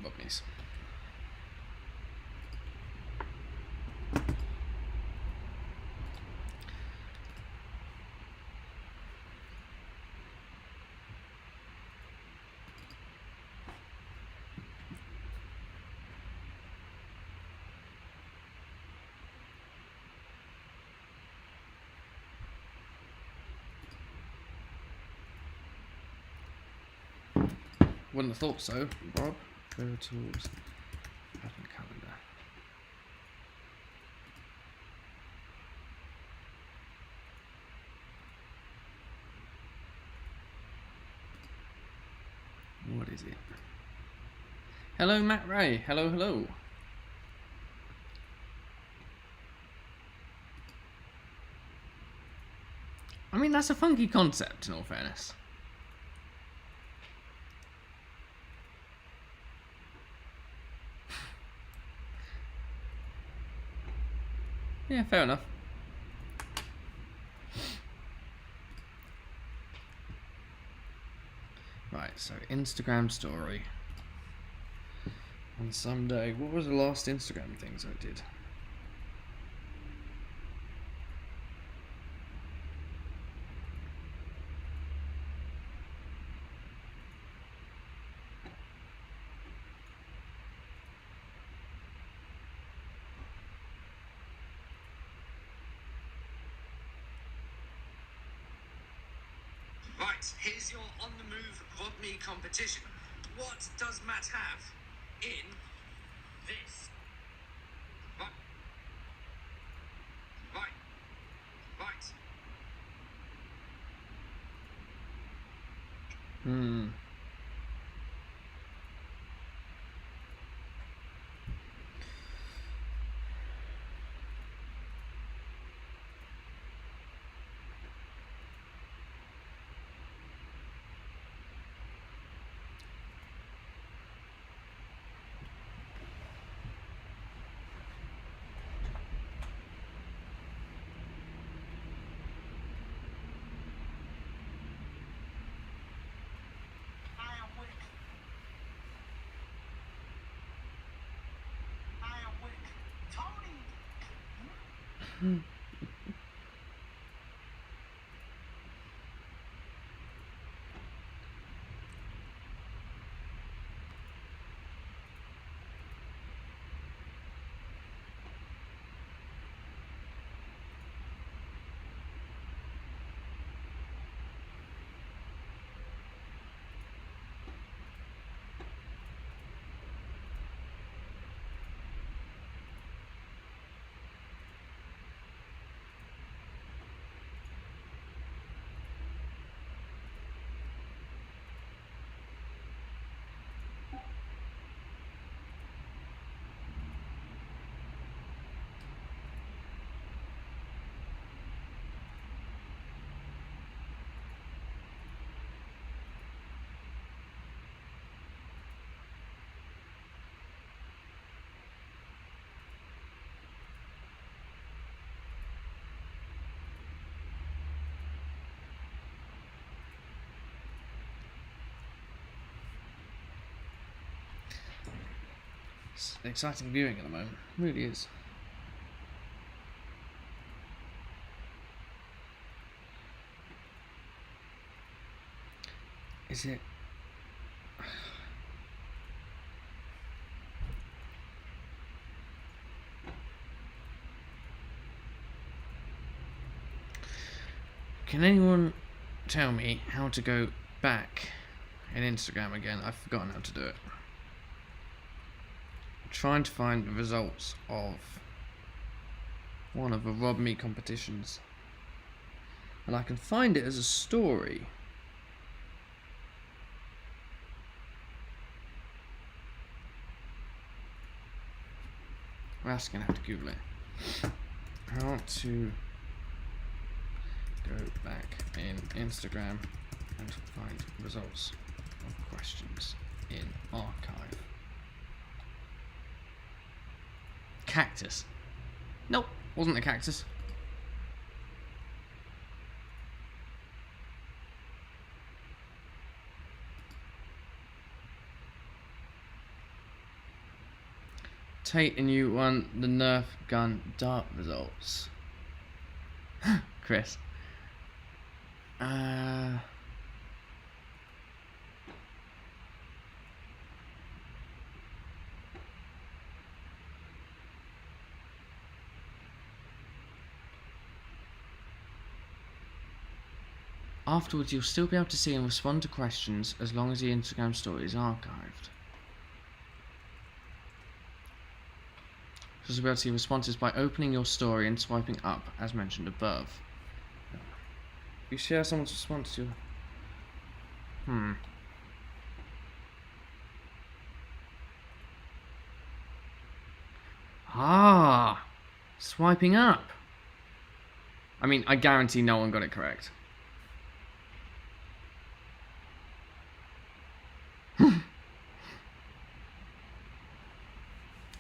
Rodmeys. Wouldn't have thought so, Rob. Go tools. Advent calendar. What is it? Hello, Matt Ray. Hello, hello. I mean, that's a funky concept, in all fairness. Yeah, fair enough. Right, so Instagram story. On Sunday, what was the last Instagram things I did? Right, here's your on the move VodMe competition. What does Matt have in this? Right. Right. Right. It's exciting viewing at the moment. It really is. Is it? Can anyone tell me how to go back in Instagram again? I've forgotten how to do it. I'm trying to find the results of one of the VodMe competitions. And I can find it as a story. We're asking how to Google it. How to go back in Instagram and find results of questions in archive. Cactus. Nope, wasn't a cactus. Tate and you won the Nerf gun dart results. Chris. Afterwards, you'll still be able to see and respond to questions as long as the Instagram story is archived. You'll be able to see responses by opening your story and swiping up, as mentioned above. If you share someone's response to... Ah! Swiping up. I mean, I guarantee no one got it correct.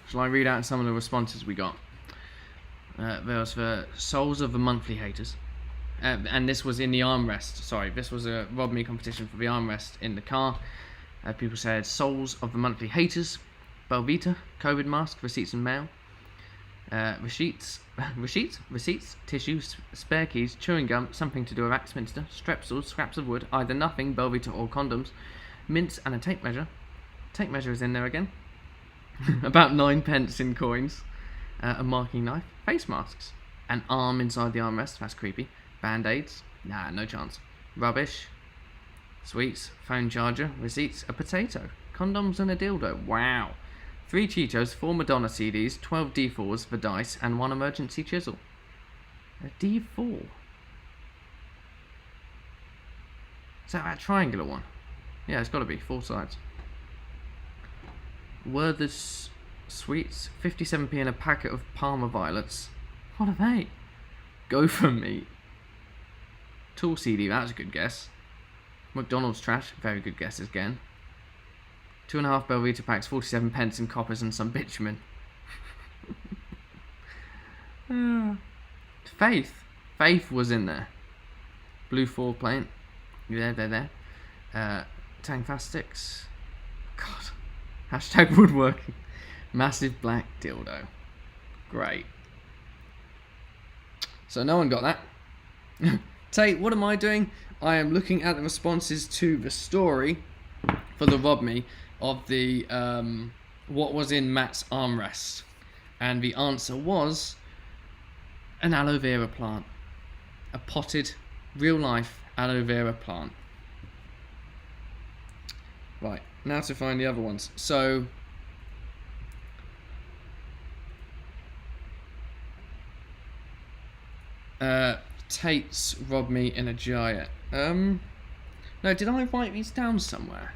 Shall I read out some of the responses we got? There was the Souls of the Monthly Haters. And this was in the armrest. Sorry, this was a Rob Me competition for the armrest in the car. People said Souls of the Monthly Haters, Belvita, COVID mask, receipts and mail, receipts, tissues, spare keys, chewing gum, something to do with Axminster, strepsils, scraps of wood, either nothing, Belvita or condoms, mints and a tape measure. Tape measure is in there again. About 9 pence in coins, a marking knife, face masks, an arm inside the armrest, that's creepy, band-aids, nah, no chance, rubbish, sweets, phone charger, receipts, a potato, condoms and a dildo, wow, 3 Cheetos, 4 Madonna CDs, 12 D4s for dice, and 1 emergency chisel. A D4? Is that triangular one? Yeah, it's got to be, 4 sides. Werther's sweets, 57p and a packet of Palmer violets. What are they? Gopher meat. Tool CD, that was a good guess. McDonald's trash, very good guess again. 2.5 Belvita packs, 47 pence in coppers and some bitumen. Faith. Faith was in there. Blue 4 plane. There. Tangfastics. God. Hashtag woodworking. Massive black dildo. Great. So no one got that. Tate, what am I doing? I am looking at the responses to the story for the Rob Me of the what was in Matt's armrest. And the answer was an aloe vera plant. A potted, real life aloe vera plant. Right, now to find the other ones. So, Tate's Rob Me in a giant. No, did I write these down somewhere?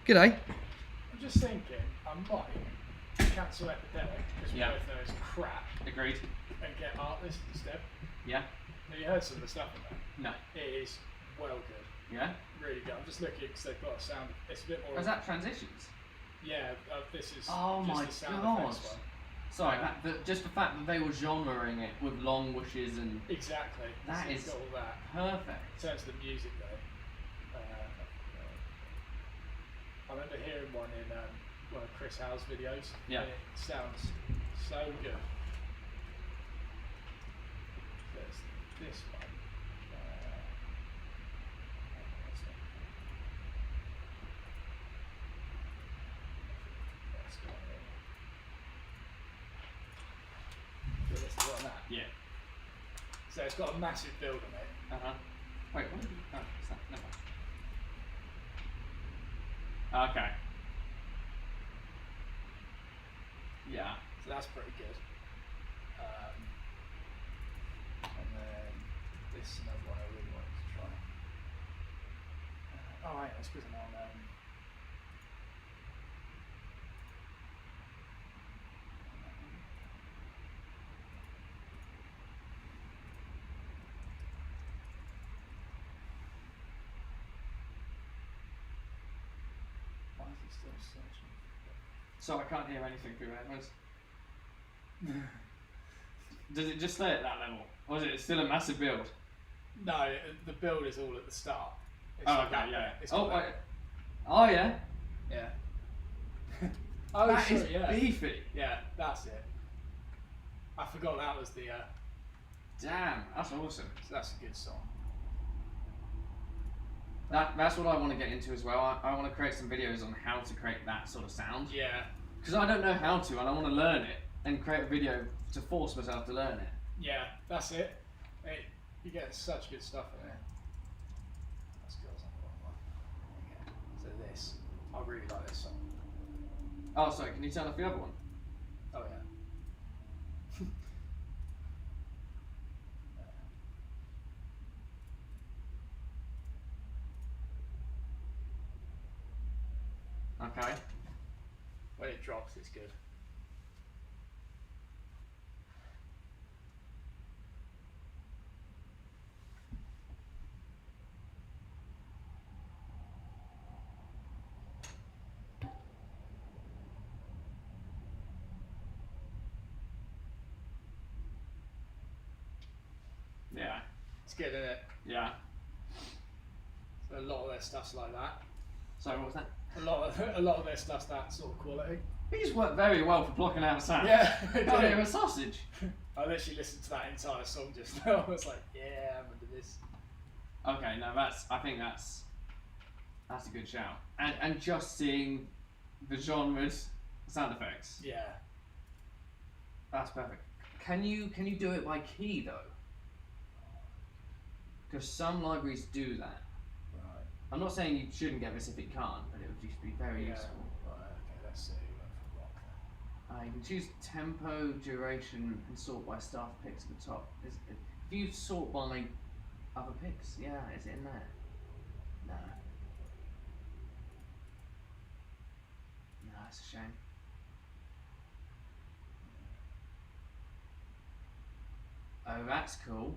G'day. I'm just thinking, I might cancel Epidemic because we both know it's crap. Agreed. And get Artlist instead. Yeah. Have you heard some of the stuff in there? No. It is well good. Yeah? Really good. I'm just looking because they've got a sound. It's a bit more. Was that transitions? Yeah, this is. Oh just my the sound god. effects one. Sorry, just the fact that they were genrering it with long wishes and. Exactly. That so is got all that. perfect. In terms of the music though. I remember hearing one in one of Chris Howe's videos. Yeah. And it sounds so good. There's this one. Yeah. So it's got a massive build on it. Wait, what did you... Oh, is that... Never mind. Okay. Yeah. So that's pretty good. And then this is another one I really wanted to try. Oh, right, that's because I'm on. Why is it still searching? So I can't hear anything through headphones. Does it just stay at that level? Or is it still a massive build? No, the build is all at the start. It's Oh, like okay, that yeah. bit. It's Oh, got wait. Oh, yeah. Yeah. Oh, That sorry, is yeah. beefy. Yeah, that's it. I forgot that was the. Damn, that's awesome. So that's a good song. That's what I want to get into as well. I want to create some videos on how to create that sort of sound. Yeah. Because I don't know how to, and I want to learn it and create a video to force myself to learn it. Yeah, that's it. You get such good stuff in there. That's good. That's not the wrong one. Okay. So this, I really like this song. Oh, sorry. Can you turn off the other one? Oh yeah. Okay. When it drops, it's good. Yeah. It's good, isn't it? Yeah. So a lot of their stuff's like that. Sorry, what was that? A lot of their stuff's that sort of quality. These work very well for blocking out sound. Yeah, Oh, they're a sausage. I literally listened to that entire song just now. I was like, yeah, I'm into this. Okay, no, I think that's a good shout. And just seeing the genres sound effects. Yeah. That's perfect. Can you do it by key though? Because some libraries do that. Right. I'm not saying you shouldn't get this if it can't, but it would just be very useful. Right, okay, let's see. Went for rock then. You can choose tempo, duration, and sort by staff picks at the top. If you sort by other picks, yeah, is it in there? No. No, that's a shame. Oh, that's cool.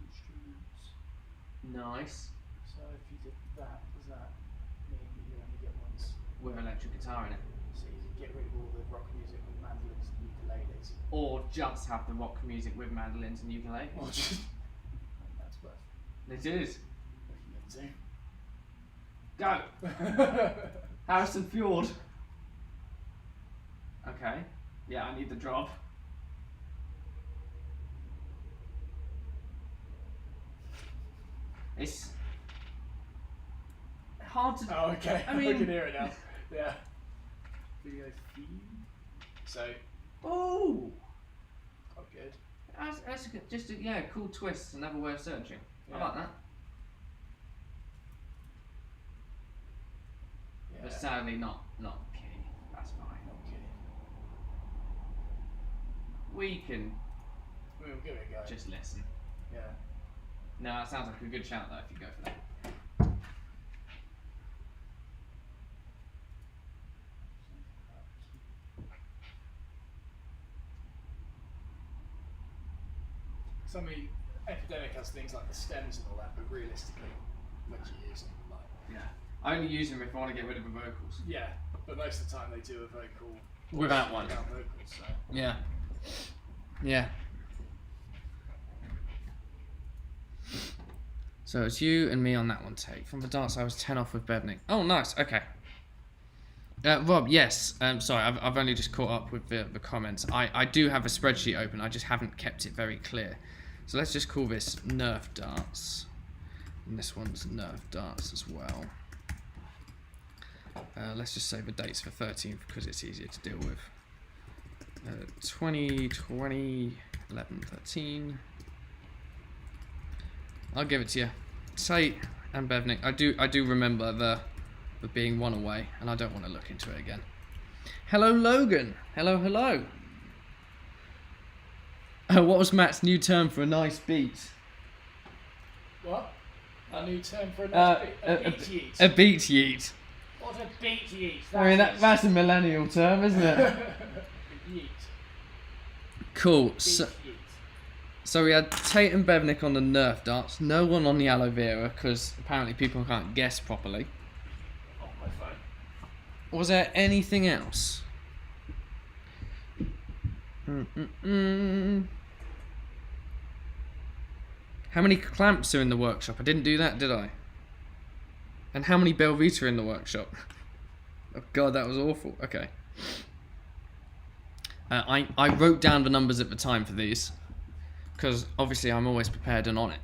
Instruments. Nice. So if you did that, does that mean you only get ones? With electric guitar in it. So you can get rid of all the rock music with mandolins and ukuleles. Or just have the rock music with mandolins and ukuleles. Or just... That's worth It is. looking into. Go! Harrison Fjord. Okay. Yeah, I need the drop. It's hard to. Oh, okay. I I mean- can hear it now. Yeah. Video feed. So, Oh, quite good. that's a good, just a cool twist, another way of searching. I Yeah. like that. Yeah. But sadly, not key. That's fine. Okay. We can We'll give it a go. just listen. Yeah. No, that sounds like a good shout though. If you go for that. So I mean, Epidemic has things like the stems and all that, but realistically, when do you use them? Like, Yeah. I only use them if I want to get rid of the vocals. yeah, but most of the time they do a vocal Without one. without vocals. So Yeah. Yeah. So it's you and me on that one take. From the darts, I was 10 off with Bevnik. Oh, nice. Okay. Rob, yes. Sorry, I've only just caught up with the comments. I do have a spreadsheet open. I just haven't kept it very clear. So let's just call this Nerf darts. And this one's Nerf darts as well. Let's just say the dates for 13th because it's easier to deal with. 2020, 11, 13. I'll give it to you. Tate and Bevnik. I do remember the being one away, and I don't want to look into it again. Hello, Logan. Hello, hello. What was Matt's new term for a nice beat? what? A new term for a nice beat? A beat yeet. A beat yeet. What a beat yeet? I mean, that's a millennial term, isn't it? Yeet. Cool. Beat So, yeet. so we had Tate and Bevnik on the Nerf darts. No one on the aloe vera because apparently people can't guess properly. Oh, my phone. Was there anything else? How many clamps are in the workshop? I didn't do that, did I? And how many Belvita are in the workshop? Oh god, that was awful. Okay. I wrote down the numbers at the time for these because obviously I'm always prepared and on it.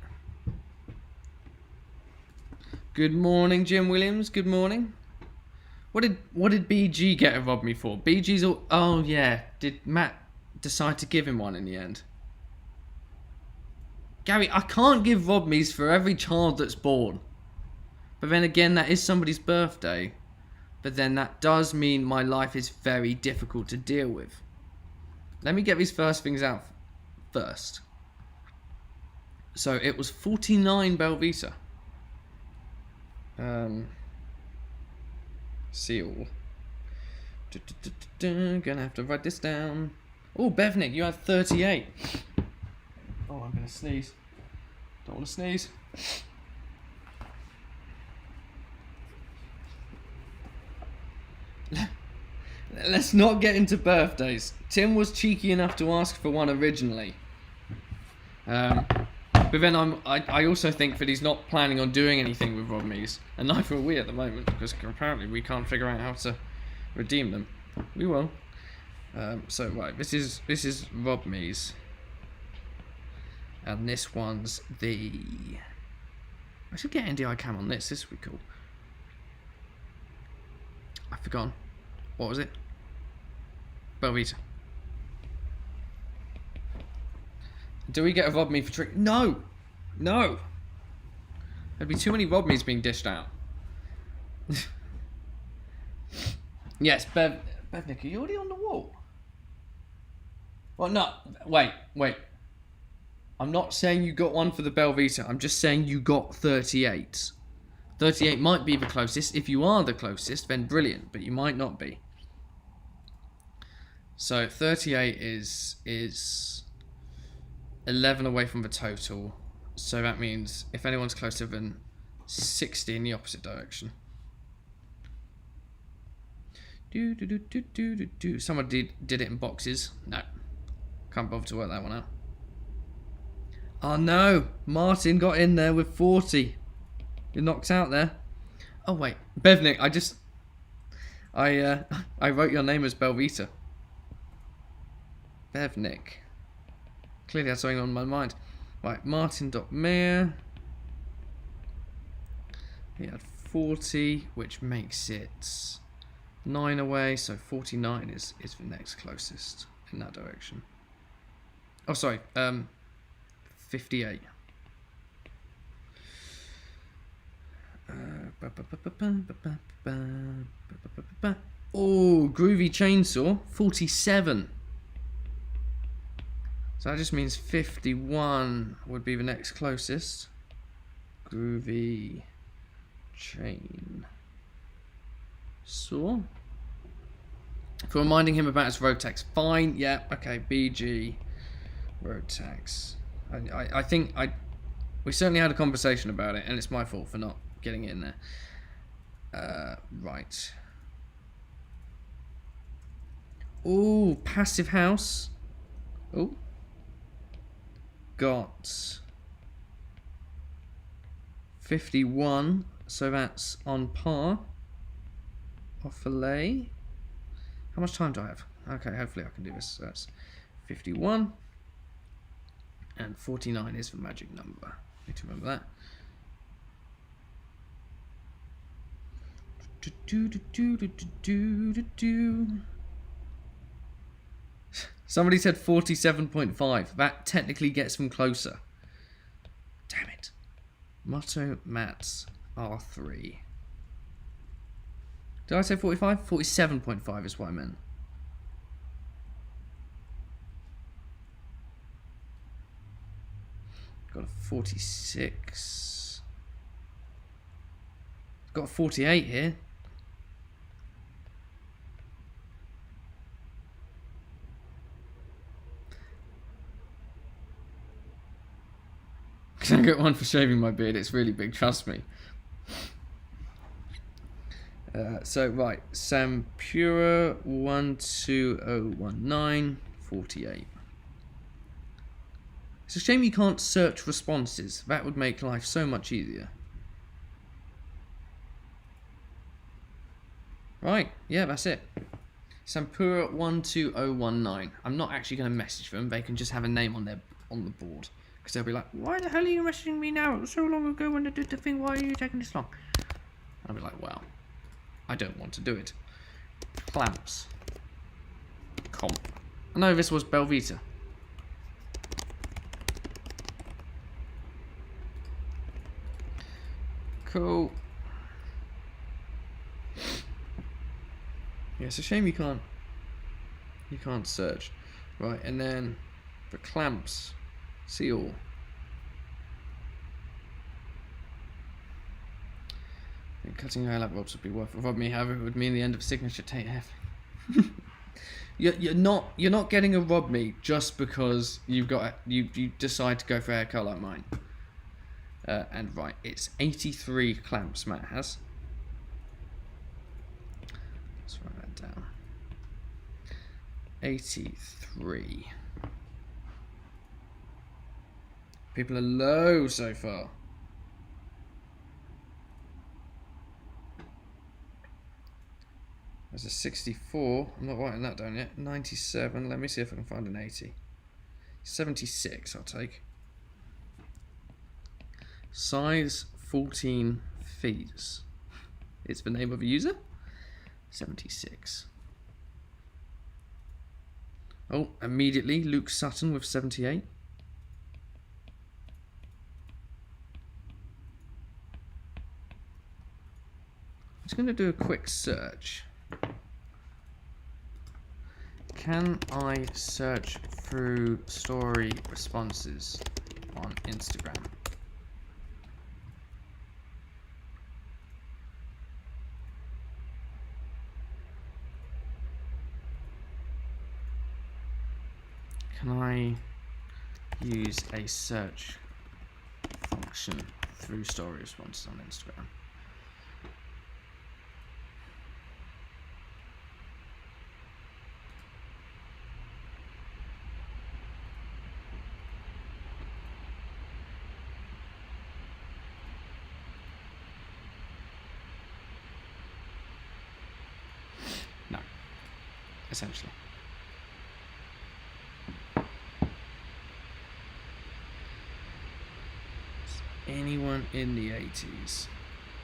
Good morning, Jim Williams. Good morning. What did BG get a rob me for? BG's all. Oh yeah. Did Matt decide to give him one in the end? Gary, I can't give Rob Me's for every child that's born. But then again, that is somebody's birthday. But then that does mean my life is very difficult to deal with. Let me get these first things out first. So it was 49 Belvita. Seal. Gonna have to write this down. Oh, Bevnik, you had 38. Oh, I'm gonna sneeze. Don't want to sneeze. Let's not get into birthdays. Tim was cheeky enough to ask for one originally. But then I also think that he's not planning on doing anything with Rob Me's, and neither are we at the moment, because apparently we can't figure out how to redeem them. We will. So right, this is Rob Me's, and this one's the. I should get NDI cam on this. This would be cool. I've forgotten. What was it? Belvita. Do we get a Rob Me for trick? No! No! There'd be too many Rob Me's being dished out. Yes, Bevnik, are you already on the wall? Well, no. Wait. I'm not saying you got one for the Belvita. I'm just saying you got 38. 38 might be the closest. If you are the closest, then brilliant. But you might not be. So 38 is 11 away from the total. So that means if anyone's closer than 60 in the opposite direction. Someone did it in boxes. No. Can't bother to work that one out. Oh no! Martin got in there with 40. You're knocked out there. Oh wait. Bevnik, I wrote your name as Belvita. Bevnik. Clearly had something on my mind. Right, Martin.Mayer. He had 40, which makes it 9 away, so 49 is the next closest in that direction. Oh, sorry, 58. Oh, Groovy Chainsaw, 47. So that just means 51 would be the next closest. Groovy Chain Saw. For reminding him about his road tax. Fine, yeah, okay, BG road tax. I think we certainly had a conversation about it, and it's my fault for not getting it in there. Right. Ooh, Passive House. Oh. Got 51, so that's on par. Offerlay. How much time do I have? Okay, hopefully I can do this. So that's 51. And 49 is the magic number. Need to remember that. Somebody said 47.5. That technically gets them closer. Damn it. Motto Mats R3. Did I say 45? 47.5 is what I meant. Got a 46. Got a 48 here. Can I get one for shaving my beard? It's really big, trust me. So, right. Sampura 12019 48. It's a shame you can't search responses. That would make life so much easier. Right, yeah, that's it. Sampura 12019. I'm not actually going to message them. They can just have a name on the board. Because they'll be like, why the hell are you messaging me now? It was so long ago when I did the thing. Why are you taking this long? And I'll be like, well, I don't want to do it. Clamps. Comp. No, this was Belvita. Cool. Yeah, it's a shame you can't search. Right, and then for clamps, seal. Cutting your lap robs would be worth it. Rob me, however, it would mean the end of signature tape. You're not getting a rob me just because you decide to go for a haircut like mine. And right, it's 83 clamps Matt has. Let's write that down. 83. People are low so far. There's a 64. I'm not writing that down yet. 97. Let me see if I can find an 80. 76 I'll take. Size 14 feet. It's the name of a user. 76. Oh, immediately Luke Sutton with 78. I'm just going to do a quick search. Can I search through story responses on Instagram? Can I use a search function through story responses on Instagram? No, essentially. Anyone in the 80s?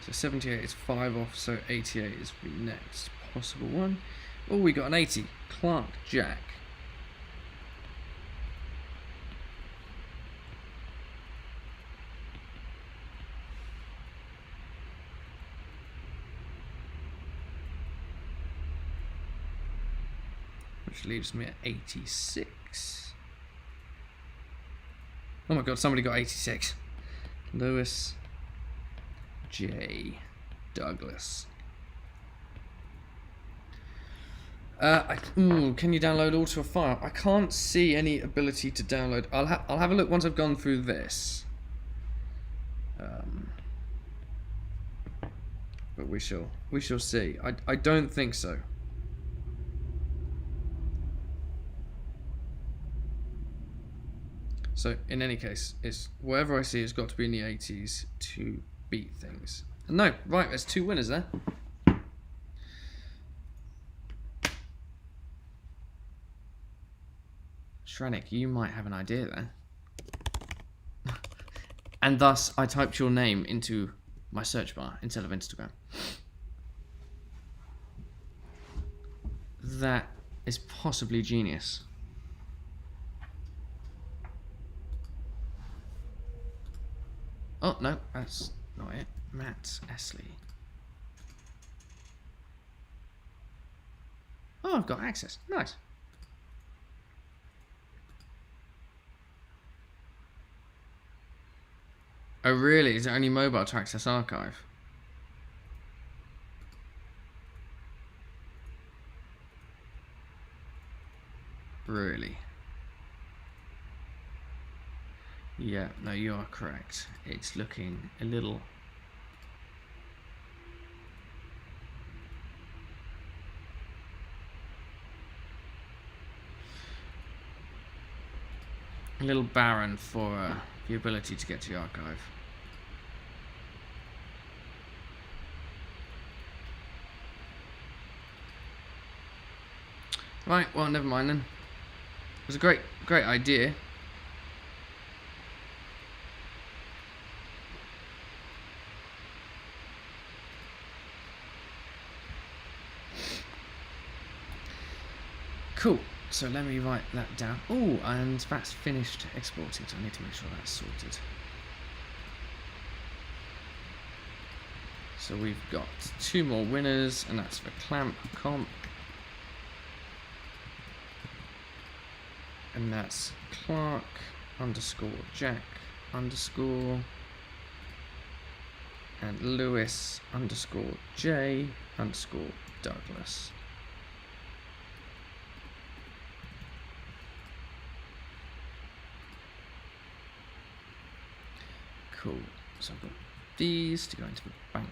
So 78 is 5 off, so 88 is the next possible one. Oh, we got an 80. Clark Jack. Which leaves me at 86. Oh my god, somebody got 86. Lewis J. Douglas. Can you download all to a file? I can't see any ability to download. I'll have a look once I've gone through this. But we shall see. I don't think so. So in any case, it's whatever I see has got to be in the 80s to beat things. No, right, there's 2 winners there. Shrenik, you might have an idea there. And thus, I typed your name into my search bar instead of Instagram. That is possibly genius. Oh, no, that's not it. Matt Estlea. Oh, I've got access. Nice. Oh, really? Is it only mobile to access archive? Really? Yeah, no, you are correct. It's looking a little... barren for the ability to get to the archive. Right, well, never mind then. It was a great idea. Cool. So let me write that down. Oh, and that's finished exporting, so I need to make sure that's sorted. So we've got 2 more winners, and that's for clamp comp. And that's Clark _ Jack _ and Lewis _ J _ Douglas. Cool. So I've got these to go into the bank.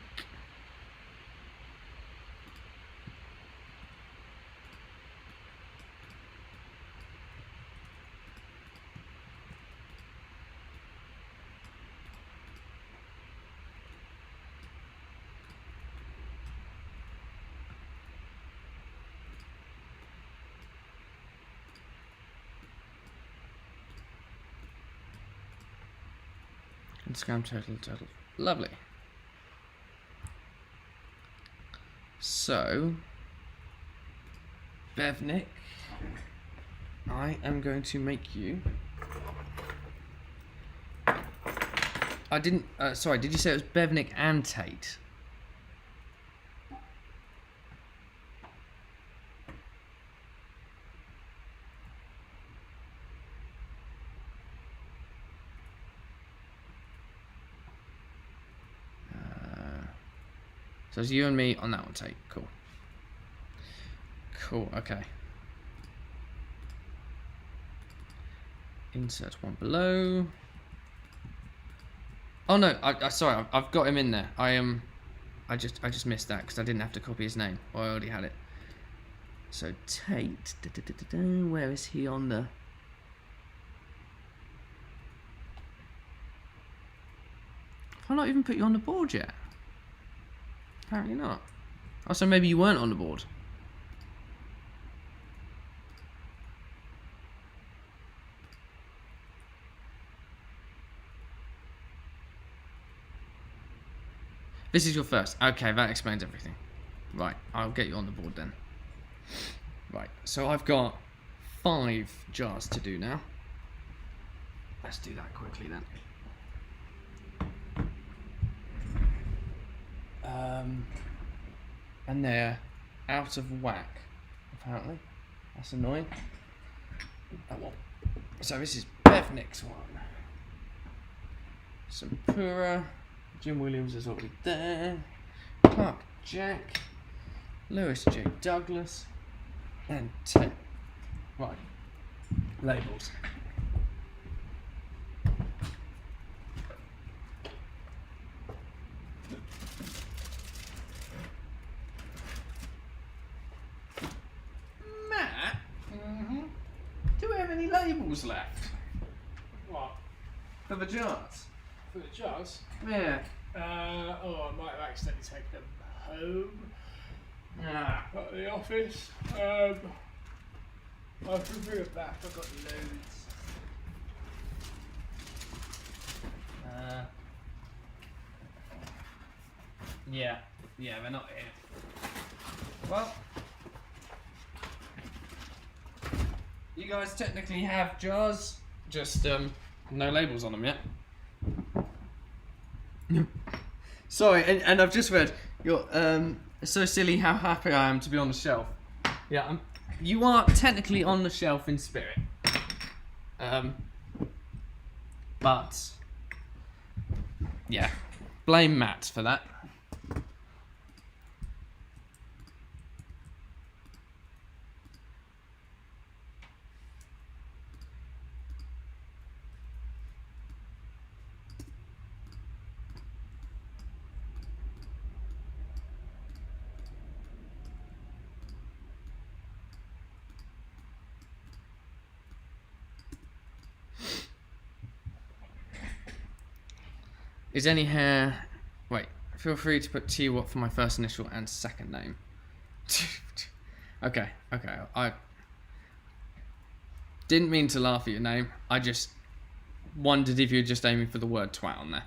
Instagram total. Lovely. So, Bevnik, I am going to make you. I didn't. Sorry, did you say it was Bevnik and Tate? So it's you and me on that one, Tate. Cool. Cool, okay. Insert one below. Oh no, sorry, I've got him in there. I just missed that because I didn't have to copy his name. I already had it. So Tate, where is he on the... Have I not even put you on the board yet? Apparently not. Oh, so maybe you weren't on the board. This is your first. Okay, that explains everything. Right, I'll get you on the board then. Right, so I've got 5 jars to do now. Let's do that quickly then. And they're out of whack, apparently. That's annoying. Oh well. So this is Bevnik's one. Sampura. Jim Williams is already there. Clark Jack. Lewis J. Douglas. And Tate. Right. Labels. Labels left. What? For the jars. For the jars? Yeah. Oh, I might have accidentally taken them home. Ah. At the office. I can bring it back. I've got loads. Yeah, they're not here. Well, you guys technically have jars, just no labels on them yet. Sorry, and I've just read, you're it's so silly how happy I am to be on the shelf. Yeah, you are technically on the shelf in spirit. But yeah, blame Matt for that. Is any hair... Wait, feel free to put T Watt for my first initial and second name. Okay. I didn't mean to laugh at your name. I just wondered if you were just aiming for the word twat on there.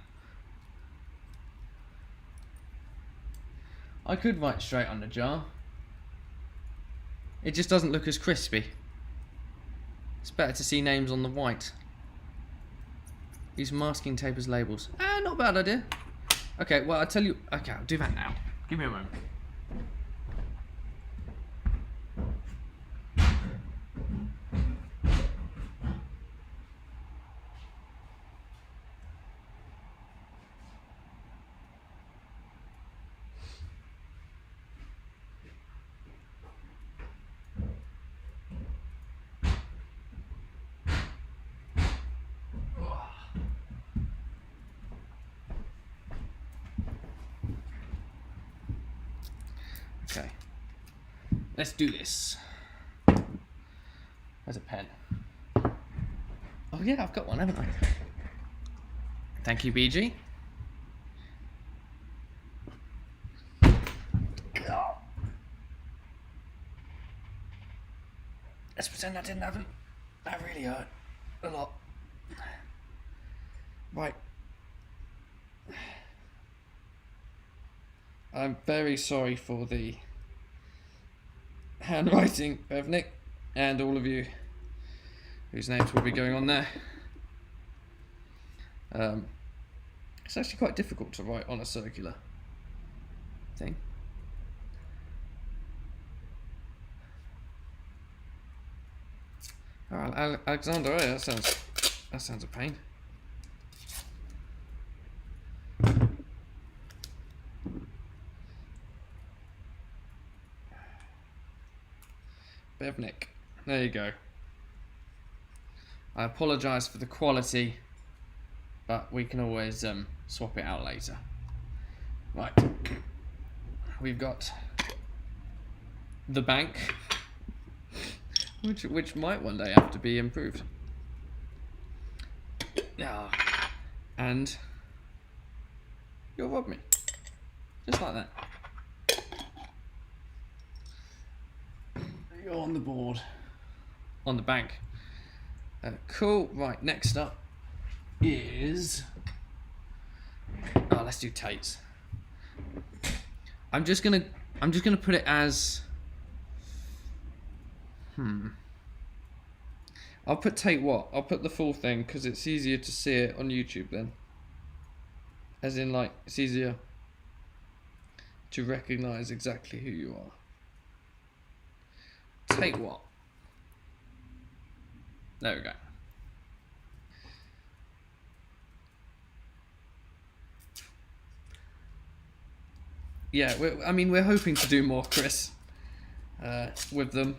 I could write straight on the jar. It just doesn't look as crispy. It's better to see names on the white. Use masking tape as labels. Not a bad idea. Okay, well, I'll tell you. Okay, I'll do that now. Give me a moment. Okay, let's do this. There's a pen. Oh yeah, I've got one, haven't I? Thank you, BG. Let's pretend that didn't happen. That really hurt a lot. Right. I'm very sorry for the handwriting, Bevnik, and all of you whose names will be going on there. It's actually quite difficult to write on a circular thing. Oh, Alexander, oh, that sounds a pain. Bevnik, there you go. I apologise for the quality, but we can always swap it out later. Right, we've got the bank, which might one day have to be improved. And you'll rob me, just like that. You're on the board, on the bank. Cool. Right. Next up is let's do Tate's. I'm just gonna put it as I'll put Tate what? I'll put the full thing because it's easier to see it on YouTube then. As in, like, it's easier to recognise exactly who you are. Tate what? There we go. Yeah, we're hoping to do more, Chris, with them.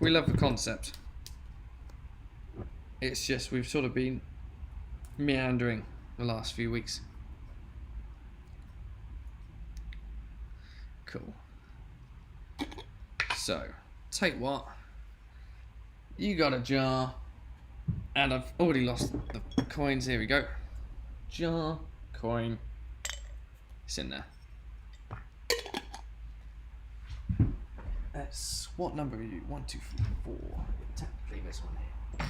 We love the concept. It's just we've sort of been meandering the last few weeks. Cool. So, take what? You got a jar, and I've already lost the coins. Here we go. Jar, coin. It's in there. What number are you? 1, 2, 3, 4. Technically this one here.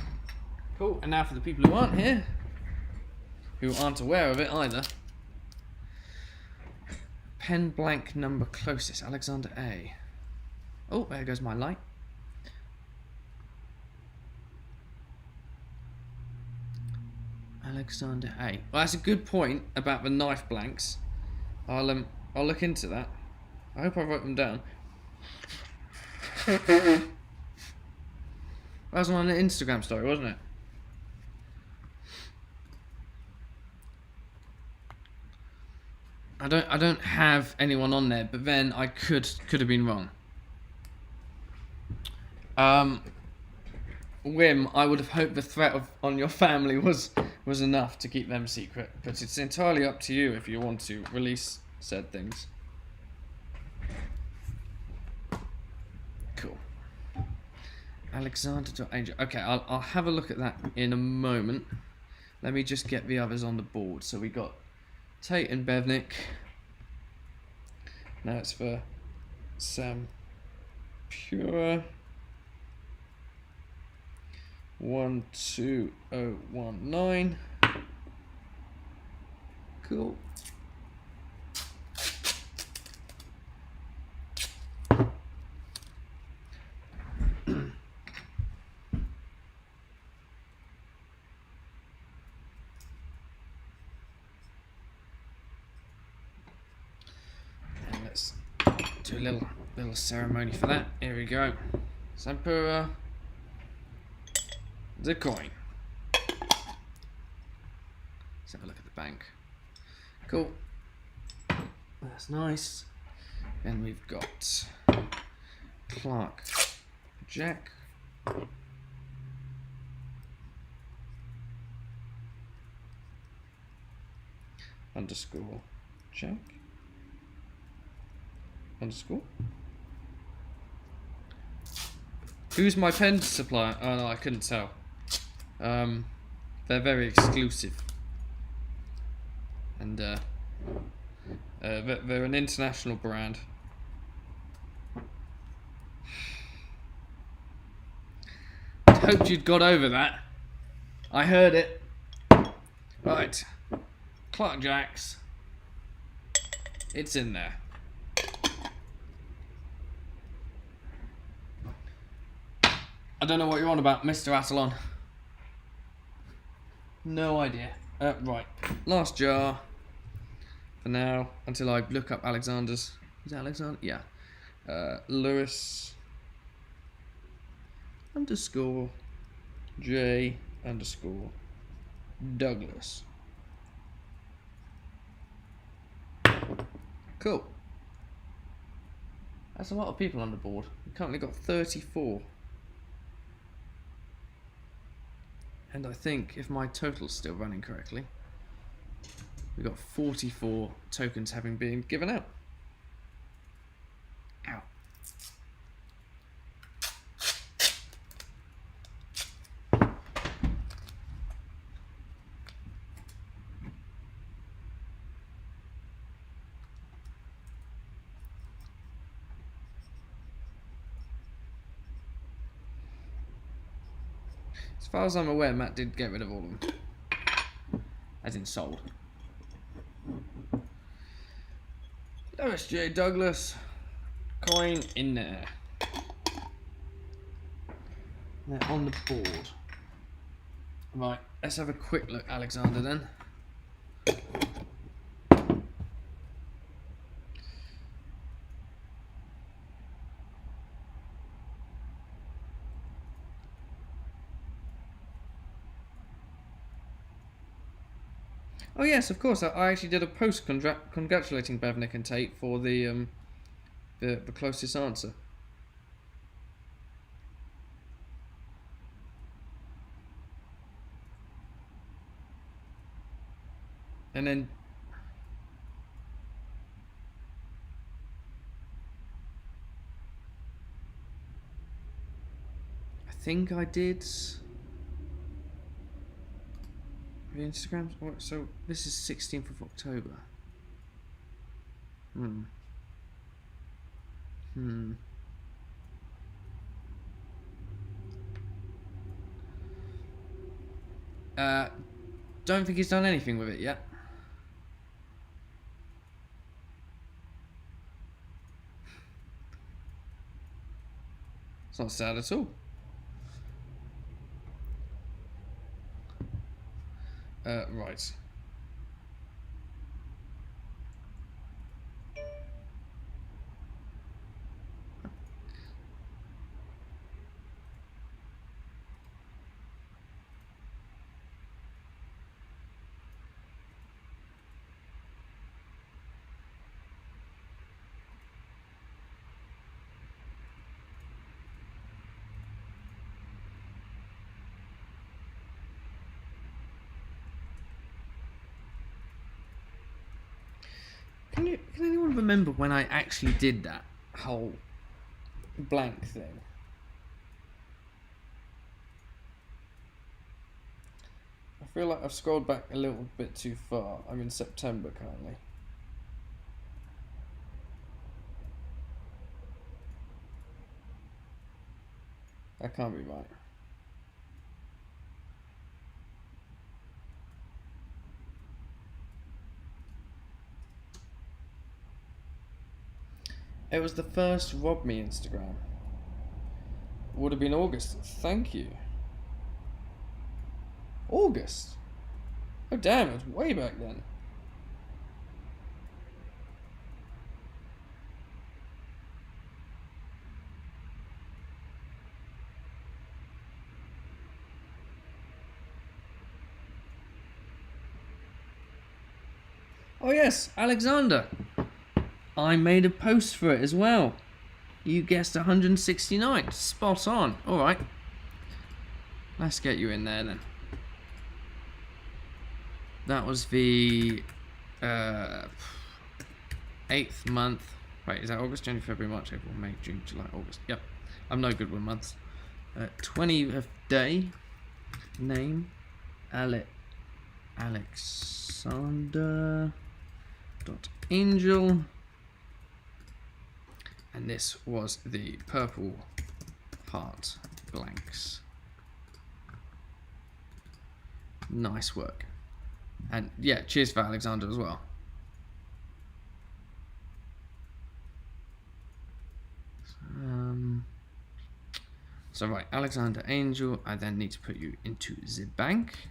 Cool. And now for the people who aren't here, who aren't aware of it either. Pen blank number closest. Alexander A. Oh, there goes my light. Alexander A. Well, that's a good point about the knife blanks. I'll look into that. I hope I wrote them down. That was on an Instagram story, wasn't it? I don't have anyone on there, but then I could have been wrong. Wim, I would have hoped the threat on your family was enough to keep them secret, but it's entirely up to you if you want to release said things. Cool. Alexander.angel. Okay, I'll have a look at that in a moment. Let me just get the others on the board. So we got Tate and Bevnik. Now it's for Sam Pure. 12019. Cool. Do a little ceremony for that. Here we go. Sampura. The coin. Let's have a look at the bank. Cool. That's nice. Then we've got Clark Jack. Underscore Jack. Underscore. Who's my pen supplier? Oh no, I couldn't tell. They're very exclusive. And they're an international brand. Hoped you'd got over that. I heard it. Right. Clark Jacks. It's in there. I don't know what you're on about, Mr. Attalon. No idea. Right. Last jar. For now, until I look up Alexander's. Is that Alexander? Yeah. Lewis underscore J underscore Douglas. Cool. That's a lot of people on the board. We've currently got 34. And I think, if my total's still running correctly, we've got 44 tokens having been given out. Ow. As far as I'm aware, Matt did get rid of all of them. As in sold. Lewis J. Douglas. Coin in there. They're on the board. Right, let's have a quick look, Alexander, then. Oh yes, of course. I actually did a post congratulating Bevnick and Tate for the closest answer. And then I think I did the Instagram. So this is 16th of October. Don't think he's done anything with it yet. It's not sad at all. Right. Can anyone remember when I actually did that whole blank thing? I feel like I've scrolled back a little bit too far. I'm in September currently. That can't be right. It was the first Rob Me Instagram. Would have been August. Thank you. August? Oh damn, it was way back then. Oh yes, Alexander. I made a post for it as well. You guessed 169. Spot on. Alright. Let's get you in there then. That was the 8th month. Wait, is that August, January, February, March, April, May, June, July, August? Yep. I'm no good with months. 20th day. Name. Alexander.angel. And this was the purple heart blanks. Nice work. And yeah, cheers for Alexander as well. So right, Alexander Angel, I then need to put you into the bank.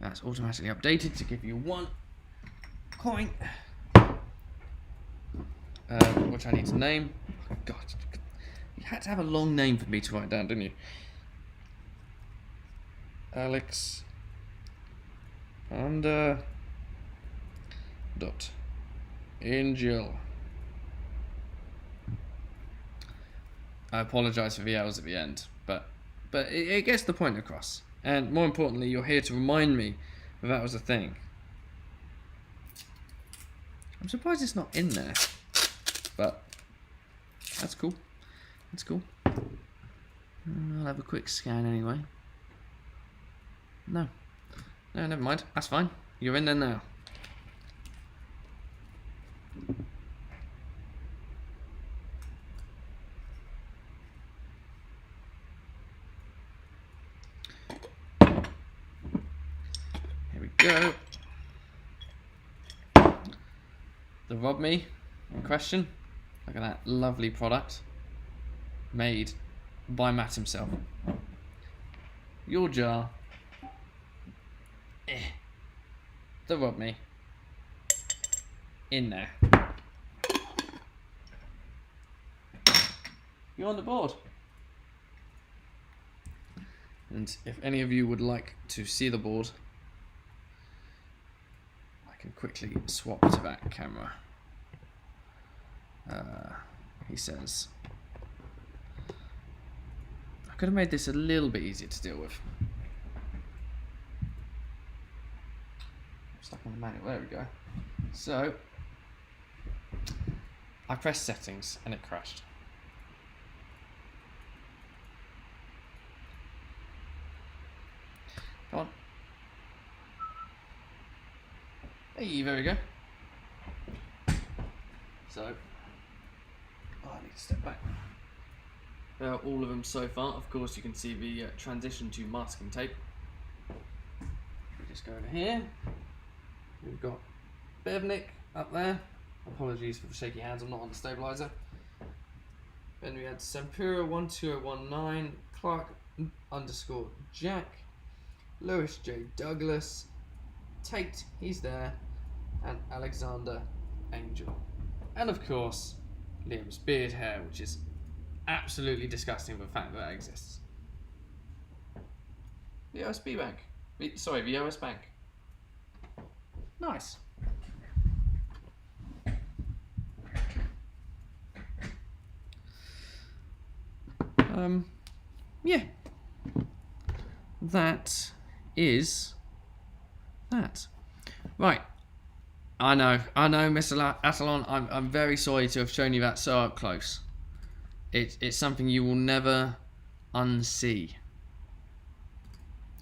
That's automatically updated to give you 1 coin. Which I need to name. Oh, God, you had to have a long name for me to write down, didn't you? Alex under dot Angel. I apologise for the L's at the end, but it gets the point across. And more importantly, you're here to remind me that was a thing. I'm surprised it's not in there, but that's cool. That's cool. I'll have a quick scan anyway. No, never mind. That's fine. You're in there now. Here we go. The Rob Me in question. Look at that lovely product made by Matt himself. Your jar. The Rob Me in there. You're on the board. And if any of you would like to see the board, I can quickly swap to that camera. He says, I could have made this a little bit easier to deal with. Stuck on the manual, there we go. So, I pressed settings and it crashed. Come on. Hey, there we go. So, I need to step back. There are all of them so far. Of course, you can see the transition to masking tape. We just go over here. We've got a bit of nick up there. Apologies for the shaky hands, I'm not on the stabilizer. Then we had Sampura 12019, Clark _ Jack, Lewis J. Douglas, Tate, he's there, and Alexander Angel. And of course, Liam's beard hair, which is absolutely disgusting, the fact that exists. The OSB Bank. Sorry, the OS Bank. Nice. Yeah. That is that. Right. I know, Mr. Atalon, I'm very sorry to have shown you that so up close. It's something you will never unsee.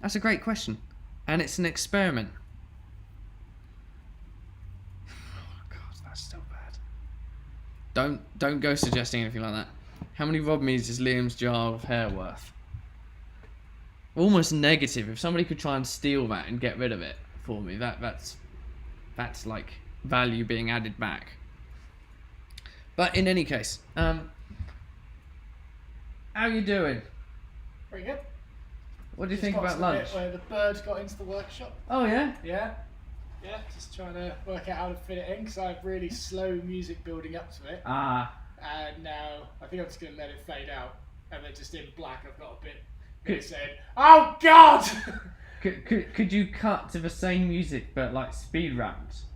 That's a great question. And it's an experiment. Oh God, that's still bad. Don't go suggesting anything like that. How many Rob Me's is Liam's jar of hair worth? Almost negative. If somebody could try and steal that and get rid of it for me, that's like value being added back. But in any case, how you doing? Very good. What do you think about lunch? Where the bird got into the workshop. Oh yeah? Yeah, just trying to work out how to fit it in because I have really slow music building up to it. And now I think I'm just going to let it fade out, and then just in black I've got a bit that said, "Oh God!" Could you cut to the same music but like speed rounds?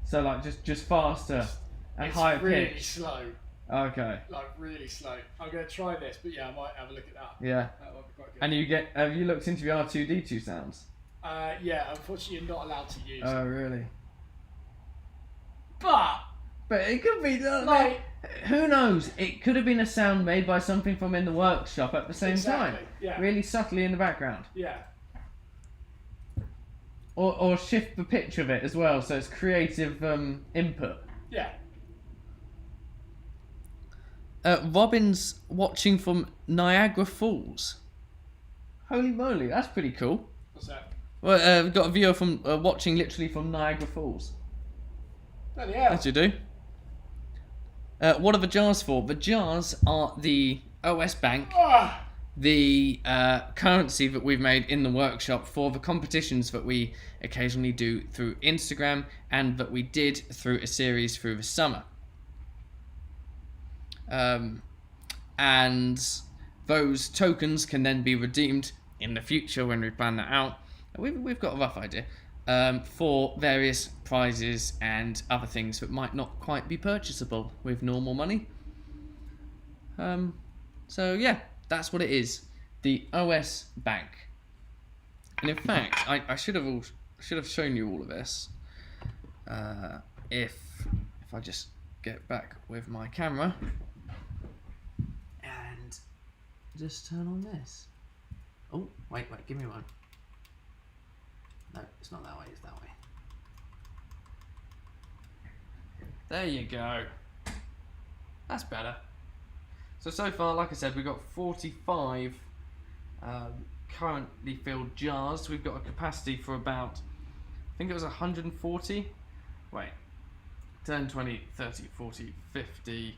So like just faster and It's higher really pitch. slow. Okay. Like really slow. I'm going to try this, but yeah, I might have a look at that. Yeah. That might be quite good. And have you looked into your R2D2 sounds? Yeah, unfortunately you're not allowed to use Oh it. really? But It could be like, who knows? It could have been a sound made by something from in the workshop at the same time. Yeah. Really subtly in the background. Yeah. Or shift the pitch of it as well, so it's creative input. Yeah. Robin's watching from Niagara Falls. Holy moly, that's pretty cool. What's that? Well, we've got a viewer from watching literally from Niagara Falls. Bloody hell. That you do. What are the jars for? The jars are the OS Bank, the currency that we've made in the workshop for the competitions that we occasionally do through Instagram and that we did through a series through the summer. And those tokens can then be redeemed in the future when we plan that out. We've got a rough idea. For various prizes and other things that might not quite be purchasable with normal money. So yeah, that's what it is. The OS Bank. And in fact, I should have shown you all of this. If I just get back with my camera and just turn on this. Oh, wait, give me one. No, it's not that way, it's that way. There you go. That's better. So far, like I said, we've got 45 currently filled jars. We've got a capacity for about, I think it was 140. Wait. 10, 20, 30, 40, 50,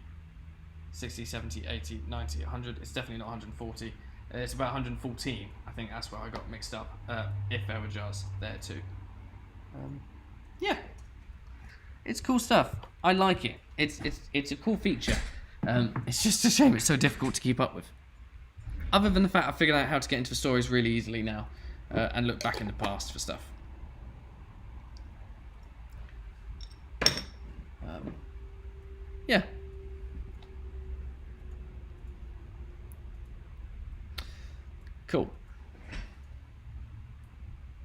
60, 70, 80, 90, 100. It's definitely not 140. It's about 114. I think that's where I got mixed up. If there were jars there too. Yeah, it's cool stuff. I like it. It's a cool feature. It's just a shame it's so difficult to keep up with. Other than the fact I figured out how to get into the stories really easily now, and look back in the past for stuff. Yeah. Cool.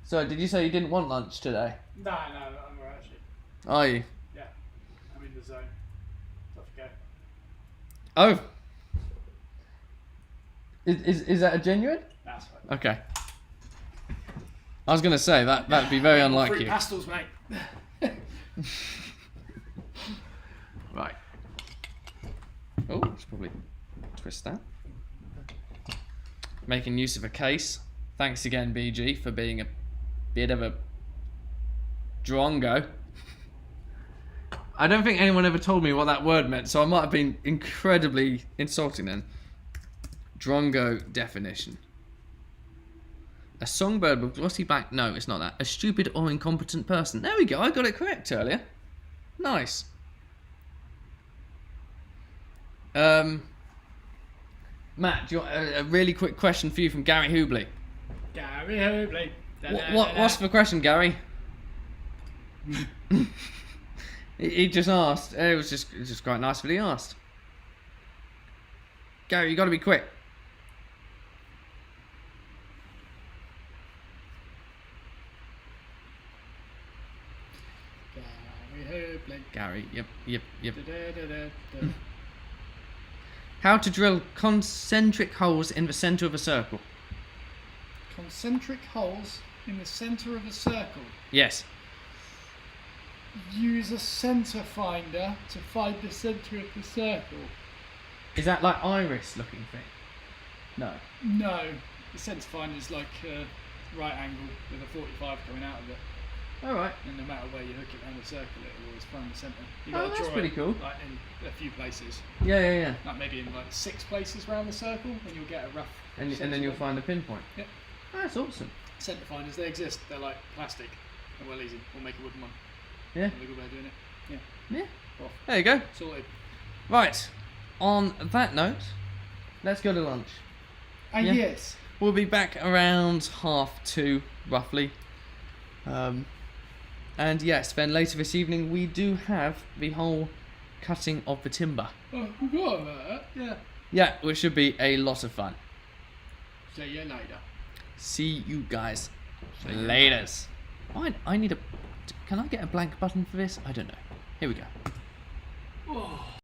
So, did you say you didn't want lunch today? No, I'm alright actually. Are you? Yeah. I'm in the zone. Off you go. Oh. Is that a genuine? That's fine. Okay. I was gonna say that'd be very unlike Fruit you. pastels, mate. Right. Oh, let's probably twist that. Making use of a case. Thanks again, BG, for being a bit of a drongo. I don't think anyone ever told me what that word meant, so I might have been incredibly insulting then. Drongo definition. A songbird with glossy black... No, it's not that. A stupid or incompetent person. There we go, I got it correct earlier. Nice. Matt, do you want a really quick question for you from Gary Hubley? Gary Hubley. What's the question, Gary? he just asked. It was just quite nice that he asked. Gary, you got to be quick. Gary Hubley. Gary, yep. Da-da-da-da-da. How to drill concentric holes in the centre of a circle. Concentric holes in the centre of a circle. Yes. Use a centre finder to find the centre of the circle. Is that like iris looking thing? No. No, the centre finder is like a right angle with a 45 coming out of it. Alright. And no matter where you hook it around the circle, it will always find the centre. You Oh, that's pretty cool. Like in a few places. Yeah. Like maybe in like 6 places around the circle, and you'll get a rough. And then you'll find a pinpoint. Yep. Oh, that's awesome. Centre finders, they exist. They're like plastic. They're well easy. We'll make a wooden one. Yeah. Legal way of doing it. Yeah. Off. There you go. Sorted. Right. On that note, let's go to lunch. And Yeah. yes. We'll be back around 1:30, roughly. And yes, then later this evening we do have the whole cutting of the timber. Oh, I forgot about that. Yeah. Yeah, which should be a lot of fun. See you later. See you guys later. I need a... Can I get a blank button for this? I don't know. Here we go. Oh.